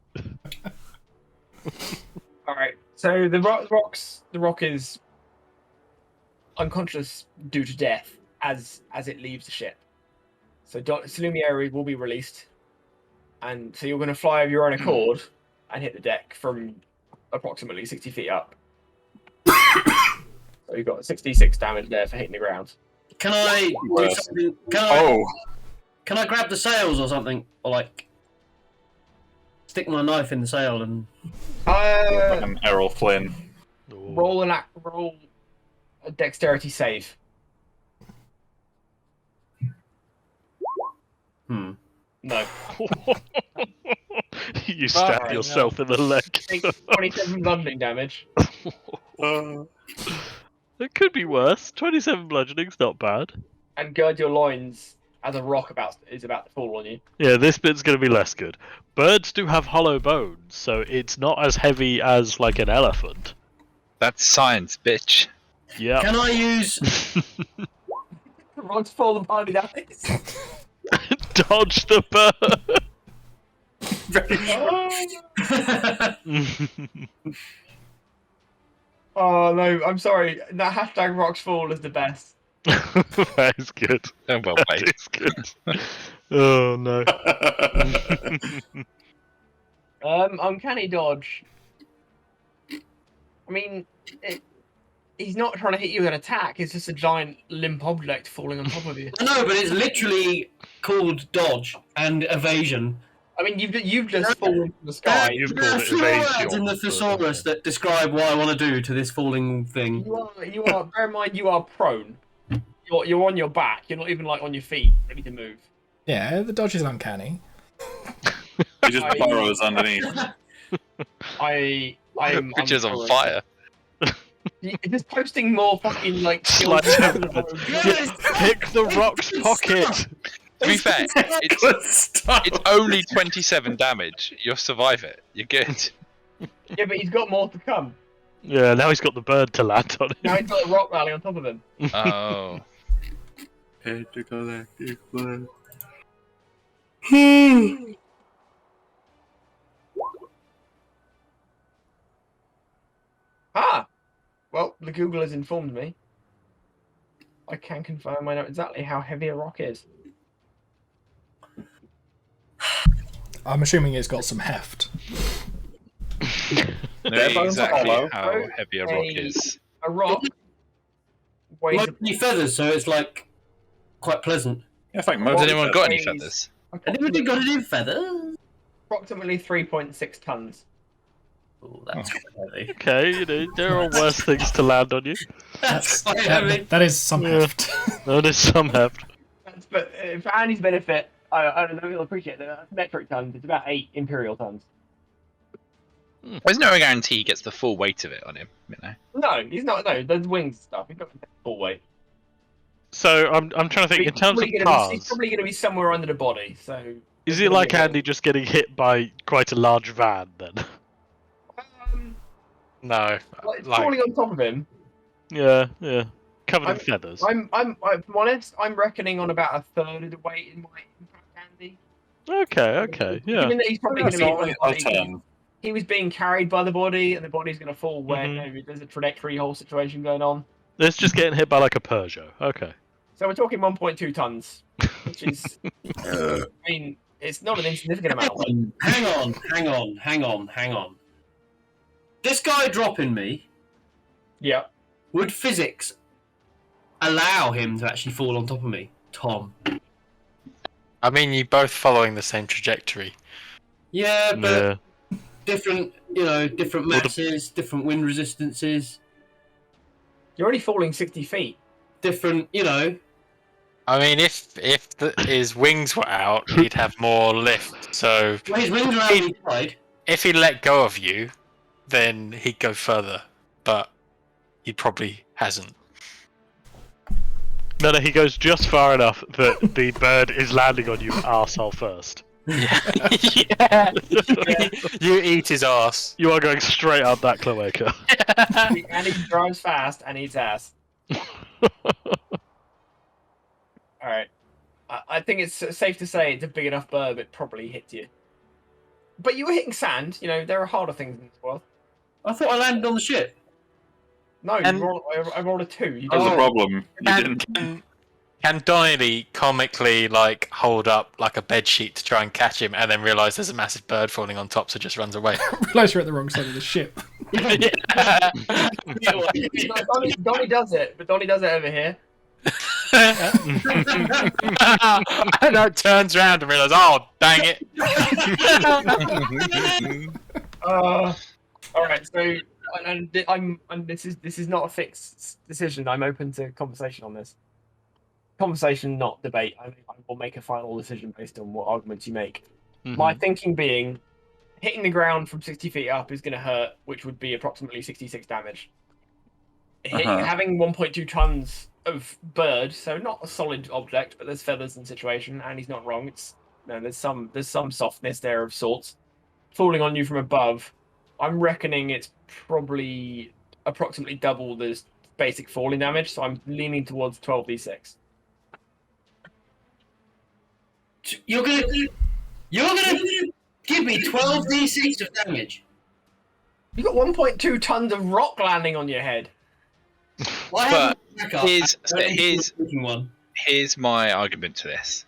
All right. So the rock is unconscious due to death as it leaves the ship. So Salumieri will be released, and so you're going to fly of your own accord and hit the deck from approximately 60 feet up. So you've got 66 damage there for hitting the ground. Can I do Worse. something? Oh, Can I grab the sails or something, or like stick my knife in the sail and? Errol Flynn. Roll a dexterity save. Hmm. No. You stab Alright, yourself in the leg. Take 27 bludgeoning damage. It could be worse. 27 bludgeoning's not bad. And gird your loins as a rock is about to fall on you. Yeah, this bit's gonna be less good. Birds do have hollow bones, so it's not as heavy as like an elephant. That's science, bitch. Yeah. Can I use? The rocks fall apart in this. Dodge the bird. Oh no, I'm sorry. That hashtag rocks fall is the best. That is good. Oh, well That played. is good. Oh no. Uncanny dodge. I mean, he's not trying to hit you with an attack. It's just a giant limp object falling on top of you. I know, but it's literally called dodge and evasion. I mean, you've just fallen from the sky. You've There are called it few evasion, words in the so- thesaurus that describe what I want to do to this falling thing. You are. Bear in mind, you are prone. You're on your back. You're not even like on your feet, ready to move. Yeah, the dodge is uncanny. He just burrows underneath. I'm Which is on unprone. fire. You're just posting more fucking like Slide skills. over. Pick the rock's pocket. To be fair, it's only 27 damage. You'll survive it. You're good. Yeah, but he's got more to come. Yeah, now he's got the bird to land on Now him. he's got a rock rally on top of him. Oh. Ah! Well, the Google has informed me. I can confirm I know exactly how heavy a rock is. I'm assuming it's got some heft. Their Know bones are exactly hollow. how heavy a rock is. A rock weighs Like any feathers, so it's like quite pleasant. Yeah, I think Has most anyone got any weighs feathers? Anybody got any feathers? approximately 3.6 tons. Oh, that's quite heavy. Okay, you know, there are worse things to land on you. That's quite heavy. That is some Yeah. heft. No, there's some heft. But for Andy's benefit, I don't know, he'll appreciate that. That's metric tons. It's about 8 imperial tons. There's no guarantee he gets the full weight of it on him. You know. No, he's not. No, there's wings and stuff. He's not full weight. So I'm trying to think, in terms of He's cars, probably going to be somewhere under the body. So is it like Andy just getting hit by quite a large van then? No, well, it's like falling on top of him. Yeah, yeah. Covered in feathers. I'm honest. I'm reckoning on about a third of the weight in my impact, Andy. Okay, yeah. Given that he's probably going to be on the I'll body, turn. he was being carried by the body, and the body's going to fall where Mhm. you know, there's a trajectory whole situation going on. It's just getting hit by like a Peugeot. Okay. So we're talking 1.2 tons, which is, I mean, it's not an insignificant amount. Hang on. This guy dropping me, Yeah. would physics allow him to actually fall on top of me? Tom. I mean, you're both following the same trajectory. Yeah, but Yeah. different, different masses, different wind resistances, You're only falling 60 feet. different, I mean, if his wings were out, he'd have more lift. So Well, his wings are out his side. if he let go of you, then he'd go further. But he probably hasn't. No, he goes just far enough that the bird is landing on you arsehole first. Yeah. You eat his ass. You are going straight up that cloaca. And he drives fast and eats ass. Alright. I think it's safe to say it's a big enough bird that probably hit you. But you were hitting sand. There are harder things in this world. I thought I landed on the ship. No, And- I rolled a 2. You That was the didn't. problem. You didn't. Can Donnelly comically hold up like a bed sheet to try and catch him, and then realise there's a massive bird falling on top, so just runs away? Realise you're at the wrong side of the ship. Donnie does it, but Donnie does it over here. And it turns around and realises, oh, dang it. Alright, so and this is not a fixed decision. I'm open to conversation on this. Conversation, not debate. I will make a final decision based on what arguments you make. My thinking being, hitting the ground from 60 feet up is going to hurt, which would be approximately 66 damage. Having 1.2 tons of bird, so not a solid object, but there's feathers in the situation, and he's not wrong. There's some softness there of sorts. Falling on you from above, I'm reckoning it's probably approximately double the basic falling damage, so I'm leaning towards 12d6. You're gonna give me 12d6 of damage. You got 1.2 tons of rock landing on your head. Why But here's here's my argument to this.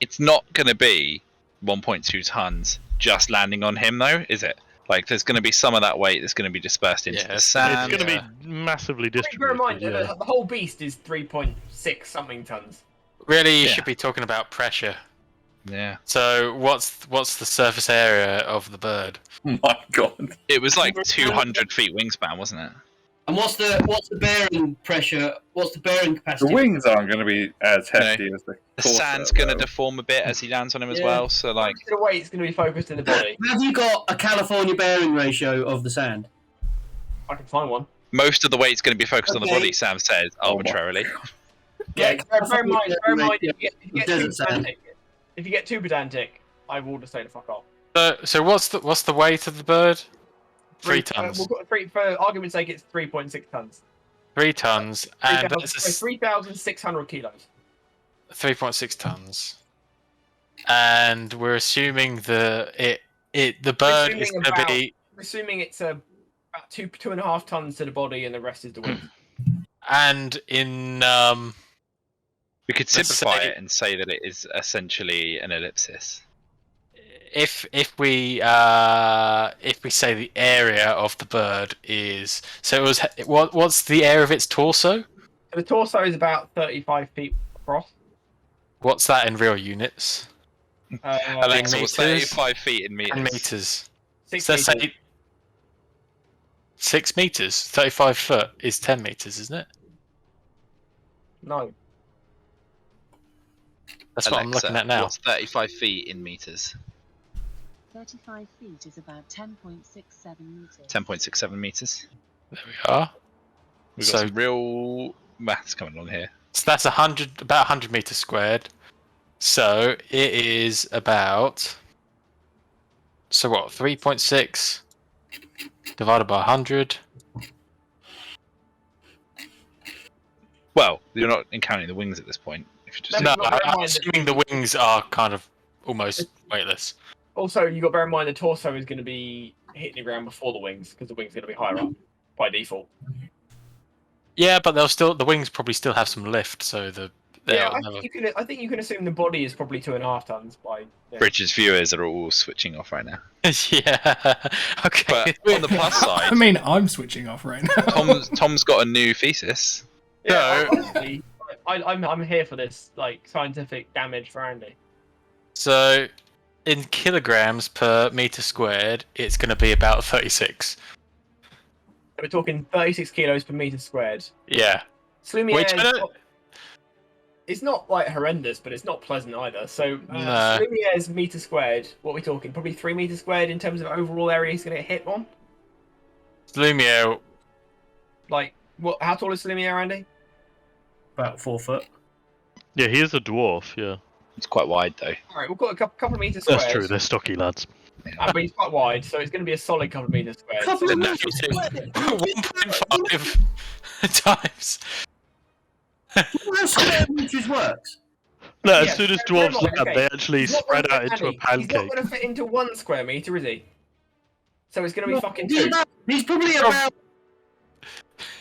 It's not going to be 1.2 tons just landing on him, though, is it? Like, there's going to be some of that weight that's going to be dispersed into the sand. It's going to be massively Bear distributed. in mind, Yeah. the whole beast is 3.6 something tons. Really, you Yeah. should be talking about pressure. Yeah. So what's the surface area of the bird? Oh my god. It was like 200 feet wingspan, wasn't it? And what's the bearing pressure? What's the bearing capacity? The wings aren't going to be as hefty as the The torso, sand's going to though. deform a bit as he lands on him as Yeah. well. So, like, The weight's going to be focused in the body. Have you got a California bearing ratio of the sand? I can find one. most of the weight's going to be focused on the Okay. body, Sam says, arbitrarily. Yeah, bear in mind, if you get too pedantic, I will just say to fuck off. So what's the weight of the bird? 3 tons. For argument's sake, it's 3.6 tons. 3 tons, and that's 3,600 kilos. 3.6 tons. And we're assuming the bird is going to be. I'm assuming it's about 2.5 tons to the body, and the rest is the wings. And in We could Let's simplify say- it and say that it is essentially an ellipsis. if we say the area of the bird is what's the area of its torso? So the torso is about 35 feet across. What's that in real units? Alexa, what's meters? 35 feet in meters? And meters. 6 So let's meters. say 6 meters. 35 foot is 10 meters, isn't it? No. That's what I'm Alexa, looking at now. What's 35 feet in meters? 35 feet is about 10.67 meters. 10.67 meters. There we are. We've got So- some real maths coming along here. So that's about 100 meters squared. So it is about. So what? 3.6 divided by 100. Well, you're not counting the wings at this point. If you just No, No, bear in I'm mind that- assuming the wings are kind of almost weightless. Also, you got to bear in mind the torso is going to be hitting the ground before the wings, because the wings are going to be higher up by default. Yeah, but the wings probably still have some lift, so Yeah, I think you can assume the body is probably 2.5 tons by. Yeah. British viewers are all switching off right now. yeah. Okay. But on the plus I side, mean, I'm switching off right now. Tom's got a new thesis. Yeah, No. honestly, I'm here for this like scientific damage for Andy. So, in kilograms per meter squared, it's going to be about 36. We're talking 36 kilos per meter squared. Yeah. Slumiere Which I don't... It's not like horrendous, but it's not pleasant either. So No. Slumiere's meter squared. What are we talking? Probably 3 meters squared in terms of overall area he's going to get hit on. Lumiere, Like, what? How tall is Slumiere, Andy? About 4 foot. Yeah, he is a dwarf. Yeah, It's quite wide though. All right, we've got a couple of meters squared. that's true. They're stocky lads. But he's quite wide, so it's going to be a solid couple of meters squared. Couple then of that meters gives you squared. 1.5 times. How square meters works? No, Yeah, as soon as so never dwarves mind, land, okay. they actually He's not spread gonna out fit, into a Andy, He's not pancake. going to fit into 1 square meter, is he? So it's going to be fucking 2. He's probably about.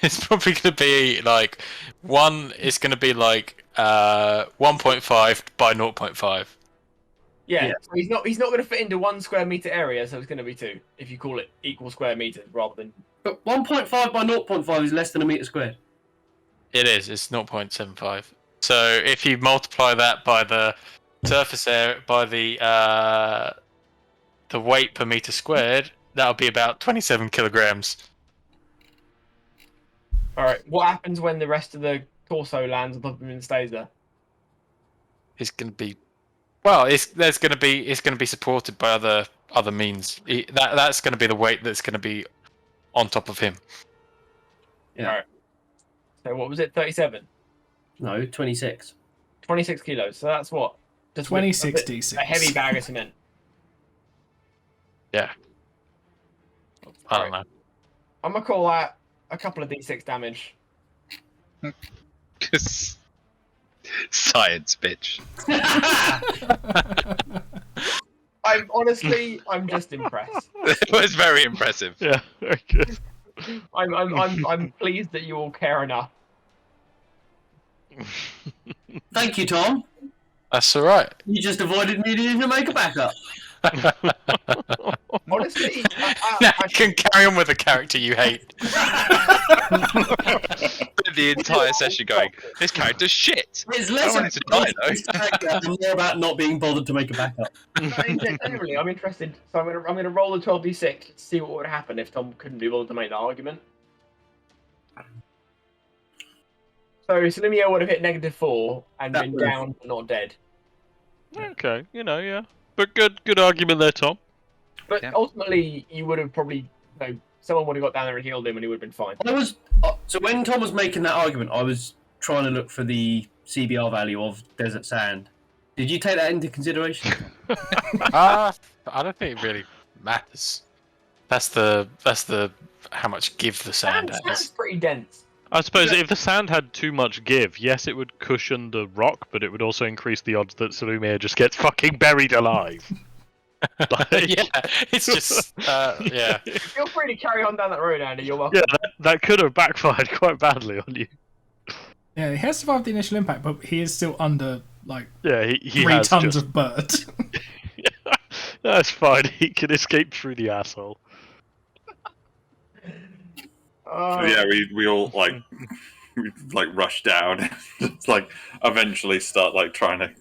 It's probably going to be like it's going to be like 1.5 by 0.5. Yeah, Yeah. so he's not going to fit into 1 square meter area, so it's going to be 2 if you call it equal square meters rather than. But 1.5 by 0.5 is less than a meter squared. It is. It's 0.75. So if you multiply that by the surface area, by the weight per meter squared, that'll be about 27 kilograms. All right, what happens when the rest of the torso lands on top of him and stays there? It's going to be, well, it's going to be supported by other means. That's going to be the weight that's going to be on top of him. Yeah. All right. So what was it? 37. No, 26. 26 kilos. So that's what? Just 26 a D6. heavy bag of cement. Yeah. I don't know. I'm gonna call that a couple of D6 damage. Because science, bitch. I'm just impressed. It was very impressive. Yeah, very good. I'm pleased that you all care enough. Thank you, Tom. That's all right. You just avoided me needing to make a backup. Honestly, Now you can carry on with the character you hate. The entire session going, this character's shit. It's I less wanted to die though. and more about not being bothered to make a backup. generally, I'm interested. So I'm gonna roll the 12d6 to see what would happen if Tom couldn't be bothered to make the argument. So Salimio would have hit -4 and That been would've- down but not dead. Okay, yeah. But good argument there, Tom. But Yeah. ultimately, you would have probably, someone would have got down there and healed him, and he would have been fine. I was so when Tom was making that argument, I was trying to look for the CBR value of desert sand. Did you take that into consideration? I don't think it really matters. That's the how much give the sand Sand's has. pretty dense. I suppose if the sand had too much give, yes, it would cushion the rock, but it would also increase the odds that Salumir just gets fucking buried alive. Yeah, it's just yeah. Feel free to carry on down that road, Andy. You're welcome. Yeah, that could have backfired quite badly on you. Yeah, he has survived the initial impact, but he is still under like Yeah, he 3 has tons just... of bird. That's fine. He can escape through the asshole. So yeah, we all we rush down, just eventually start trying to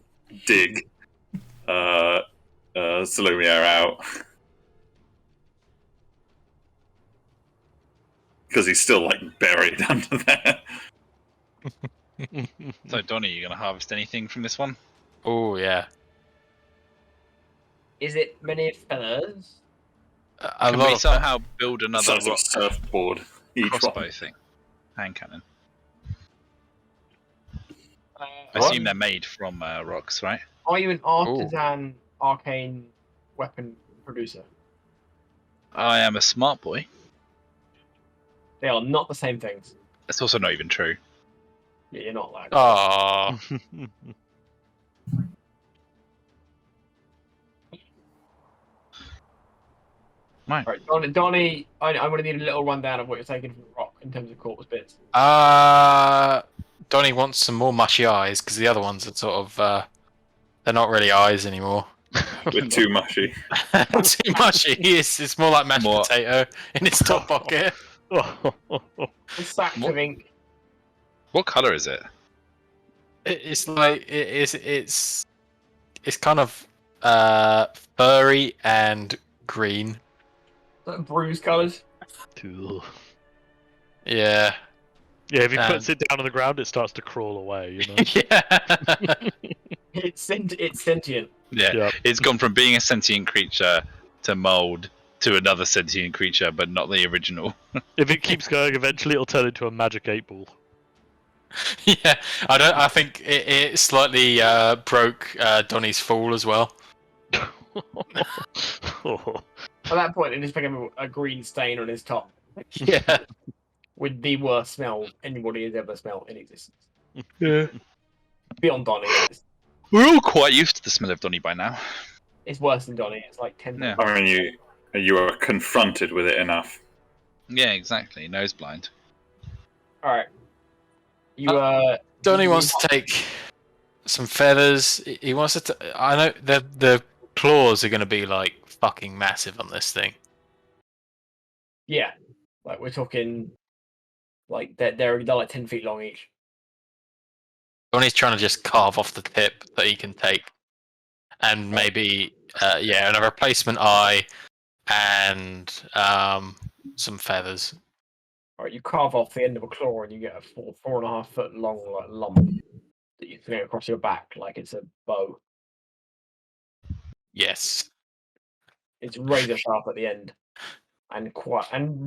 dig Salumier out because he's still buried under there. So Donnie, you gonna harvest anything from this one? Oh yeah. Is it many feathers? A Can lot we of somehow build another Size of a rock surfboard. Each crossbow one. thing? Hand cannon. I What? assume they're made from rocks, right? Are you an artisan arcane weapon producer? I am a smart boy. They are not the same things. That's also not even true. Yeah, you're not like. Aww. Right. Right, Donnie, I'm going to need a little rundown of what you're taking from the rock in terms of corpus bits. Donnie wants some more mushy eyes because the other ones are sort of they're not really eyes anymore. With too mushy. Too mushy. It's more like mashed More- potato in its top pocket. The sacks of ink. What colour is it? It's like it's kind of furry and green. Like bruise colours. Cool. Yeah. Yeah, if he puts And- it down on the ground, it starts to crawl away. You know. Yeah. It's sentient. Yeah, Yep. it's gone from being a sentient creature to mold to another sentient creature, but not the original. If it keeps going, eventually it'll turn into a magic 8-ball. Yeah. I think it slightly broke Donnie's fall as well. Oh. At that point, it just became a green stain on his top, Yeah. with the worst smell anybody has ever smelled in existence. Yeah. Beyond Donnie, We're all quite used to the smell of Donny by now. it's worse than Donnie. It's like 10 Yeah. I mean, you are confronted with it enough. Yeah, exactly. Nose blind. All right. Donnie wants to take some feathers. He wants to. I know the claws are going to be like fucking massive on this thing. Yeah, like we're talking, like they're like 10 feet long each. Donnie's trying to just carve off the tip that he can take, and maybe and a replacement eye, and some feathers. All right, you carve off the end of a claw and you get a 4.5 foot long like lump that you throw across your back like it's a bow. Yes. It's razor sharp at the end, and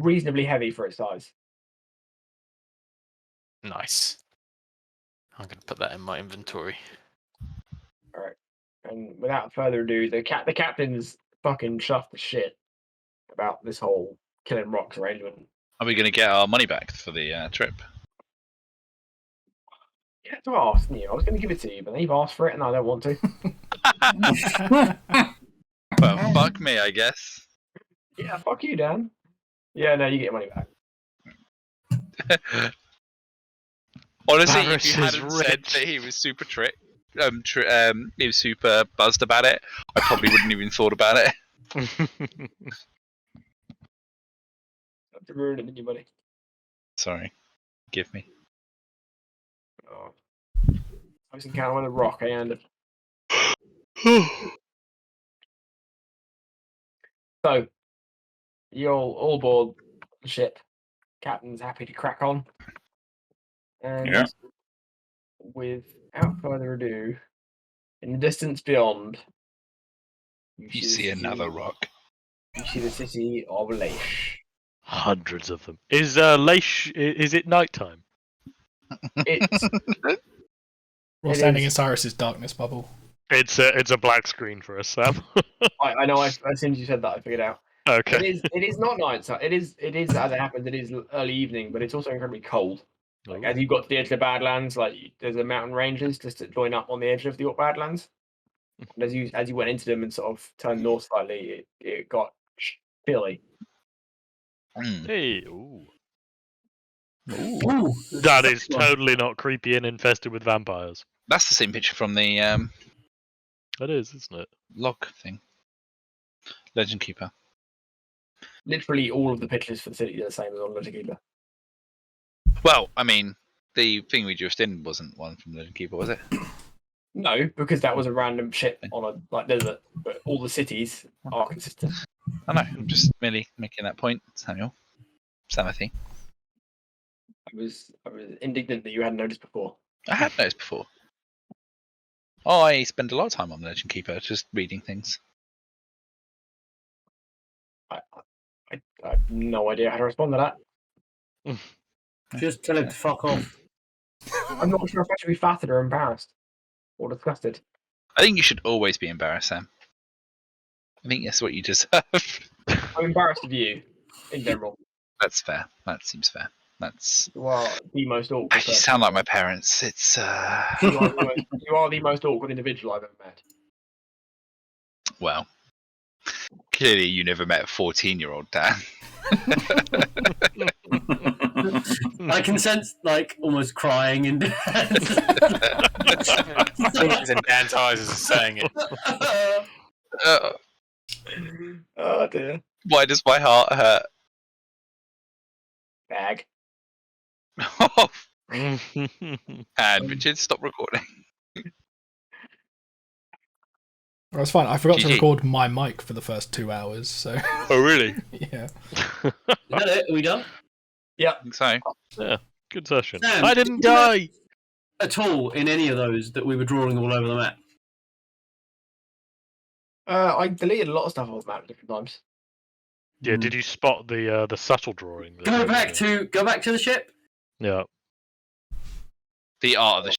reasonably heavy for its size. Nice. I'm going to put that in my inventory. All right, and without further ado, the captain's fucking chuffed the shit about this whole killing rocks arrangement. Are we going to get our money back for the trip? Yeah, to ask you. I was going to give it to you, but then you've asked for it, and I don't want to. Well, fuck me, I guess. Yeah, fuck you, Dan. Yeah, no, you get your money back. Honestly, Barris if you is hadn't said rich. that he was super he was super buzzed about it, I probably wouldn't even thought about it. Have to ruin it with your money. Sorry, give me. Oh. I was encountering with a rock, and so you're all aboard the ship. Captain's happy to crack on, and Yeah. without further ado, in the distance beyond, You see another rock. You see the city of Leish. Hundreds of them. Is Leish? Is it nighttime? It's We're It standing is. in Cyrus's darkness bubble. It's a black screen for us, Sam. I know. As soon as you said that, I figured out. Okay. It is not night. So it is as it happens. It is early evening, but it's also incredibly cold. Like as you got to the edge of the Badlands, like there's a mountain ranges just to join up on the edge of the Badlands. And as you went into them and sort of turned north slightly, it got chilly. Mm. Hey. Ooh. Ooh, That is totally not creepy and infested with vampires. That's the same picture from the That is, isn't it? log thing. Legend Keeper. Literally all of the pictures for the city are the same as on Legend Keeper. Well, I mean, the thing we just in wasn't one from Legend Keeper, was it? No, because that was a random ship on a desert. But all the cities are consistent. I know. I'm just merely making that point, Samuel. Samothy. I was indignant that you hadn't noticed before. I had noticed before. I spend a lot of time on the Legend Keeper, just reading things. I have no idea how to respond to that. just tell him to fuck off. I'm not sure if I should be flattered or embarrassed or disgusted. I think you should always be embarrassed, Sam. I think that's what you deserve. I'm embarrassed of you in general. That's fair. That seems fair. That's. You are the most awkward. You person. sound like my parents. It's. You are the most awkward individual I've ever met. Well, clearly you never met a 14-year-old Dan. I can sense like almost crying in Tears in Dan's eyes as he's saying it. Oh dear. Why does my heart hurt? Bag. Oh, And Richard, stop recording. Well, it's fine. I forgot to GG. record my mic for the first 2 hours, so Oh, really? yeah. Is that it? Are we done? I think so. Yeah, good session. Sam, I didn't die! At all in any of those that we were drawing all over the map? I deleted a lot of stuff off the map different times. Yeah, did you spot the subtle drawing? Go back to the ship. Yeah. The art of the